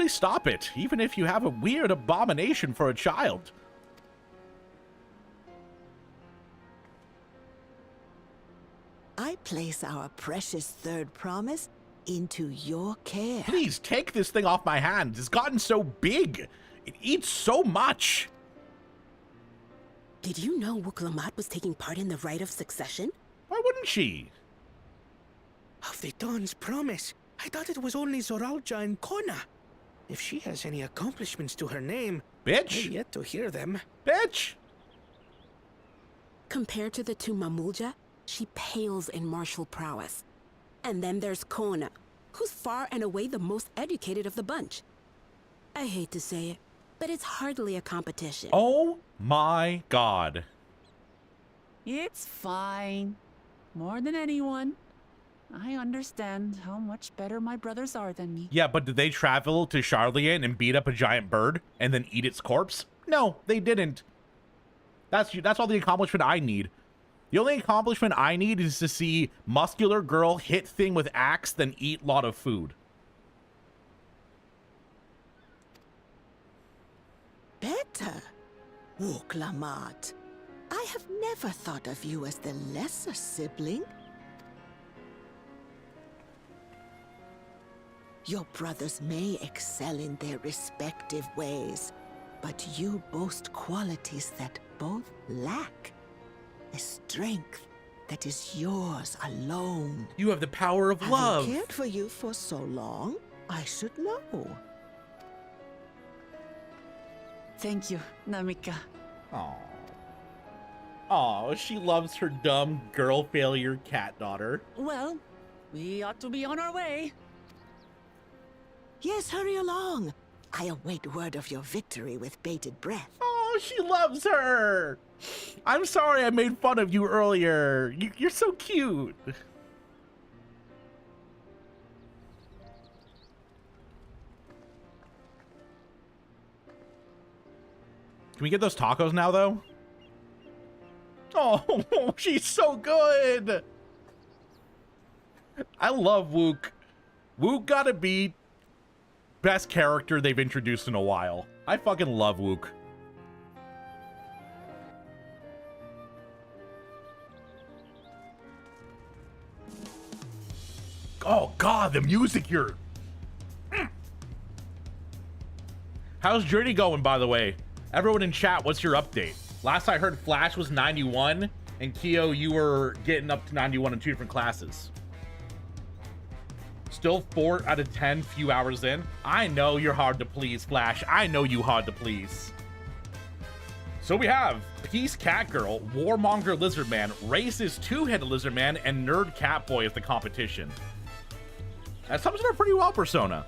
stop it, even if you have a weird abomination for a child. I place our precious third promise into your care. Please take this thing off my hands. It's gotten so big. It eats so much. Did you know Wuklemat was taking part in the rite of succession? Why wouldn't she? Of the Dawn's promise. I thought it was only Zoralja and Kona. If she has any accomplishments to her name, bitch, I've yet to hear them. Bitch! Compared to the two Mamulja, she pales in martial prowess. And then there's Kona, who's far and away the most educated of the bunch. I hate to say it, but it's hardly a competition. Oh my god. It's fine. More than anyone. I understand how much better my brothers are than me. Yeah, but did they travel to Charlian and beat up a giant bird and then eat its corpse? No, they didn't. That's all the accomplishment I need. The only accomplishment I need is to see muscular girl hit thing with axe, then eat lot of food. matter, Wuklamat. I have never thought of you as the lesser sibling. Your brothers may excel in their respective ways, but you boast qualities that both lack. A strength that is yours alone. You have the power of love. Having cared for you for so long, I should know. Thank you, Namika. Aww. Aw, she loves her dumb girl failure cat daughter. Well, we ought to be on our way. Yes, hurry along. I await word of your victory with bated breath. Oh, she loves her. I'm sorry I made fun of you earlier. You're so cute. Can we get those tacos now, though? Oh, she's so good. I love Wook. Wook gotta be best character they've introduced in a while. I fucking love Wook. Oh god, the music here. How's Journey going, by the way? Everyone in chat, what's your update? Last I heard, Flash was 91, and Kyo, you were getting up to 91 in 2 different classes. Still 4 out of 10 few hours in. I know you're hard to please, Flash. I know you hard to please. So we have Peace Catgirl, Warmonger Lizardman, Racist Two-Headed Lizardman, and Nerd Catboy as the competition. That sums it up pretty well, Persona.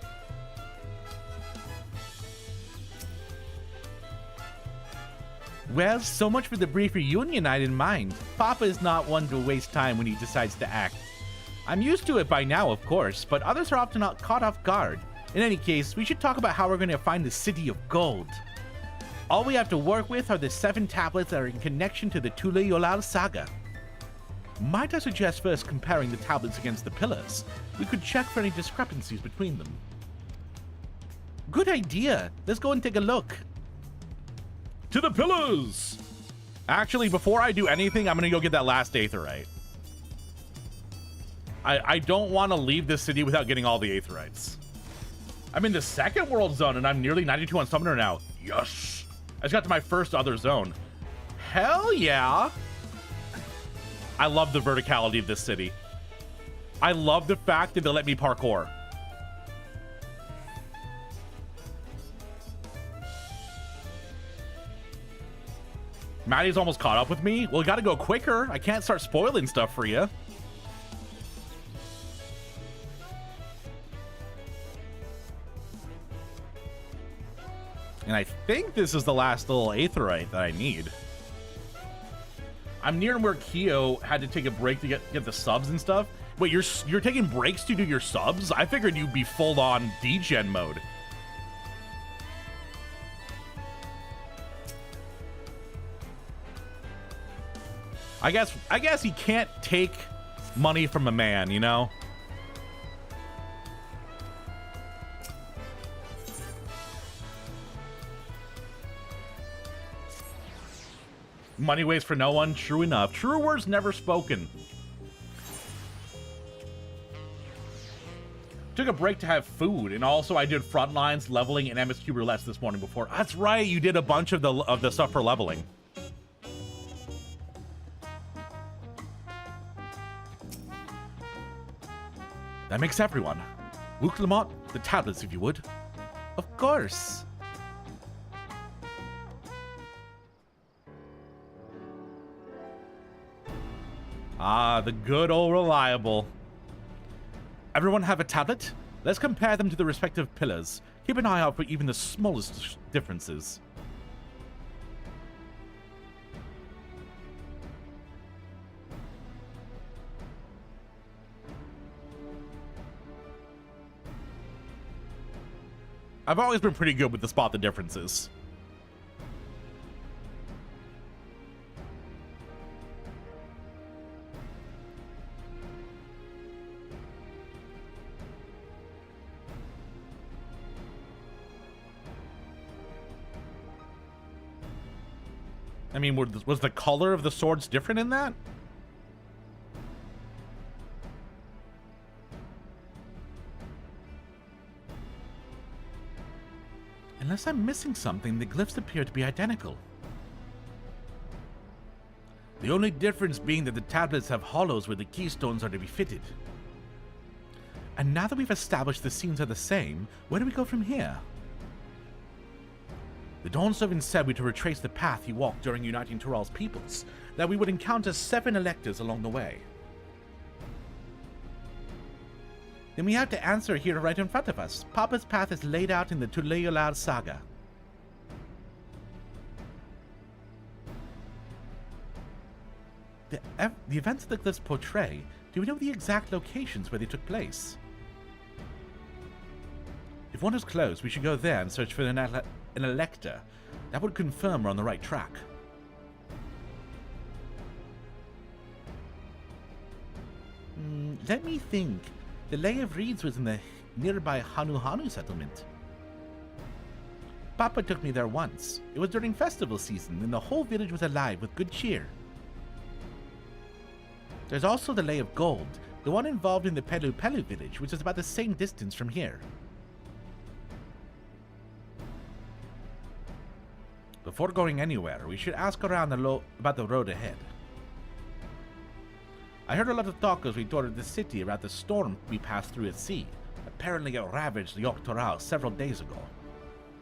Well, so much for the brief reunion I didn't mind. Papa is not one to waste time when he decides to act. I'm used to it by now, of course, but others are often not caught off guard. In any case, we should talk about how we're going to find the City of Gold. All we have to work with are the 7 tablets that are in connection to the Tule-Yolal saga. Might I suggest first comparing the tablets against the pillars? We could check for any discrepancies between them. Good idea. Let's go and take a look. To the pillars! Actually, before I do anything, I'm gonna go get that last Aetheryte. I don't want to leave this city without getting all the Aetherites. I'm in the 2nd world zone, and I'm nearly 92 on Summoner now. Yes! I just got to my first other zone. Hell yeah! I love the verticality of this city. I love the fact that they let me parkour. Maddie's almost caught up with me. Well, gotta go quicker. I can't start spoiling stuff for you. And I think this is the last little Aetherite that I need. I'm near where Kyo had to take a break to get the subs and stuff. Wait, you're taking breaks to do your subs? I figured you'd be full on degen mode. I guess he can't take money from a man, you know? Money waits for no one. True enough. True words never spoken. Took a break to have food, and also I did frontlines, leveling, and MSQ roulettes this morning before. That's right, you did a bunch of the stuff for leveling. That makes everyone. Luke Lamont, the tablets, if you would. Of course. Ah, the good old reliable. Everyone have a tablet? Let's compare them to the respective pillars. Keep an eye out for even the smallest differences. I've always been pretty good with the spot the differences. I mean, was the color of the swords different in that? Unless I'm missing something, the glyphs appear to be identical. The only difference being that the tablets have hollows where the keystones are to be fitted. And now that we've established the scenes are the same, where do we go from here? The Dawn Servant said we to retrace the path he walked during uniting Tyrell's peoples, that we would encounter 7 electors along the way. Then we have to answer here right in front of us. Papa's path is laid out in the Tuliyollal saga. The events the glyphs portray, do we know the exact locations where they took place? If one is close, we should go there and search for an elector. That would confirm we're on the right track. Let me think. The Lay of Reeds was in the nearby Hanu settlement. Papa took me there once. It was during festival season, and the whole village was alive with good cheer. There's also the Lay of Gold, the one involved in the Pelu Pelu village, which is about the same distance from here. Before going anywhere, we should ask around about the road ahead. I heard a lot of talk as we toured the city about the storm we passed through at sea. Apparently it ravaged the Octoral several days ago.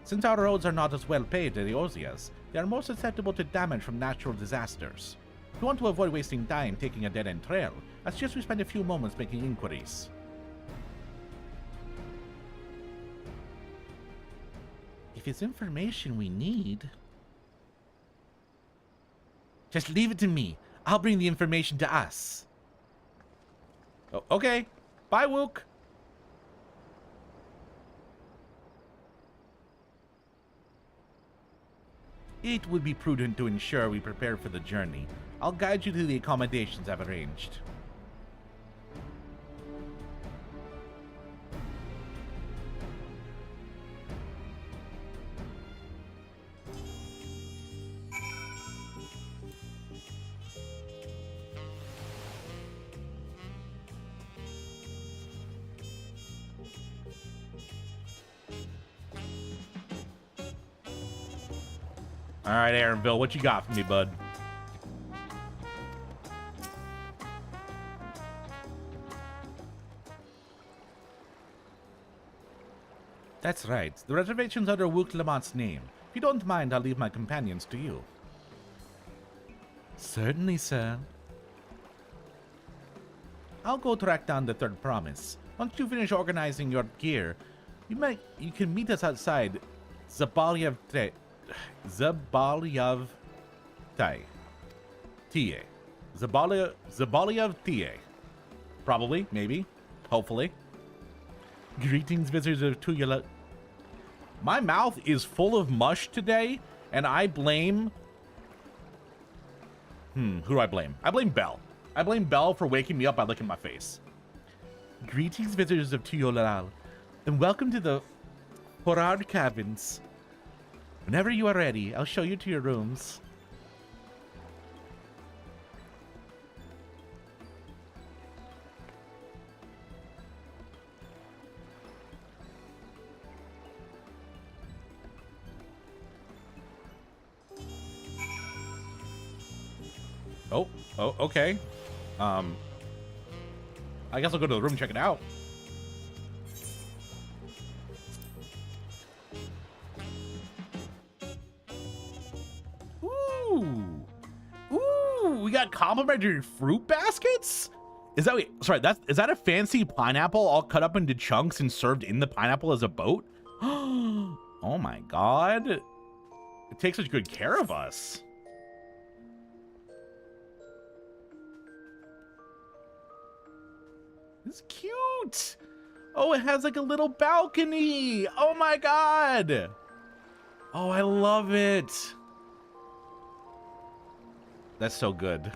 Since our roads are not as well paved as the Ozias, they are more susceptible to damage from natural disasters. If we want to avoid wasting time taking a dead-end trail, I suggest we spend a few moments making inquiries. If it's information we need... Just leave it to me. I'll bring the information to us. Oh, okay. Bye, Wook. It would be prudent to ensure we prepare for the journey. I'll guide you to the accommodations I've arranged. All right, Aaronville, what you got for me, bud? That's right. The reservation's under Wook Lamont's name. If you don't mind, I'll leave my companions to you. Certainly, sir. I'll go track down the third promise. Once you finish organizing your gear, you can meet us outside Zabalyav Tie. Zabalyav Tie. Probably, maybe, hopefully. Greetings, visitors of Tuliyollal. My mouth is full of mush today, and I blame... who do I blame? I blame Belle. I blame Belle for waking me up by licking my face. Greetings, visitors of Tuliyollal, and welcome to the Horard Cabins. Whenever you are ready, I'll show you to your rooms. Oh, okay. I guess I'll go to the room and check it out. Ooh, we got complimentary fruit baskets? Is that a fancy pineapple all cut up into chunks and served in the pineapple as a boat? Oh my god. It takes such good care of us. It's cute. Oh, it has like a little balcony. Oh my god. Oh, I love it. That's so good.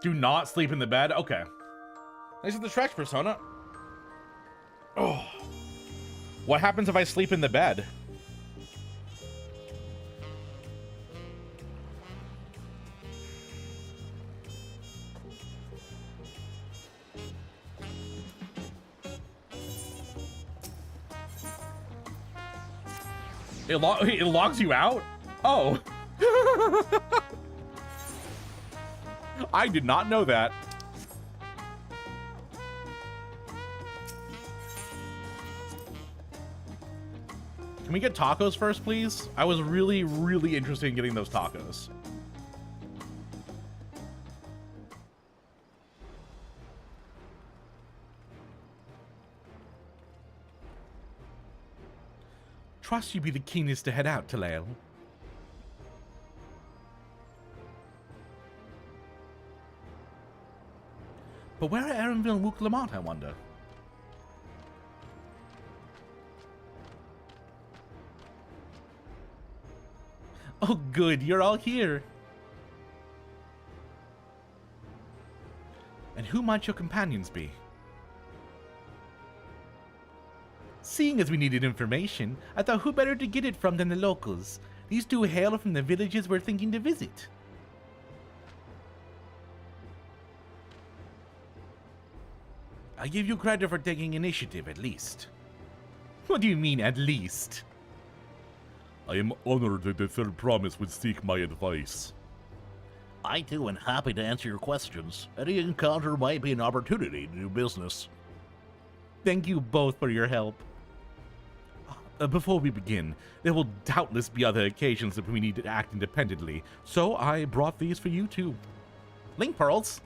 Do not sleep in the bed. Okay. This is the stretch persona. Oh. What happens if I sleep in the bed? It logs you out? Oh. I did not know that. Can we get tacos first, please? I was really, really interested in getting those tacos. Trust you be the keenest to head out, Krile. But where are Erenville and Wook Lamont, I wonder? Oh, good, you're all here. And who might your companions be? Seeing as we needed information, I thought who better to get it from than the locals. These two hail from the villages we're thinking to visit. I give you credit for taking initiative, at least. What do you mean, at least? I am honored that the third promise would seek my advice. I too am happy to answer your questions. Any encounter might be an opportunity to do business. Thank you both for your help. Before we begin, there will doubtless be other occasions that we need to act independently, so I brought these for you too. Link pearls.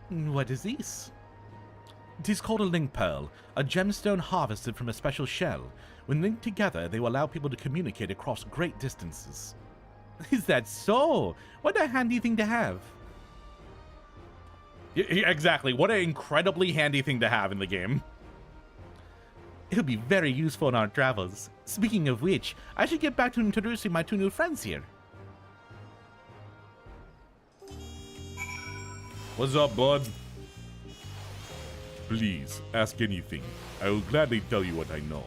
What is this? It is called a link pearl, a gemstone harvested from a special shell. When linked together, they will allow people to communicate across great distances. Is that so? What a handy thing to have. Exactly, what an incredibly handy thing to have in the game. It'll be very useful in our travels. Speaking of which, I should get back to introducing my two new friends here. What's up, bud? Please, ask anything. I will gladly tell you what I know.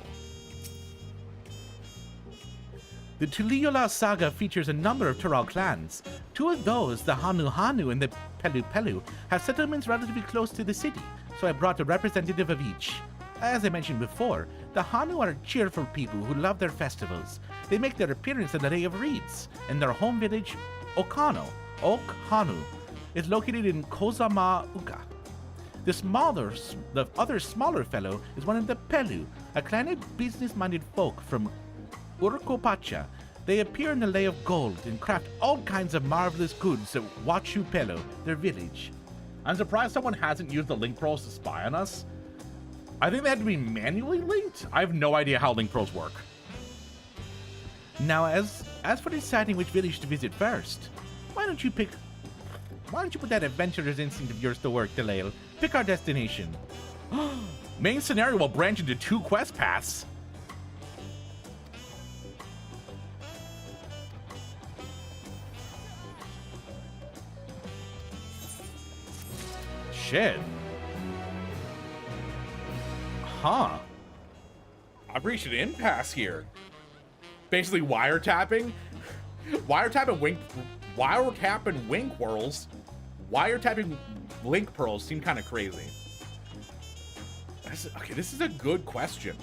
The Tuliyola saga features a number of Tural clans. Two of those, the Hanu Hanu and the Pelu Pelu, have settlements relatively close to the city, so I brought a representative of each. As I mentioned before, the Hanu are cheerful people who love their festivals. They make their appearance at the Day of Reeds, and their home village, Okano, Ok-Hanu, is located in Kozama-uka. The other smaller fellow is one of the Pelu, a clan of business-minded folk from Urkopacha. They appear in the Lay of Gold and craft all kinds of marvelous goods at Wachu Pelo, their village. I'm surprised someone hasn't used the link pearls to spy on us. I think they had to be manually linked. I have no idea how link pearls work. Now, as for deciding which village to visit first, why don't you put that adventurer's instinct of yours to work, Krile? Pick our destination. Main scenario will branch into 2 quest paths. Shit. Huh. I've reached an impasse here. Basically wiretapping. Wiretapping wink whirls. Wiretapping link pearls seem kind of crazy. Okay, this is a good question.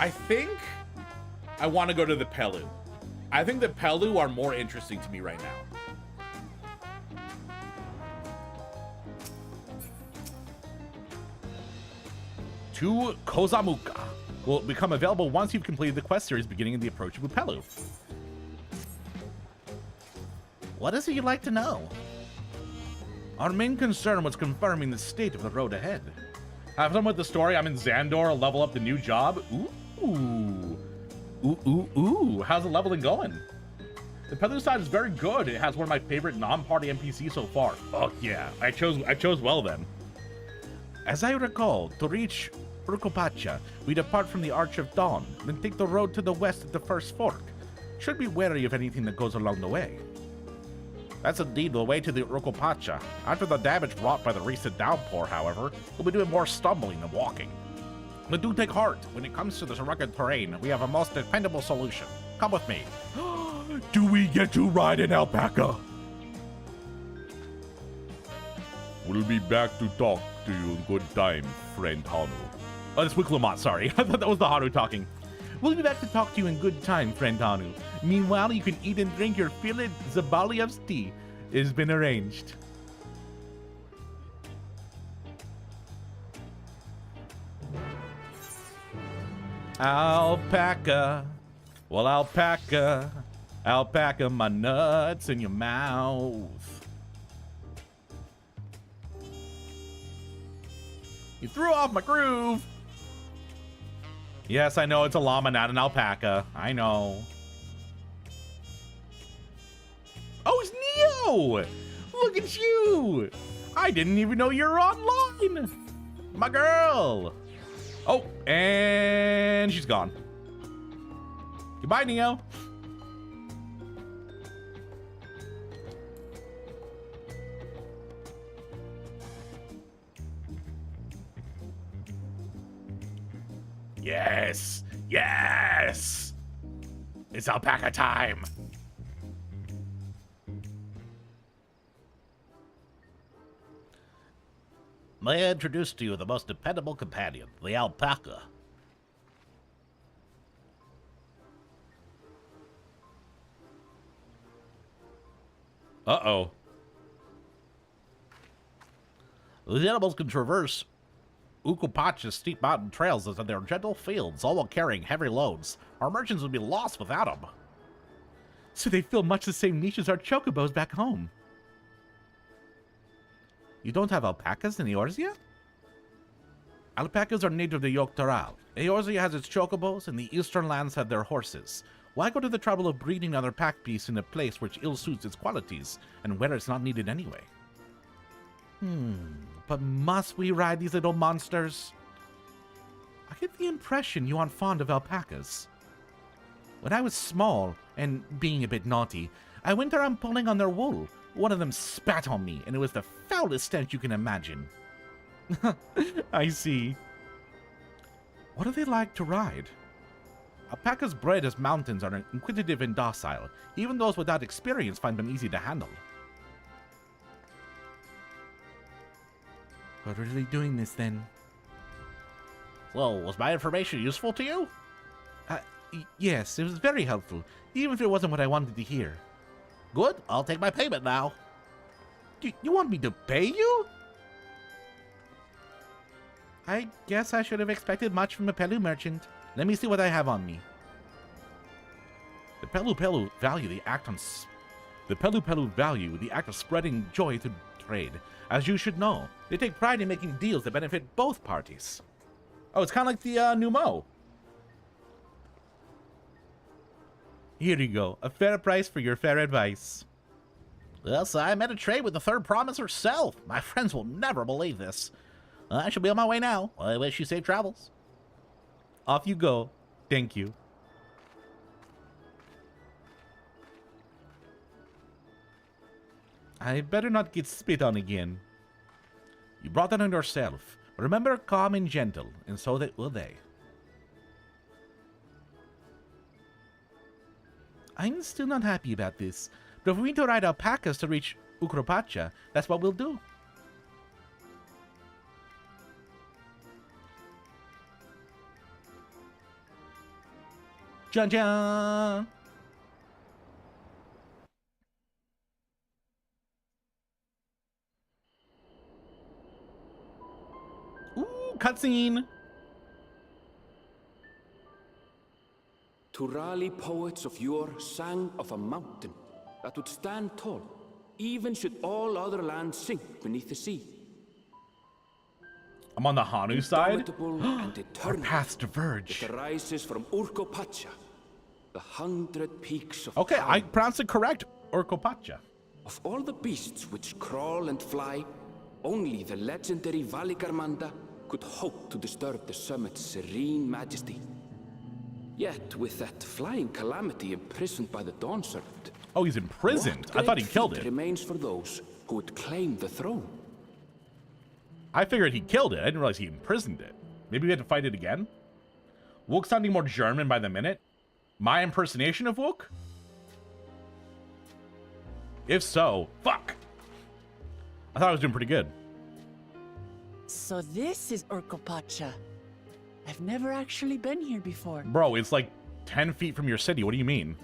I think I want to go to the Pelu. I think the Pelu are more interesting to me right now. To Kozamuka will become available once you've completed the quest series beginning in the approach of Upelu. What is it you'd like to know? Our main concern was confirming the state of the road ahead. Have fun with the story. I'm in Xandor, level up the new job. Ooh. How's the leveling going? The Pelu side is very good. It has one of my favorite non-party NPCs so far. Oh yeah, I chose well then. As I recall, to reach Urkopacha, we depart from the Arch of Dawn, then take the road to the west at the first fork. Should be wary of anything that goes along the way. That's indeed the way to the Urukopacha. After the damage wrought by the recent downpour, however, we'll be doing more stumbling than walking. But do take heart. When it comes to this rugged terrain, we have a most dependable solution. Come with me. Do we get to ride an alpaca? We'll be back to talk to you in good time, friend Hanu. Oh, that's Wicklamat, sorry. I thought that was the Hanu talking. We'll be back to talk to you in good time, friend Hanu. Meanwhile, you can eat and drink your fill of Zabaliev's tea. It has been arranged. Alpaca. Well, alpaca. Alpaca my nuts in your mouth. You threw off my groove. Yes, I know it's a llama, not an alpaca. I know. Oh, it's Neo! Look at you! I didn't even know you were online! My girl! Oh, and she's gone. Goodbye, Neo. Yes! Yes! It's alpaca time! May I introduce to you the most dependable companion, the alpaca. Uh-oh. These animals can traverse Urukopacha's steep mountain trails in their gentle fields, all while carrying heavy loads. Our merchants would be lost without them. So they fill much the same niche as our chocobos back home. You don't have alpacas in Eorzea? Alpacas are native to Dawntrail. Eorzea has its chocobos, and the eastern lands have their horses. Why go to the trouble of breeding another pack piece in a place which ill suits its qualities, and where it's not needed anyway? But must we ride these little monsters? I get the impression you aren't fond of alpacas. When I was small, and being a bit naughty, I went around pulling on their wool. One of them spat on me, and it was the foulest stench you can imagine. I see. What do they like to ride? Alpacas bred as mountains are inquisitive and docile. Even those without experience find them easy to handle. We're really doing this then. Well, was my information useful to you? Yes, it was very helpful, even if it wasn't what I wanted to hear. Good, I'll take my payment now. You want me to pay you? I guess I should have expected much from a Pelu merchant. Let me see what I have on me. The Pelu value the act of spreading joy through trade. As you should know, they take pride in making deals that benefit both parties. Oh, it's kind of like the Numo. Here you go, a fair price for your fair advice. Yes, I made a trade with the third promise herself. My friends will never believe this. I shall be on my way now. I wish you safe travels. Off you go. Thank you. I better not get spit on again. You brought that on yourself. Remember, calm and gentle, and so that will they. I'm still not happy about this, but if we need to ride alpacas to reach Urukopacha, that's what we'll do. Jan-jan! Ooh, cutscene! Turali poets of yore sang of a mountain that would stand tall, even should all other lands sink beneath the sea. I'm on the Hanu side. And Our paths diverge. It arises from Urukopacha, the 100 peaks of Okay, power. I pronounced it correct. Urukopacha. Of all the beasts which crawl and fly, only the legendary Valigarmanda could hope to disturb the summit's serene majesty. Yet, with that flying calamity imprisoned by the Dawn Serpent, Oh, he's imprisoned. I thought he killed it. Remains for those who would claim the throne. I figured he killed it. I didn't realize he imprisoned it. Maybe we had to fight it again? Wook sounding more German by the minute? My impersonation of Wook? If so, fuck. I thought I was doing pretty good. So this is Urkopacha. I've never actually been here before. Bro, it's like 10 feet from your city. What do you mean?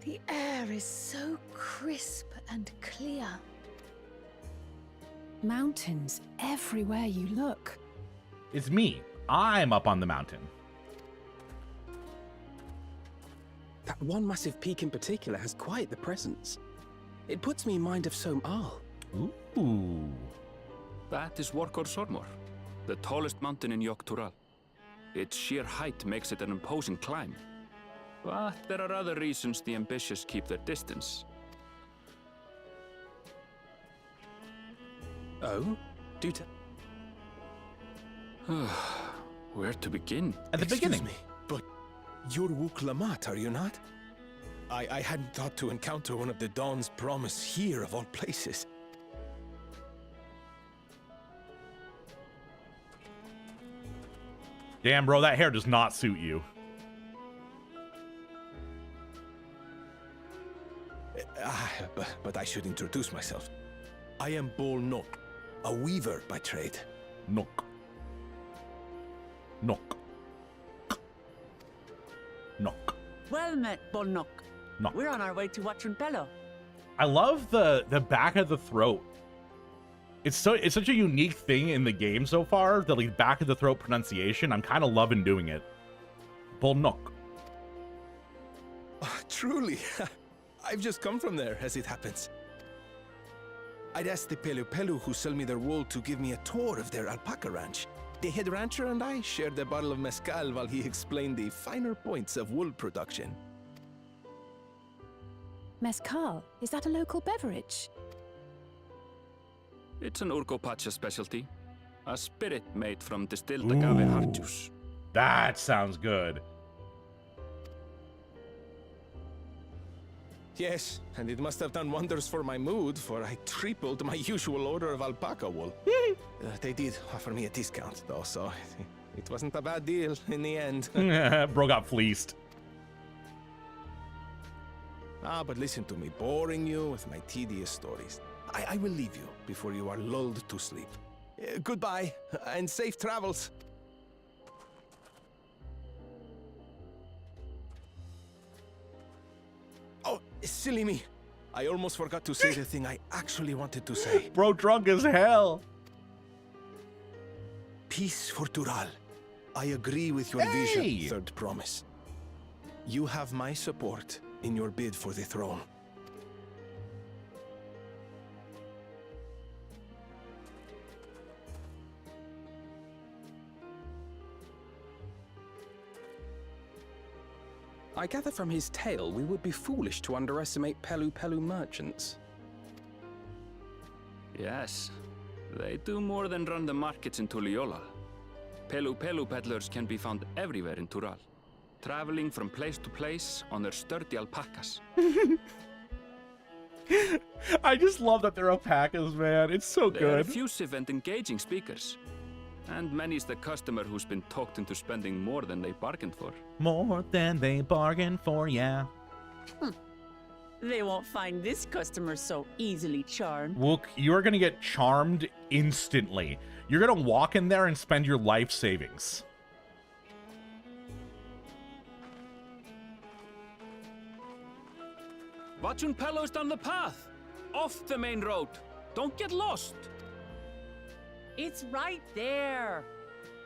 The air is so crisp and clear. Mountains everywhere you look. It's me. I'm up on the mountain. That one massive peak in particular has quite the presence. It puts me in mind of Som Al. Ooh. That is Workor Sormor, the tallest mountain in Yogg-Tural. Its sheer height makes it an imposing climb. But there are other reasons the ambitious keep their distance. Oh? Do tell. Where to begin? At the beginning. Me, but you're Wook Lammat, are you not? I hadn't thought to encounter one of the Dawn's promise here, of all places. Damn, bro, that hair does not suit you. But I should introduce myself. I am Bol Nok, a weaver by trade. Nok. Nok. Nok. Well met, Bolnok. Nok. We're on our way to Watranpelo. I love the back of the throat. It's such a unique thing in the game so far, the like back of the throat pronunciation. I'm kind of loving doing it. Bolnok. Truly. I've just come from there, as it happens. I'd asked the Pelu Pelu who sell me their wool to give me a tour of their alpaca ranch. The head rancher and I shared a bottle of mezcal while he explained the finer points of wool production. Mezcal, is that a local beverage? It's an Urkopacha specialty. A spirit made from distilled agave heart juice. That sounds good. Yes, and it must have done wonders for my mood, for I tripled my usual order of alpaca wool. They did offer me a discount, though, so it wasn't a bad deal in the end. Bro got fleeced. But listen to me, boring you with my tedious stories. I will leave you before you are lulled to sleep. Goodbye, and safe travels. Oh, silly me. I almost forgot to say the thing I actually wanted to say. Bro drunk as hell. Peace for Tural. I agree with your vision, Third Promise. You have my support in your bid for the throne. I gather from his tale we would be foolish to underestimate Pelu Pelu merchants. Yes, they do more than run the markets in Tuliyollal. Pelu Pelu peddlers can be found everywhere in Tural, traveling from place to place on their sturdy alpacas. I just love that they're alpacas, man. It's so They're good. effusive and engaging speakers. And many's the customer who's been talked into spending more than they bargained for. More than they bargained for, yeah. They won't find this customer so easily charmed. Wook, you're gonna get charmed instantly. You're gonna walk in there and spend your life savings. Watranpelo's down the path! Off the main road! Don't get lost! It's right there.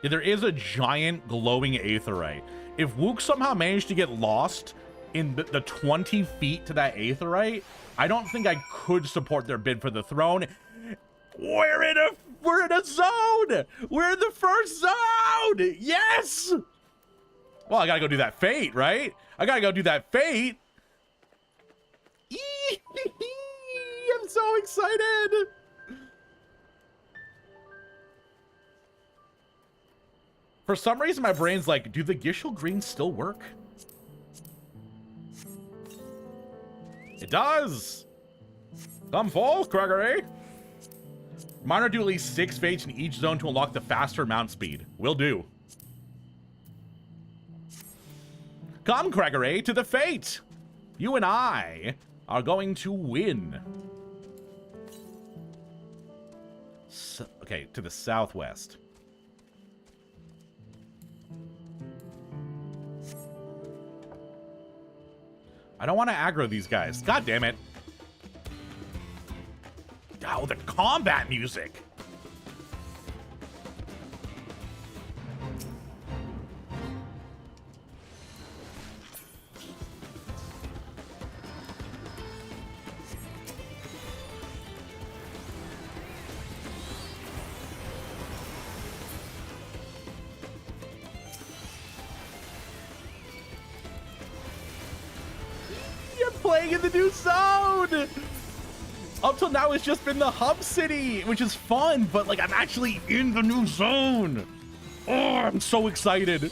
Yeah, there is a giant glowing aetheryte. If Wook somehow managed to get lost in the 20 feet to that aetheryte, I don't think I could support their bid for the throne. We're in a zone! We're in the first zone! Yes! Well, I gotta go do that fate, right? I gotta go do that fate. I'm so excited! For some reason, my brain's like, do the Gishel greens still work? It does! Come forth, Gregory! Miner do at least 6 fates in each zone to unlock the faster mount speed. Will do. Come, Gregory, to the fate! You and I are going to win. Okay, to the southwest. I don't want to aggro these guys. God damn it. Oh, the combat music. You're playing in the new zone! Up till now, it's just been the hub city, which is fun, but like I'm actually in the new zone. Oh, I'm so excited.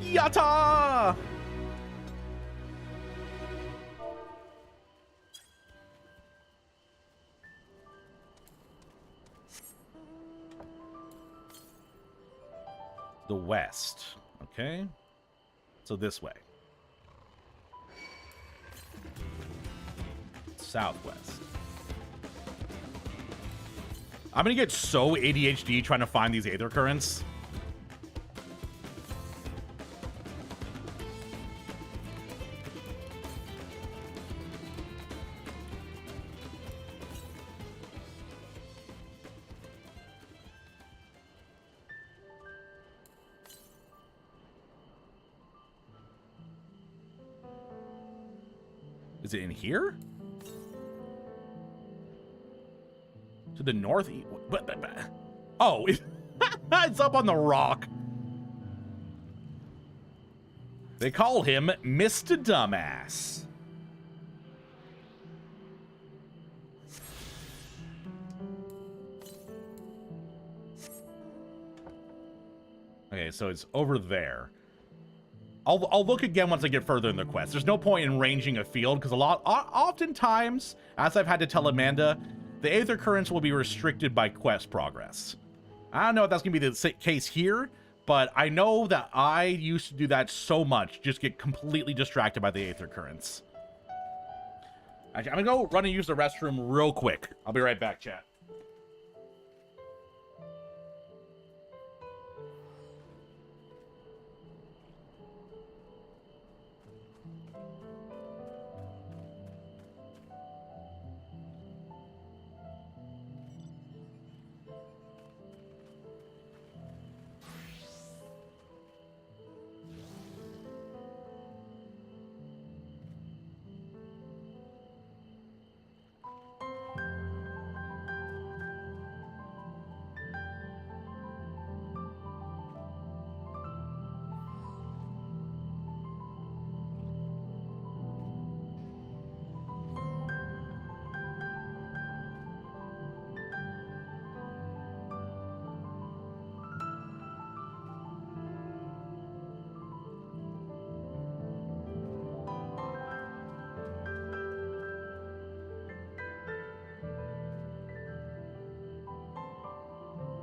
Yatta! The west. Okay. So this way. Southwest. I'm gonna get so ADHD trying to find these aether currents. Is it in here? To the northeast? Oh, it's up on the rock. They call him Mr. Dumbass. Okay, so it's over there. I'll look again once I get further in the quest. There's no point in ranging a field because oftentimes, as I've had to tell Amanda, the aether currents will be restricted by quest progress. I don't know if that's gonna be the case here, but I know that I used to do that so much, just get completely distracted by the aether currents. Actually, I'm gonna go run and use the restroom real quick. I'll be right back, chat.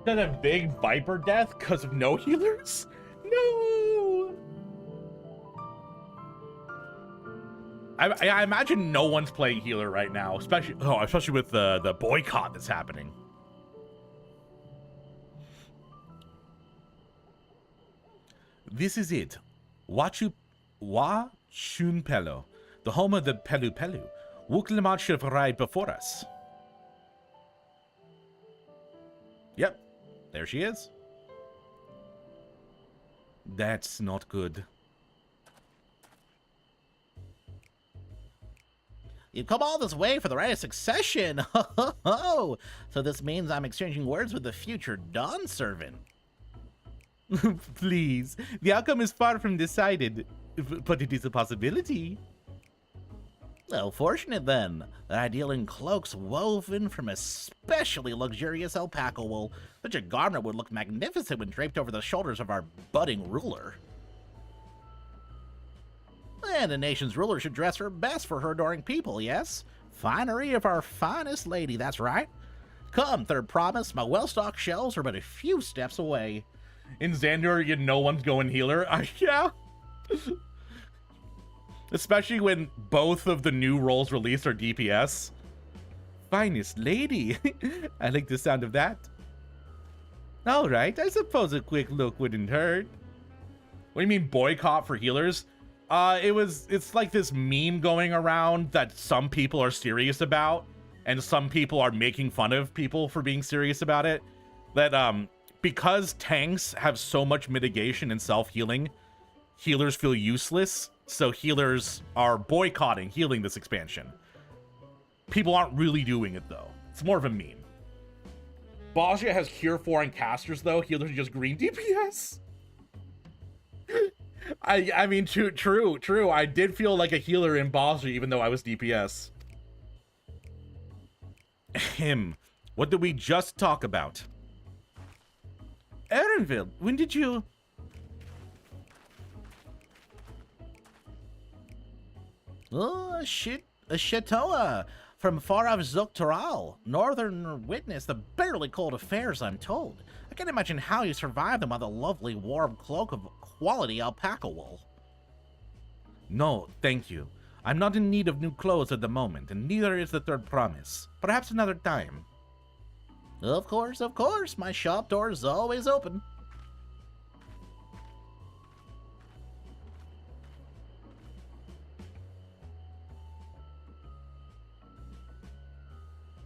Got a big Viper death because of no healers? No! I imagine no one's playing healer right now, especially with the boycott that's happening. This is it. Wa Chun Pelo, the home of the Pelu Pelu. Wuklimat should have arrived before us. Yep. There she is. That's not good. You've come all this way for the right of succession. Ho, ho, ho. So this means I'm exchanging words with the future Dawn servant. Please. The outcome is far from decided, but it is a possibility. Well, fortunate then. I deal in cloaks woven from especially luxurious alpaca wool. Such a garment would look magnificent when draped over the shoulders of our budding ruler. And a nation's ruler should dress her best for her adoring people, yes? Finery of our finest lady, that's right. Come, third promise, my well-stocked shelves are but a few steps away. In Xandor, no one's going healer. Yeah. Especially when both of the new roles released are DPS. Finest lady. I like the sound of that. Alright, I suppose a quick look wouldn't hurt. What do you mean boycott for healers? It's like this meme going around that some people are serious about, and some people are making fun of people for being serious about it. That, because tanks have so much mitigation and self-healing, healers feel useless. So healers are boycotting healing this expansion. People aren't really doing it, though. It's more of a meme. Bosnia has Cure 4 and casters, though. Healers are just green DPS. I mean, true. I did feel like a healer in Bosnia, even though I was DPS. What did we just talk about? Erenville, when did you... Oh, a chateau from far off Dawntrail, northern witness the bitterly cold affairs, I'm told. I can't imagine how you survive them on the lovely warm cloak of quality alpaca wool. No, thank you. I'm not in need of new clothes at the moment, and neither is the third promise. Perhaps another time. Of course, my shop door is always open.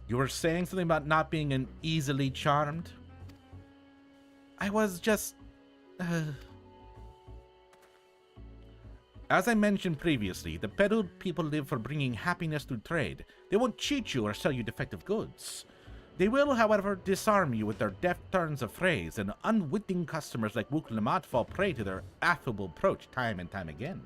You were saying something about not being an easily charmed? I was just... As I mentioned previously, the Peru people live for bringing happiness through trade. They won't cheat you or sell you defective goods. They will, however, disarm you with their deft turns of phrase, and unwitting customers like Wuk Lamat fall prey to their affable approach time and time again.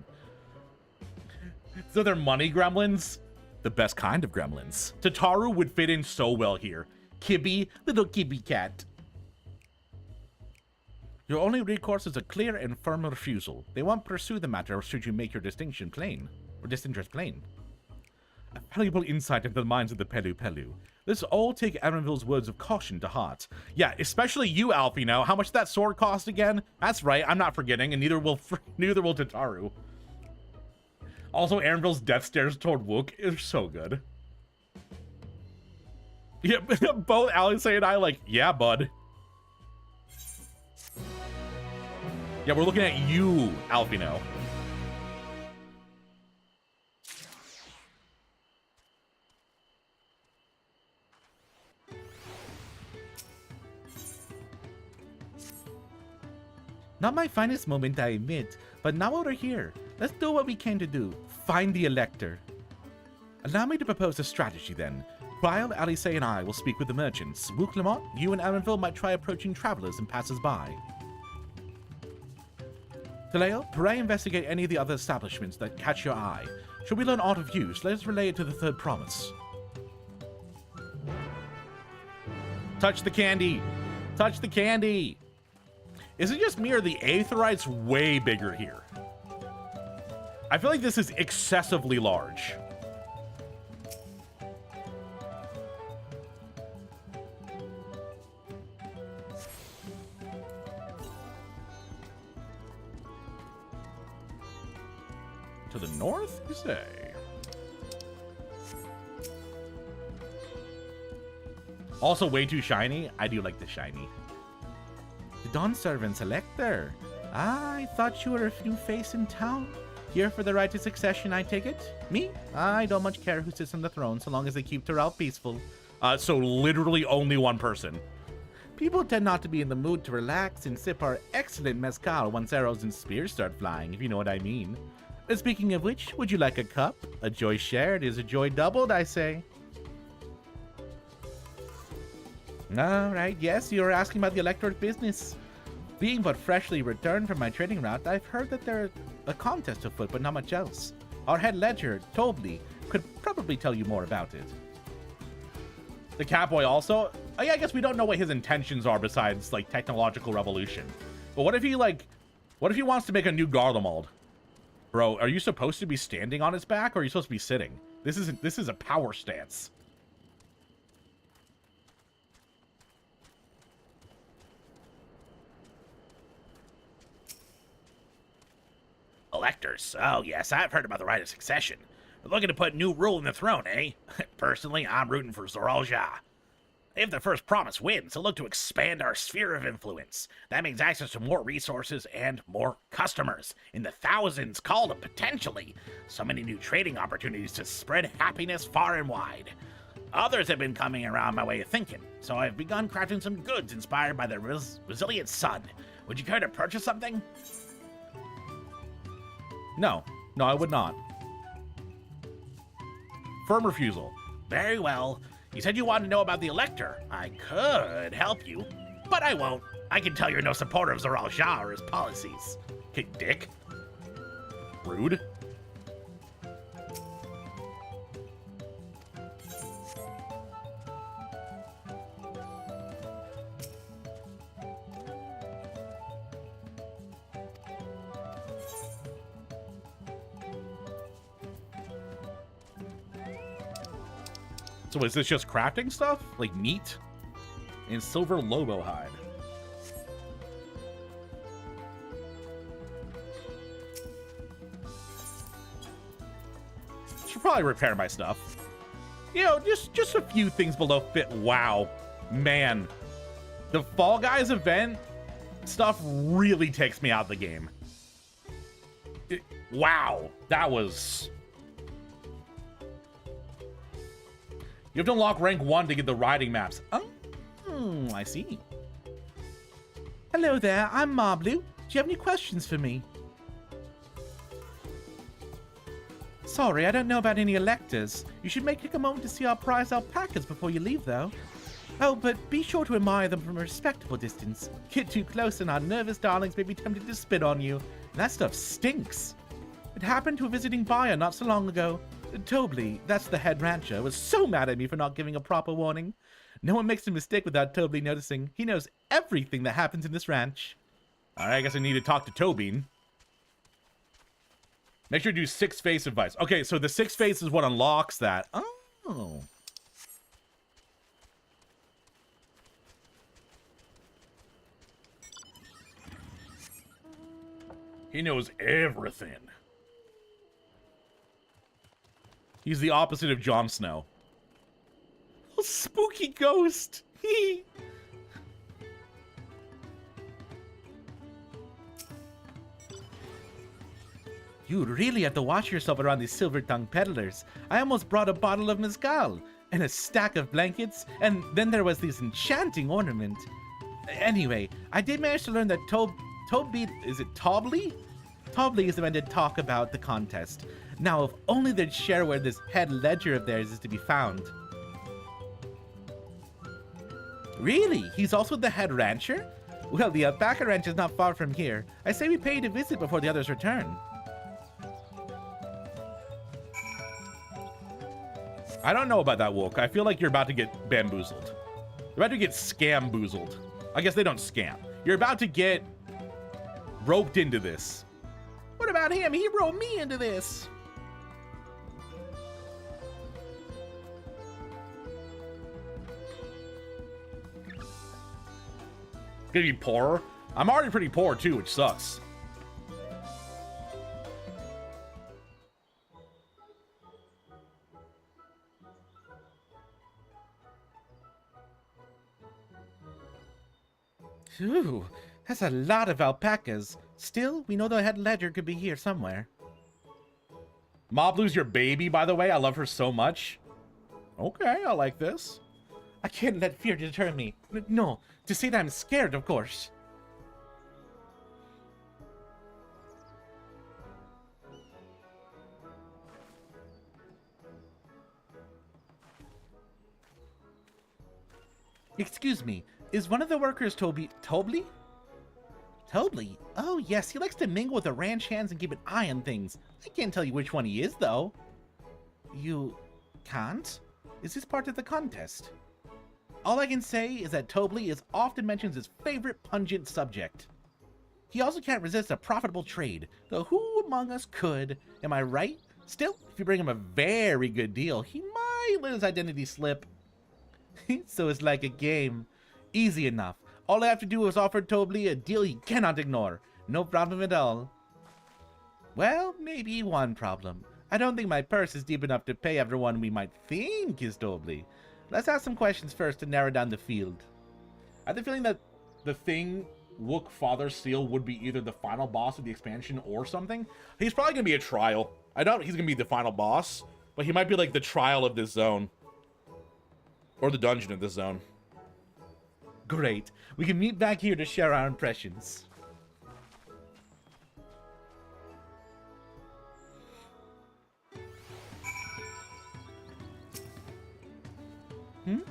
So they're money gremlins? The best kind of gremlins. Tataru would fit in so well here. Kibby, little Kibby cat. Your only recourse is a clear and firm refusal. They won't pursue the matter should you make your distinction plain, or disinterest plain. A valuable insight into the minds of the Pelu. Let's all take Erenville's words of caution to heart. Yeah, especially you, Alfino. How much did that sword cost again? That's right, I'm not forgetting, and neither will Tataru. Also, Erenville's death stares toward Wook is so good. Yeah, both Alice and I like, yeah, bud. Yeah, we're looking at you, Alfino. Not my finest moment, I admit, but now we're here. Let's do what we came to do. Find the Elector. Allow me to propose a strategy then. Krile, Alice, and I will speak with the merchants. Wuk Lamat, you and Erenville might try approaching travelers and passers-by. Taleo, pray investigate any of the other establishments that catch your eye. Should we learn aught of use, let us relay it to the third promise. Touch the candy! Touch the candy! Is it just me or the Aetheryte's way bigger here? I feel like this is excessively large. To the north, you say? Also way too shiny. I do like the shiny. The Dawn Servant's Elector. I thought you were a new face in town. Here for the right to succession, I take it? Me? I don't much care who sits on the throne so long as they keep Terrell peaceful. So literally only one person. People tend not to be in the mood to relax and sip our excellent mezcal once arrows and spears start flying, if you know what I mean. Speaking of which, would you like a cup? A joy shared is a joy doubled, I say. All right, yes, you're asking about the electorate business. Being but freshly returned from my trading route, I've heard that there's a contest afoot, but not much else. Our head ledger, Tobley, could probably tell you more about it. The Catboy also? Oh, yeah, I guess we don't know what his intentions are besides, like, technological revolution. But what if he, like, what if he wants to make a new Garlemald? Bro, are you supposed to be standing on his back, or are you supposed to be sitting? This is a power stance. Electors. Oh, yes, I've heard about the right of succession. We're looking to put new rule in the throne, eh? Personally, I'm rooting for Zoral Ja. If the first promise wins, he'll look to expand our sphere of influence. That means access to more resources and more customers. In the thousands, called up potentially. So many new trading opportunities to spread happiness far and wide. Others have been coming around my way of thinking, so I've begun crafting some goods inspired by the resilient sun. Would you care to purchase something? No, I would not. Firm refusal. Very well. You said you wanted to know about the Elector. I could help you, but I won't. I can tell you're no supporter of Zoral Ja or his policies. Okay, dick. Rude. So is this just crafting stuff? Like meat? And silver lobo hide. Should probably repair my stuff. You know, just a few things below fit. Wow. Man. The Fall Guys event stuff really takes me out of the game. Wow. That was... You have to unlock rank 1 to get the riding maps. Oh, I see. Hello there, I'm Marblu. Do you have any questions for me? Sorry, I don't know about any electors. You should take a moment to see our prize alpacas before you leave, though. Oh, but be sure to admire them from a respectable distance. Get too close and our nervous darlings may be tempted to spit on you. That stuff stinks. It happened to a visiting buyer not so long ago. Tobley, that's the head rancher, was so mad at me for not giving a proper warning. No one makes a mistake without Tobley noticing. He knows everything that happens in this ranch. Alright, I guess I need to talk to Tobin. Make sure to do 6 face advice. Okay, so the 6 face is what unlocks that. Oh. He knows everything. He's the opposite of Jon Snow. Oh, spooky ghost. You really have to watch yourself around these silver-tongued peddlers. I almost brought a bottle of mezcal and a stack of blankets, and then there was this enchanting ornament. Anyway, I did manage to learn that is it Tobley? Tobley is the one to talk about the contest. Now, if only they'd share where this head ledger of theirs is to be found. Really? He's also the head rancher? Well, the alpaca ranch is not far from here. I say we pay it a visit before the others return. I don't know about that, Wook. I feel like you're about to get bamboozled. You're about to get scam-boozled. I guess they don't scam. You're about to get roped into this. What about him? He roped me into this. Gonna be poorer? I'm already pretty poor too, which sucks. Ooh, that's a lot of alpacas. Still, we know the head ledger could be here somewhere. Moblu's your baby, by the way. I love her so much. Okay, I like this. I can't let fear deter me. No, to say that I'm scared, of course. Excuse me, is one of the workers Tobley? Tobly? Oh, yes, he likes to mingle with the ranch hands and keep an eye on things. I can't tell you which one he is, though. You can't? Is this part of the contest? All I can say is that Tobly is often mentions his favorite pungent subject. He also can't resist a profitable trade, though who among us could? Am I right? Still, if you bring him a very good deal, he might let his identity slip. So it's like a game. Easy enough. All I have to do is offer Tobly a deal he cannot ignore. No problem at all. Well, maybe one problem. I don't think my purse is deep enough to pay everyone we might think is Tobly. Let's ask some questions first to narrow down the field. I have the feeling that the thing Wook Father Seal would be either the final boss of the expansion or something. He's probably going to be a trial. I doubt he's going to be the final boss, but he might be like the trial of this zone. Or the dungeon of this zone. Great. We can meet back here to share our impressions.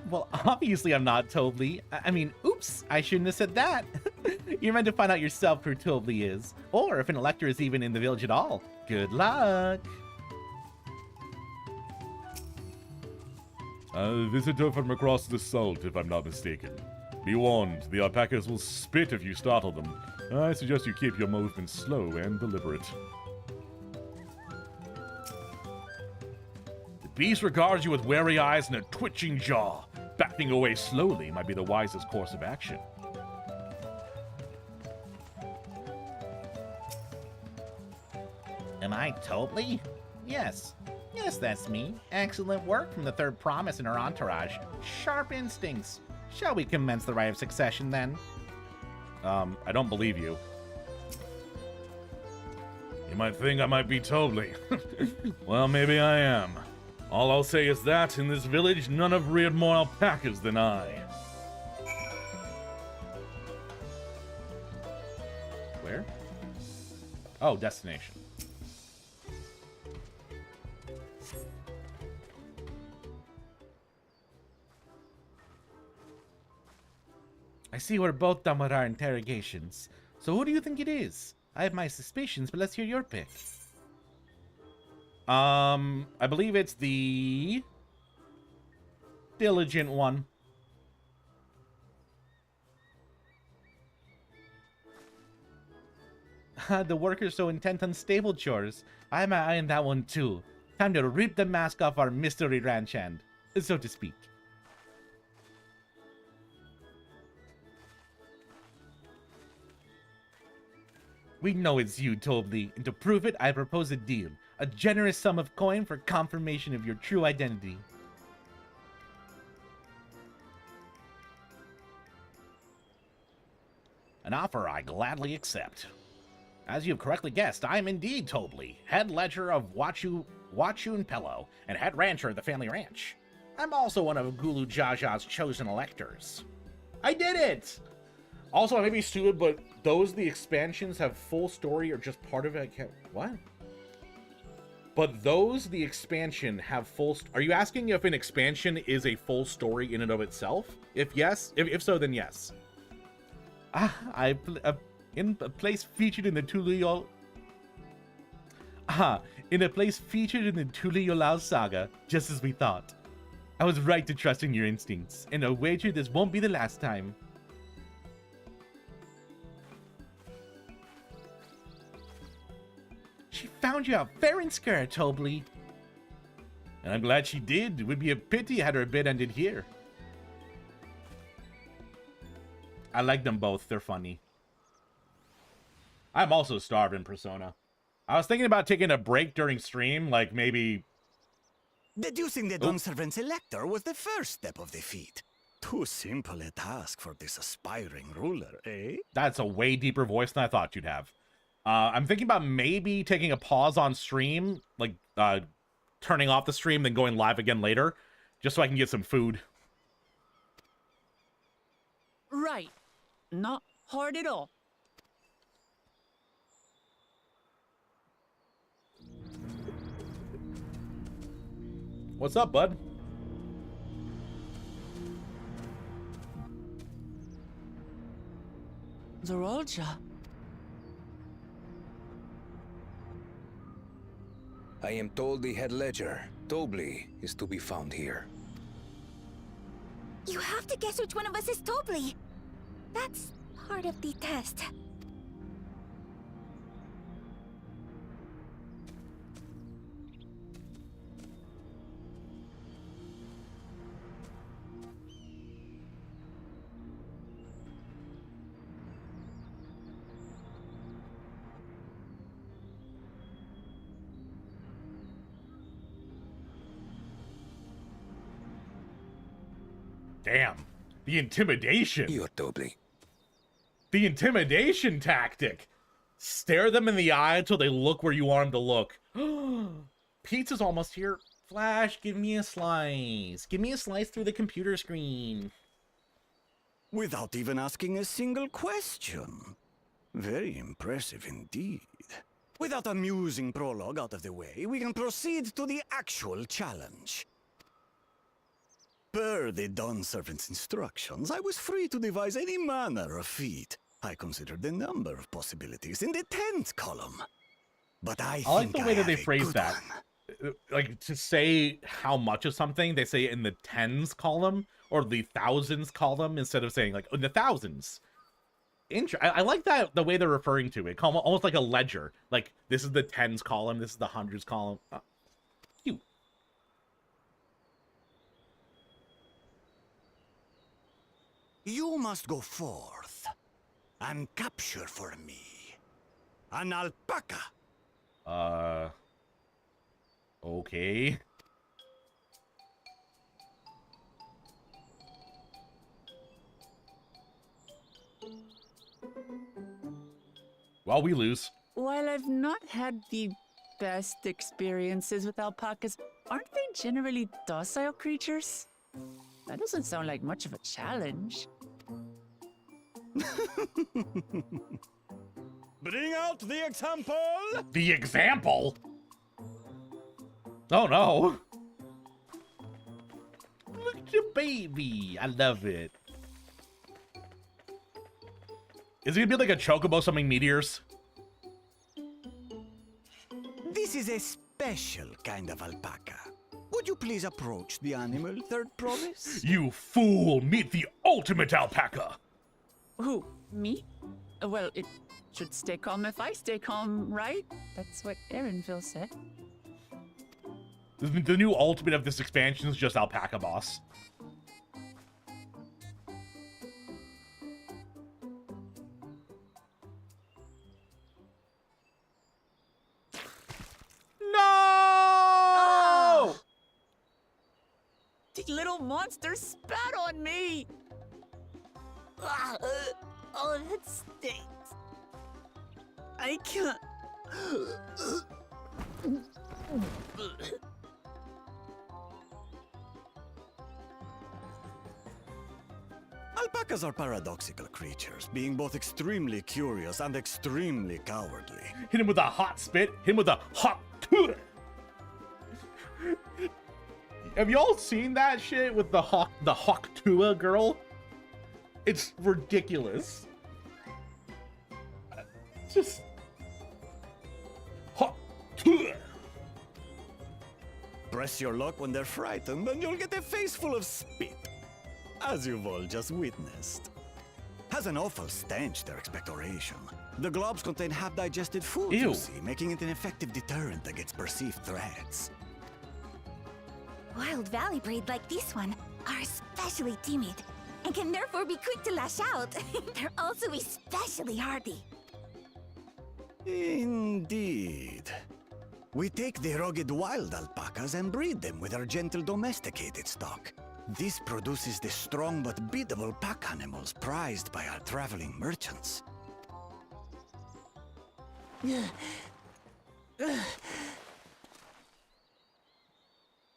Well, obviously I'm not Tobly. I mean, oops, I shouldn't have said that. You're meant to find out yourself who Tobly is, or if an elector is even in the village at all. Good luck. A visitor from across the salt, if I'm not mistaken. Be warned, the alpacas will spit if you startle them. I suggest you keep your movements slow and deliberate. The beast regards you with wary eyes and a twitching jaw. Backing away slowly might be the wisest course of action. Am I Tobly? Yes. Yes, that's me. Excellent work from the third promise and her entourage. Sharp instincts. Shall we commence the rite of succession, then? I don't believe you. You might think I might be Tobly. Well, maybe I am. All I'll say is that, in this village, none have reared more alpacas than I. Where? Oh, destination. I see we're both done with our interrogations. So who do you think it is? I have my suspicions, but let's hear your pick. I believe it's the diligent one. The workers so intent on stable chores. I have my eye on that one too. Time to rip the mask off our mystery ranch hand, so to speak. We know it's you, Tobly, and to prove it, I propose a deal. A generous sum of coin for confirmation of your true identity. An offer I gladly accept. As you've correctly guessed, I am indeed Tobly, head ledger of Wachun Pello, and head rancher of the family ranch. I'm also one of Gulu Jaja's chosen electors. I did it! Also, I may be stupid, but the expansions have full story or just part of it? I can't... What? But the expansion have full... Are you asking if an expansion is a full story in and of itself? If yes, if so, then yes. In a place featured in the Tuliyolal saga, just as we thought. I was right to trust in your instincts, and I wager this won't be the last time. She found you out fair and square, Tobly. And I'm glad she did. It would be a pity had her bid ended here. I like them both. They're funny. I'm also starved in Persona. I was thinking about taking a break during stream, like maybe... Deducing the Dunservant's elector was the first step of the feat. Too simple a task for this aspiring ruler, eh? That's a way deeper voice than I thought you'd have. I'm thinking about maybe taking a pause on stream, like turning off the stream, then going live again later, just so I can get some food. Right. Not hard at all. What's up, bud? Zorolja, I am told the head ledger, Tobli, is to be found here. You have to guess which one of us is Tobli. That's part of the test. Damn. The intimidation. You're Tobli. The intimidation tactic. Stare them in the eye until they look where you want them to look. Pizza's almost here. Flash, give me a slice. Give me a slice through the computer screen. Without even asking a single question. Very impressive indeed. With that amusing prologue out of the way, we can proceed to the actual challenge. Per the Dawn Servant's instructions, I was free to devise any manner of feat. I considered the number of possibilities in the 10th column. But I like the way that they have a phrase good that. Like, to say how much of something, they say in the tens column or the thousands column instead of saying, like, in the thousands. I like that, the way they're referring to it. Almost like a ledger. Like, this is the tens column, this is the hundreds column. Cute. You must go forth and capture for me an alpaca. Okay. Well, we lose. While I've not had the best experiences with alpacas, aren't they generally docile creatures? That doesn't sound like much of a challenge. Bring out the example! The example? Oh no. Look at your baby. I love it. Is it gonna be like a chocobo summoning meteors? This is a special kind of alpaca. Would you please approach the animal, Third Promise? You fool! Meet the ultimate alpaca! Who? Me? Well, it should stay calm if I stay calm, right? That's what Erinville said. The new ultimate of this expansion is just Alpaca Boss. No! The little monster spat on me! Oh, that stinks. I can't. Alpacas are paradoxical creatures, being both extremely curious and extremely cowardly. Hit him with a hot spit, hit him with a hot... Have y'all seen that shit with the Hawk Tua girl? It's ridiculous. Just... Hawk Tua. Press your luck when they're frightened, and you'll get a face full of spit. As you've all just witnessed. Has an awful stench, their expectoration. The globs contain half-digested food, Ew. you see, making it an effective deterrent against perceived threats. Wild Valley breed like this one are especially timid and can therefore be quick to lash out. They're also especially hardy. Indeed. We take the rugged wild alpacas and breed them with our gentle domesticated stock. This produces the strong but biddable pack animals prized by our traveling merchants.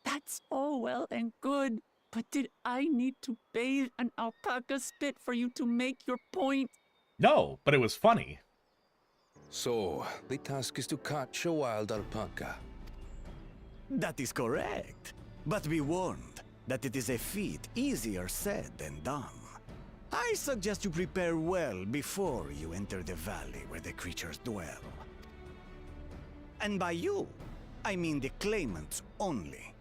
That's all well and good, but did I need to bathe an alpaca spit for you to make your point? No, but it was funny. So, the task is to catch a wild alpaca. That is correct. But be warned that it is a feat easier said than done. I suggest you prepare well before you enter the valley where the creatures dwell. And by you, I mean the claimants only.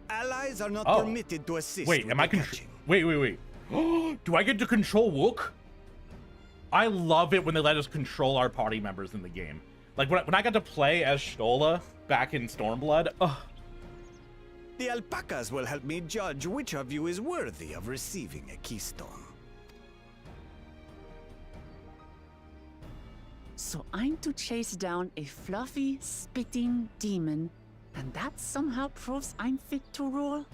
Allies are not Oh. permitted to assist Wait, with am I the control? Wait. Do I get to control Wook? I love it when they let us control our party members in the game. Like when I got to play as Stola back in Stormblood. Ugh. The alpacas will help me judge which of you is worthy of receiving a keystone. So I'm to chase down a fluffy, spitting demon, and that somehow proves I'm fit to rule?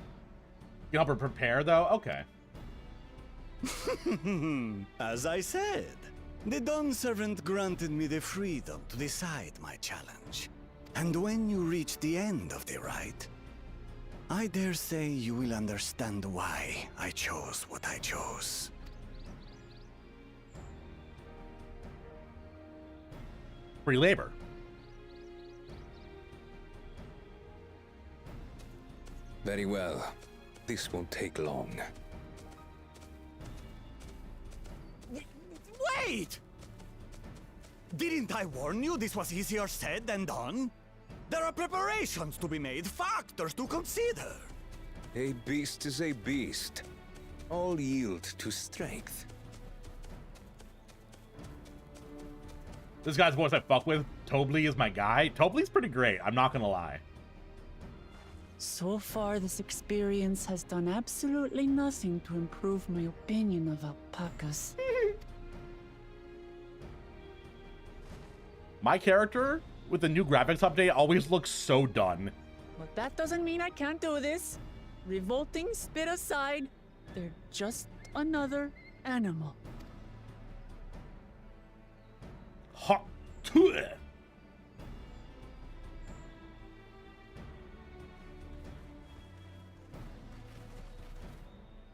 You help her prepare, though? Okay. As I said, the Dawn Servant granted me the freedom to decide my challenge. And when you reach the end of the ride, I dare say you will understand why I chose what I chose. Free labor. Very well. This won't take long. Wait! Didn't I warn you this was easier said than done? There are preparations to be made, factors to consider. A beast is a beast. All yield to strength. This guy's voice I fuck with. Tobly is my guy. Tobly's pretty great, I'm not gonna lie. So far, this experience has done absolutely nothing to improve my opinion of alpacas. My character, with the new graphics update, always looks so done. But that doesn't mean I can't do this. Revolting spit aside, they're just another animal. Ha!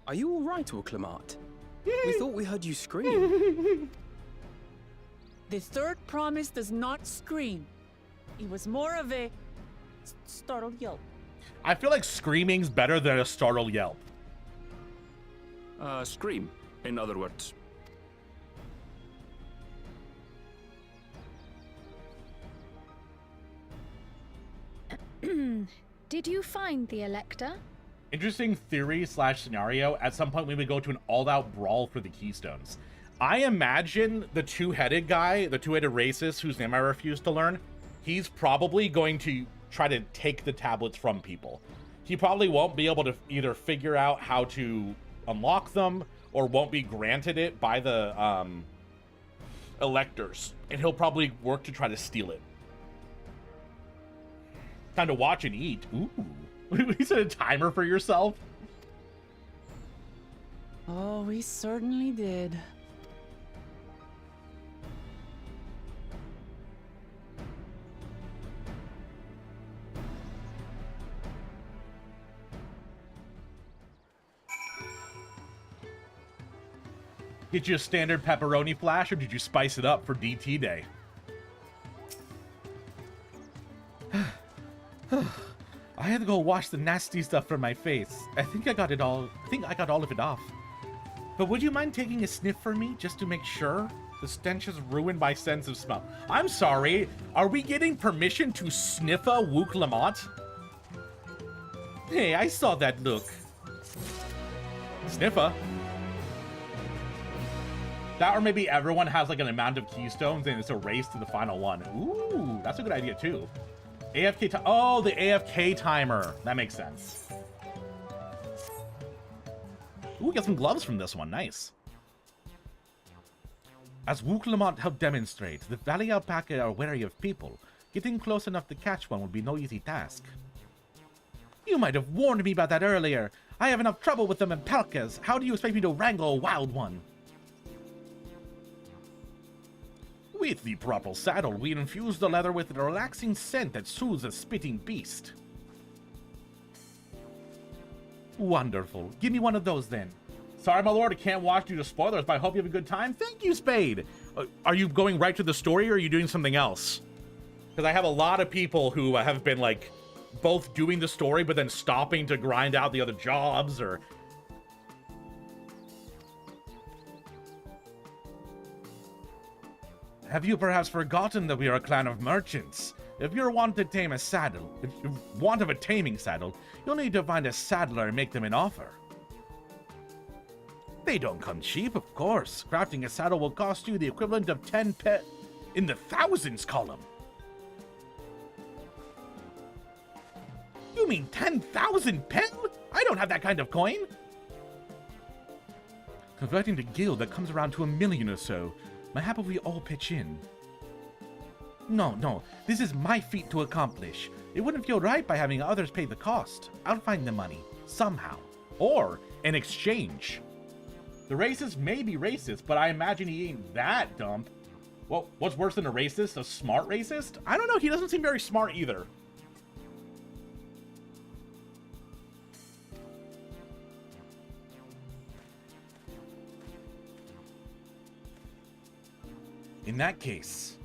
Are you all right, Uklamat? We thought we heard you scream. The third promise does not scream. It was more of a startled yelp. I feel like screaming's better than a startled yelp. Scream, in other words. Did you find the Elector? Interesting theory slash scenario. At some point we would go to an all-out brawl for the keystones. I imagine the two-headed guy, the two-headed racist whose name I refuse to learn, he's probably going to try to take the tablets from people. He probably won't be able to either figure out how to unlock them or won't be granted it by the electors, and he'll probably work to try to steal it. Time to watch and eat. Ooh. You set a timer for yourself? Oh, we certainly did. Get you a standard pepperoni flash, or did you spice it up for DT Day? I had to go wash the nasty stuff from my face. I think I got all of it off. But would you mind taking a sniff for me, just to make sure? The stench has ruined my sense of smell. I'm sorry, are we getting permission to sniffa Wook Lamont? Hey, I saw that look. Sniffa? That, or maybe everyone has like an amount of keystones and it's a race to the final one. Ooh, that's a good idea too. AFK time. Oh, the AFK timer. That makes sense. Ooh, we got some gloves from this one. Nice. As Wook Lamont helped demonstrate, the Valley Alpaca are wary of people. Getting close enough to catch one would be no easy task. You might have warned me about that earlier. I have enough trouble with them alpacas. How do you expect me to wrangle a wild one? With the proper saddle, we infuse the leather with a relaxing scent that soothes a spitting beast. Wonderful. Give me one of those then. Sorry, my lord, I can't watch due to spoilers, but I hope you have a good time. Thank you, Spade. Are you going right to the story, or are you doing something else? Because I have a lot of people who have been, like, both doing the story, but then stopping to grind out the other jobs, or... Have you perhaps forgotten that we are a clan of merchants? If you want to tame a saddle, if you want of a taming saddle, you'll need to find a saddler and make them an offer. They don't come cheap, of course. Crafting a saddle will cost you the equivalent of 10 pet in the thousands column. You mean 10,000 pel? I don't have that kind of coin. Converting to guild, that comes around to 1 million or so. Mayhap if we all pitch in. No, this is my feat to accomplish. It wouldn't feel right by having others pay the cost. I'll find the money, somehow. Or in exchange. The racist may be racist, but I imagine he ain't that dumb. Well, what's worse than a racist? A smart racist? I don't know, he doesn't seem very smart either. In that case,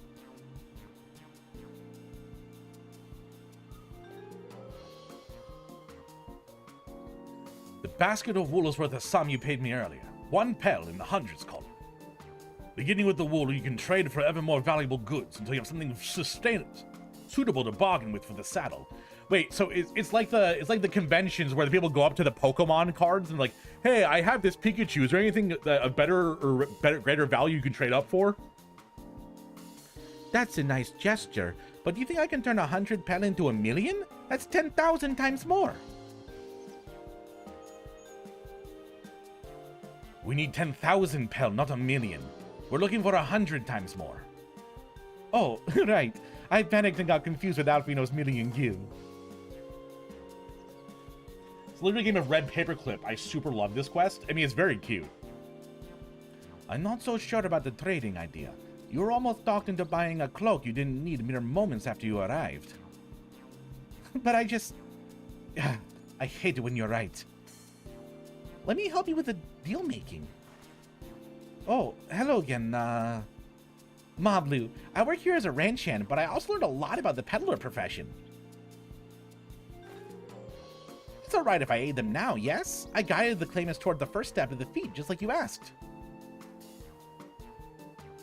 the basket of wool is worth the sum you paid me earlier. 1 pel in the hundreds column. Beginning with the wool, you can trade for ever more valuable goods until you have something suitable to bargain with for the saddle. Wait, so it's like the conventions where the people go up to the Pokemon cards and like, hey, I have this Pikachu. Is there anything a better or greater value you can trade up for? That's a nice gesture, but do you think I can turn 100 pel into 1 million? That's 10,000 times more. We need 10,000 pel, not 1 million. We're looking for 100 times more. Oh, right. I panicked and got confused with Alfino's million guild. It's literally a game of red paperclip. I super love this quest. I mean, it's very cute. I'm not so sure about the trading idea. You were almost talked into buying a cloak you didn't need mere moments after you arrived. But I hate it when you're right. Let me help you with the deal making. Oh, hello again, Mablu. I work here as a ranch hand, but I also learned a lot about the peddler profession. It's alright if I aid them now, yes? I guided the claimants toward the first step of the feat, just like you asked.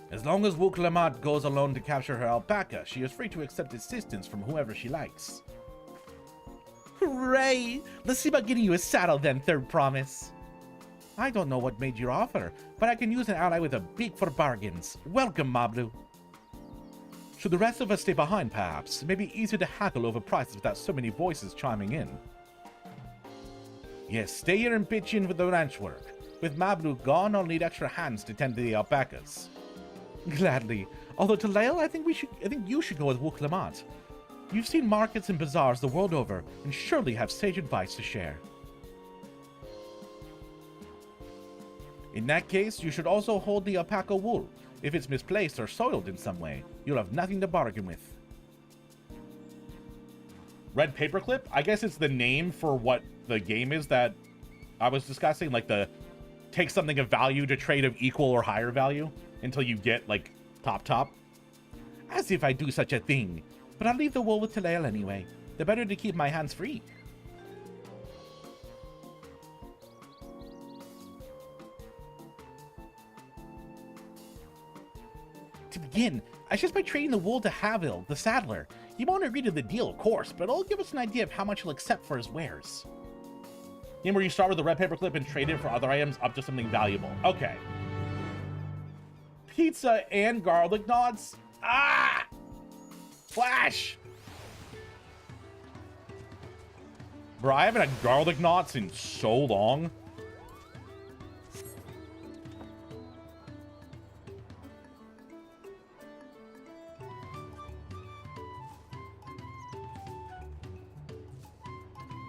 As long as Wuklamat goes alone to capture her alpaca, she is free to accept assistance from whoever she likes. Hooray! Let's see about getting you a saddle then, third promise. I don't know what made your offer, but I can use an ally with a beak for bargains. Welcome, Mablu. Should the rest of us stay behind, perhaps? It may be easier to haggle over prices without so many voices chiming in. Yes, stay here and pitch in with the ranch work. With Mablu gone, I'll need extra hands to tend to the alpacas. Gladly. Although Talael, I think you should go with Wuklamat. You've seen markets and bazaars the world over, and surely have sage advice to share. In that case, you should also hold the alpaca wool. If it's misplaced or soiled in some way, you'll have nothing to bargain with. Red paperclip? I guess it's the name for what the game is that I was discussing, like the take something of value to trade of equal or higher value until you get, like, top. As if I do such a thing. But I'll leave the wool with Talael anyway. The better to keep my hands free. To begin, I suggest by trading the wool to Havil, the saddler. He won't agree to the deal, of course, but it'll give us an idea of how much he'll accept for his wares. Game where you start with the red paperclip and trade it for other items up to something valuable. Okay. Pizza and garlic knots? Ah! Flash! Bro, I haven't had garlic knots in so long.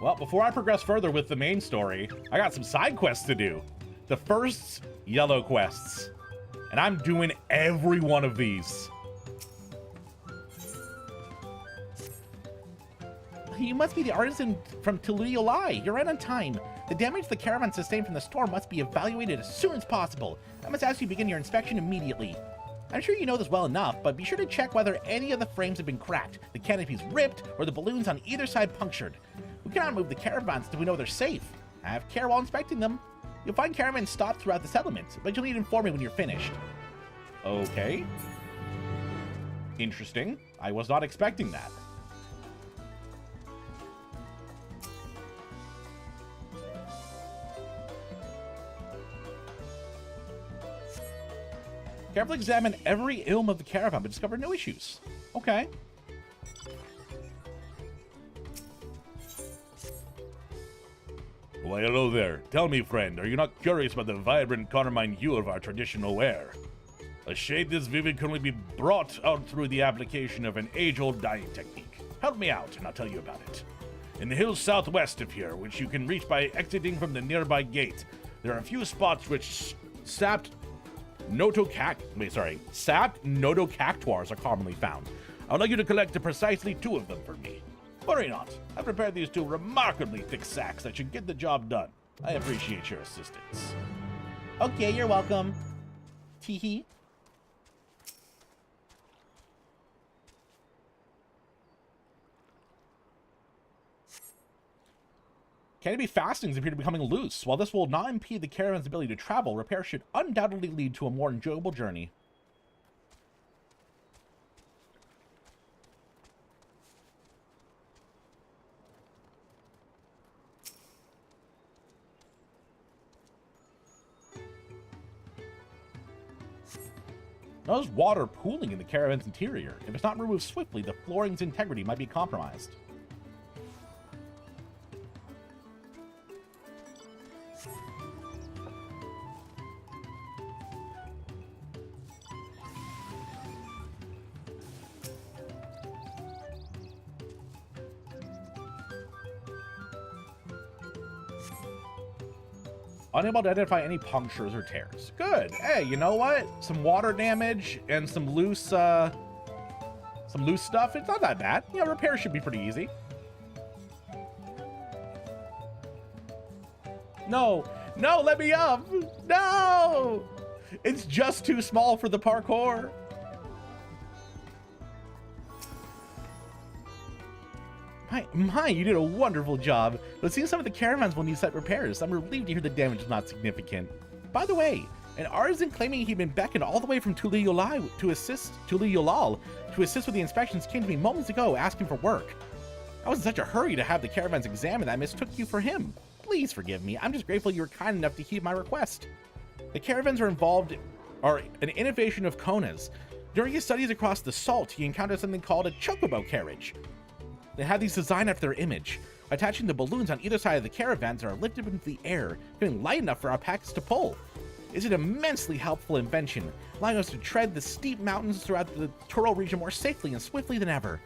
Well, before I progress further with the main story, I got some side quests to do. The first yellow quests. And I'm doing every one of these. You must be the artisan from Tuluiolai. You're right on time. The damage the caravan sustained from the storm must be evaluated as soon as possible. I must ask you to begin your inspection immediately. I'm sure you know this well enough, but be sure to check whether any of the frames have been cracked, the canopies ripped, or the balloons on either side punctured. We cannot move the caravans until we know they're safe. Have care while inspecting them. You'll find caravans stopped throughout the settlement, but you'll need to inform me when you're finished. Okay. Interesting. I was not expecting that. Carefully examine every ilm of the caravan, but discover no issues. Okay. Why, hello there. Tell me, friend, are you not curious about the vibrant carmine hue of our traditional wear? A shade this vivid can only be brought out through the application of an age-old dyeing technique. Help me out, and I'll tell you about it. In the hills southwest of here, which you can reach by exiting from the nearby gate, there are a few spots which sapped nodocactuars are commonly found. I would like you to collect precisely 2 of them for me. Worry not. I prepared these 2 remarkably thick sacks that should get the job done. I appreciate your assistance. Okay, you're welcome. Teehee. Canopy fastings appear to be becoming loose. While this will not impede the caravan's ability to travel, repair should undoubtedly lead to a more enjoyable journey. Now there's water pooling in the caravan's interior. If it's not removed swiftly, the flooring's integrity might be compromised. Unable to identify any punctures or tears. Good. Hey, you know what? Some water damage and some loose stuff. It's not that bad. Yeah, repair should be pretty easy. No, no, let me up. No, it's just too small for the parkour. My, you did a wonderful job. But seeing some of the caravans will need set repairs. I'm relieved to hear the damage is not significant. By the way, an artisan claiming he'd been beckoned all the way from Tuli-Yolal to assist with the inspections came to me moments ago asking for work. I was in such a hurry to have the caravans examined that I mistook you for him. Please forgive me. I'm just grateful you were kind enough to heed my request. The caravans are an innovation of Kona's. During his studies across the Salt, he encountered something called a chocobo carriage. They had these designed after their image, attaching the balloons on either side of the caravans that are lifted into the air, feeling light enough for our packs to pull. It's an immensely helpful invention, allowing us to tread the steep mountains throughout the Turo region more safely and swiftly than ever.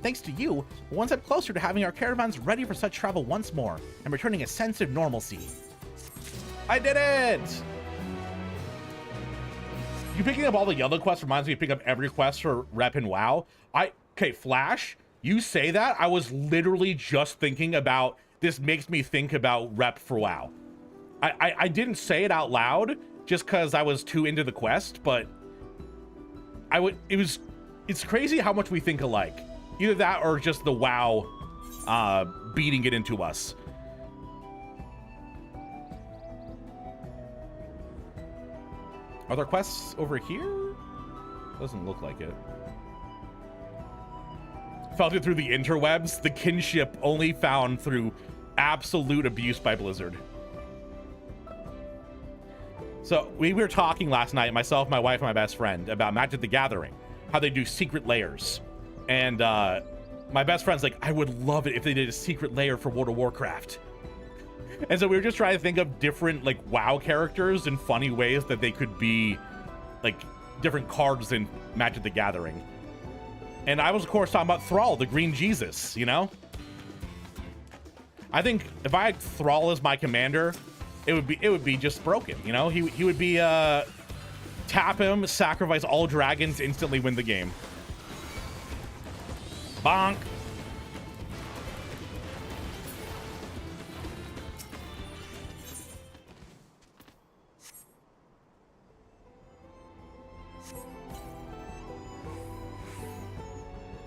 Thanks to you, we're one step closer to having our caravans ready for such travel once more, and returning a sense of normalcy. I did it! You picking up all the yellow quests reminds me of picking up every quest for Rep and WoW. Okay, Flash, you say that, I was literally just thinking about, this makes me think about Rep for WoW. I didn't say it out loud, just because I was too into the quest, but it's crazy how much we think alike. Either that or just the WoW beating it into us. Are there quests over here? Doesn't look like it. Filtered through the interwebs, the kinship only found through absolute abuse by Blizzard. So we were talking last night, myself, my wife, and my best friend, about Magic the Gathering, how they do secret layers. And my best friend's like, I would love it if they did a secret layer for World of Warcraft. And so we were just trying to think of different like WoW characters in funny ways that they could be like different cards in Magic the Gathering. And I was, of course, talking about Thrall, the Green Jesus, you know? I think if I had Thrall as my commander, it would be just broken, you know? He would be tap him, sacrifice all dragons, instantly win the game. Bonk.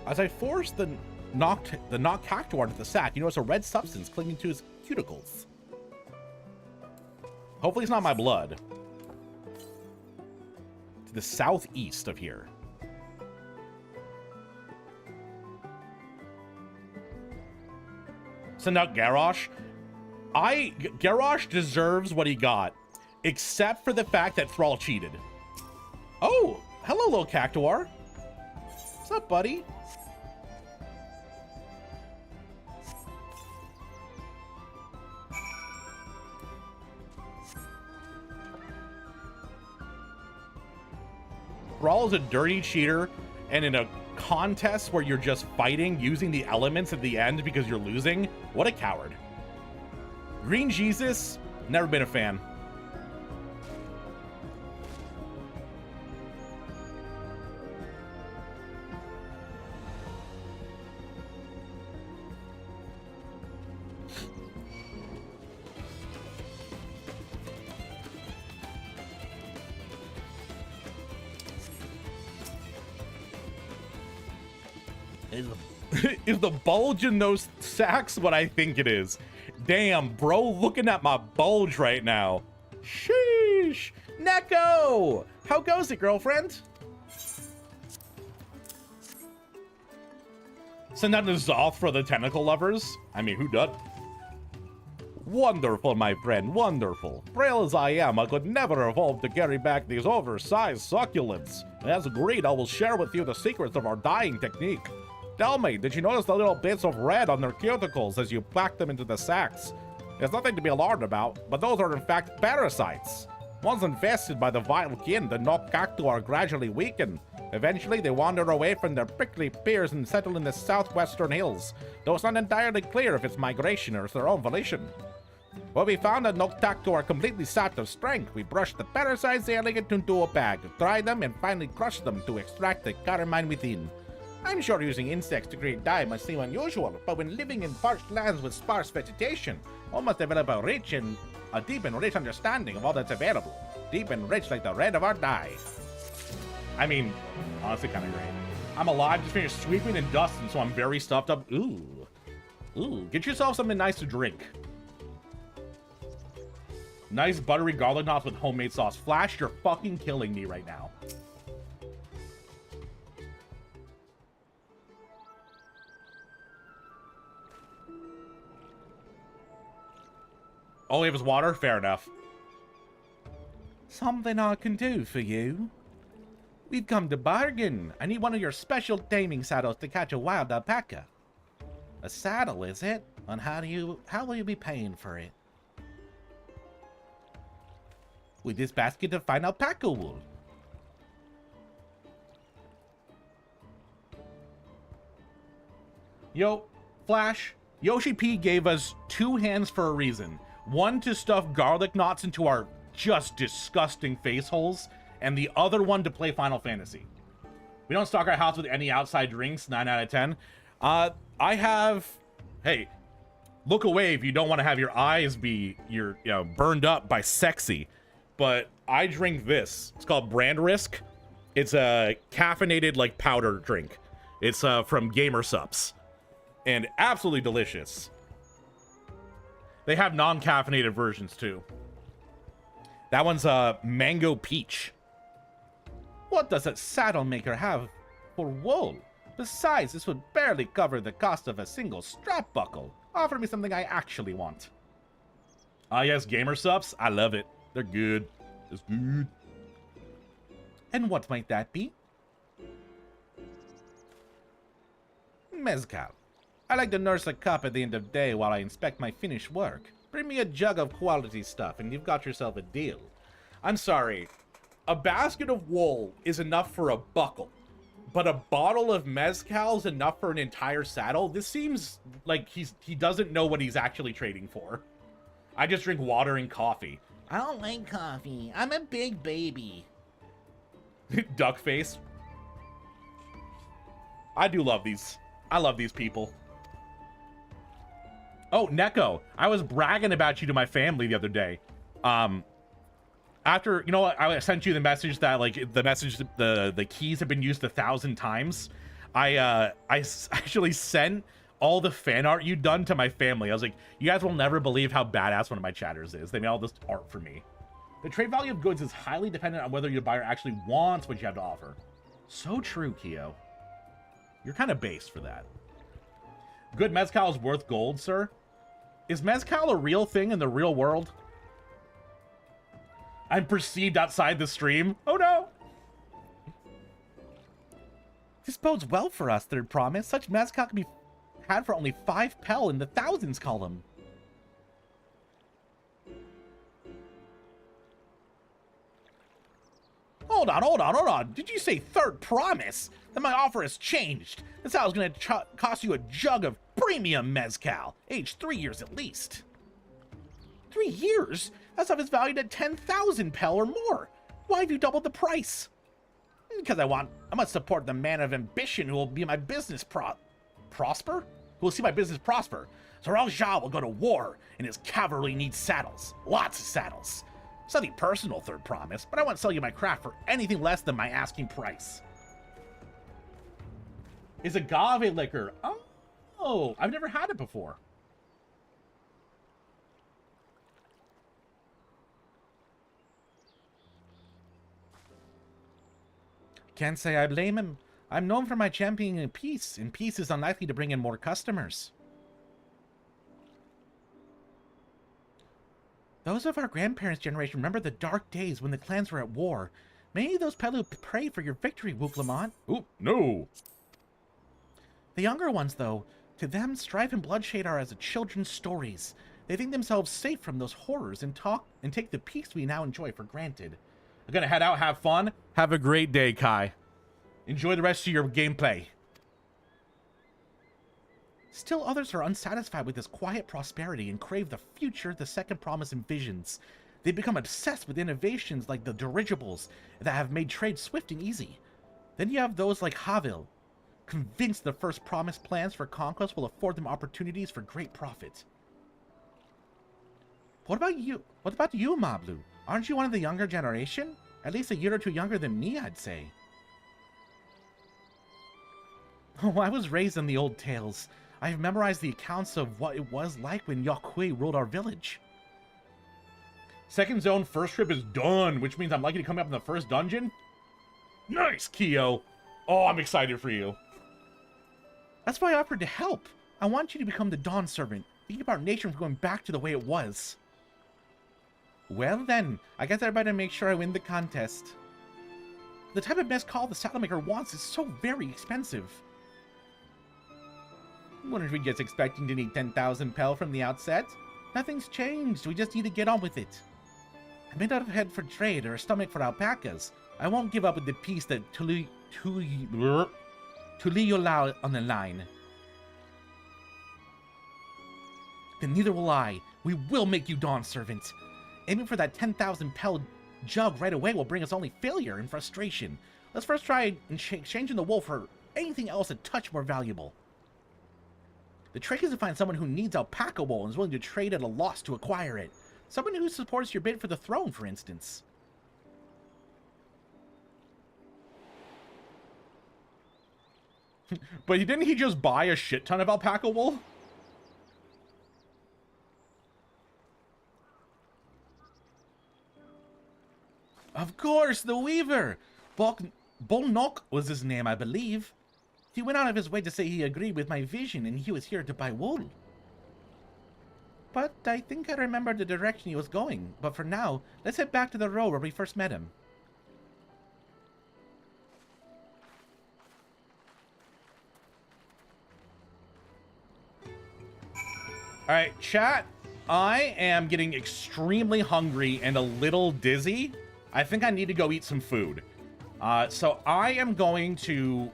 As I force the knocked cactuar into the sack, you notice a red substance clinging to his cuticles. Hopefully it's not my blood. To the southeast of here. Send out Garrosh. Garrosh deserves what he got, except for the fact that Thrall cheated. Oh, hello, little Cactuar. What's up, buddy? Thrall is a dirty cheater, and in a contest where you're just fighting using the elements at the end because you're losing, what a coward. Green Jesus, never been a fan. Is the bulge in those sacks what I think it is? Damn, bro, looking at my bulge right now. Sheesh. Neko! How goes it, girlfriend? Send out the Zoth for the tentacle lovers? I mean, who doesn't? Wonderful, my friend, wonderful. Frail as I am, I could never evolve to carry back these oversized succulents. As agreed, I will share with you the secrets of our dyeing technique. Tell me, did you notice the little bits of red on their cuticles as you pack them into the sacks? There's nothing to be alarmed about, but those are in fact parasites. Once infested by the vile kin, the Nok'Kaktuar gradually weaken. Eventually, they wander away from their prickly peers and settle in the southwestern hills, though it's not entirely clear if it's migration or it's their own volition. When we found that Nok'Kaktuar are completely sapped of strength, we brushed the parasites elegant into a bag, dried them, and finally crushed them to extract the carmine within. I'm sure using insects to create dye must seem unusual, but when living in parched lands with sparse vegetation, one must develop a deep and rich understanding of all that's available. Deep and rich like the red of our dye. I mean, honestly, kind of great. I'm alive, just finished sweeping and dusting, so I'm very stuffed up. Ooh. Ooh, get yourself something nice to drink. Nice buttery garlic knots with homemade sauce. Flash, you're fucking killing me right now. Oh, it was water? Fair enough. Something I can do for you. We've come to bargain. I need one of your special taming saddles to catch a wild alpaca. A saddle, is it? And how will you be paying for it? With this basket of fine alpaca wool. Yo, Flash, Yoshi P gave us 2 hands for a reason. One to stuff garlic knots into our just disgusting face holes, and the other one to play Final Fantasy. We don't stock our house with any outside drinks, 9 out of 10. I have... Hey, look away if you don't want to have your eyes be burned up by sexy. But I drink this. It's called Brand Risk. It's a caffeinated, like, powder drink. It's from Gamer Sups. And absolutely delicious. They have non-caffeinated versions, too. That one's mango peach. What does a saddle maker have for wool? Besides, this would barely cover the cost of a single strap buckle. Offer me something I actually want. Ah, yes, Gamer Sups. I love it. They're good. It's good. And what might that be? Mezcal. I like to nurse a cup at the end of the day while I inspect my finished work. Bring me a jug of quality stuff and you've got yourself a deal. I'm sorry. A basket of wool is enough for a buckle, but a bottle of mezcal is enough for an entire saddle? This seems like he doesn't know what he's actually trading for. I just drink water and coffee. I don't like coffee. I'm a big baby. Duck face. I do love these. I love these people. Oh, Neko, I was bragging about you to my family the other day. After, you know what, I sent you the message that, like, the keys have been used 1,000 times. I actually sent all the fan art you'd done to my family. I was like, you guys will never believe how badass one of my chatters is. They made all this art for me. The trade value of goods is highly dependent on whether your buyer actually wants what you have to offer. So true, Kyo. You're kind of based for that. Good mezcal is worth gold, sir. Is mezcal a real thing in the real world? I'm perceived outside the stream. Oh no! This bodes well for us, Third Promise. Such mezcal can be had for only 5 pel in the thousands column. Hold on. Did you say Third Promise? Then my offer has changed. This house is going to cost you a jug of premium mezcal, aged 3 years at least. 3 years? That stuff is valued at 10,000 pel or more. Why have you doubled the price? Because I must support the man of ambition who will be my business prosper? Who will see my business prosper. Zoral Ja will go to war, and his cavalry needs saddles. Lots of saddles. It's nothing personal, Third Promise, but I won't sell you my craft for anything less than my asking price. Is agave liquor? Oh, I've never had it before. Can't say I blame him. I'm known for my championing peace, and peace is unlikely to bring in more customers. Those of our grandparents' generation remember the dark days when the clans were at war. Many of those Pelu pray for your victory, Wook Lamont. Ooh, no. The younger ones, though, to them, strife and bloodshed are as children's stories. They think themselves safe from those horrors and take the peace we now enjoy for granted. I'm gonna head out, have fun. Have a great day, Kai. Enjoy the rest of your gameplay. Still others are unsatisfied with this quiet prosperity and crave the future the Second Promise envisions. They become obsessed with innovations like the dirigibles that have made trade swift and easy. Then you have those like Havil, convinced the First Promise plans for conquest will afford them opportunities for great profit. What about you, Mablu? Aren't you one of the younger generation? At least a year or two younger than me, I'd say. Oh, I was raised on the old tales. I have memorized the accounts of what it was like when Yakui ruled our village. Second zone first trip is done, which means I'm likely to come up in the first dungeon? Nice, Kyo! Oh, I'm excited for you. That's why I offered to help. I want you to become the Dawn Servant. Keep our nation from going back to the way it was. Well then, I guess I better make sure I win the contest. The type of mezcal the Saddlemaker wants is so very expensive. Weren't we just expecting to need 10,000 pel from the outset? Nothing's changed, we just need to get on with it. I may not have a head for trade or a stomach for alpacas. I won't give up with the piece that Tuliyola on the line. Then neither will I. We will make you Dawn Servant. Aiming for that 10,000 pel jug right away will bring us only failure and frustration. Let's first try exchanging the wool for anything else a touch more valuable. The trick is to find someone who needs alpaca wool and is willing to trade at a loss to acquire it. Someone who supports your bid for the throne, for instance. But didn't he just buy a shit ton of alpaca wool? Of course, the Weaver! Bolnok was his name, I believe. He went out of his way to say he agreed with my vision and he was here to buy wool. But I think I remember the direction he was going. But for now, let's head back to the road where we first met him. Alright, chat. I am getting extremely hungry and a little dizzy. I think I need to go eat some food. So I am going to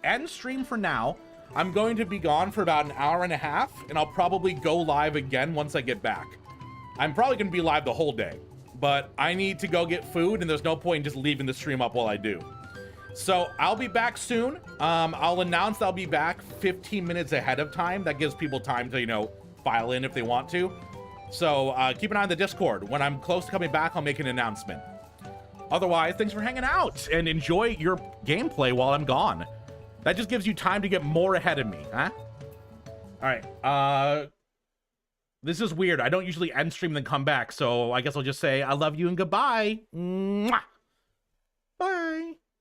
end stream for now. I'm going to be gone for about an hour and a half, and I'll probably go live again once I get back. I'm probably going to be live the whole day, but I need to go get food, and there's no point in just leaving the stream up while I do. So I'll be back soon. I'll announce I'll be back 15 minutes ahead of time. That gives people time to, you know, file in if they want to. So keep an eye on the Discord. When I'm close to coming back, I'll make an announcement. Otherwise, thanks for hanging out, and enjoy your gameplay while I'm gone. That just gives you time to get more ahead of me, huh? All right, this is weird. I don't usually end stream and then come back, so I guess I'll just say I love you and goodbye. Mwah!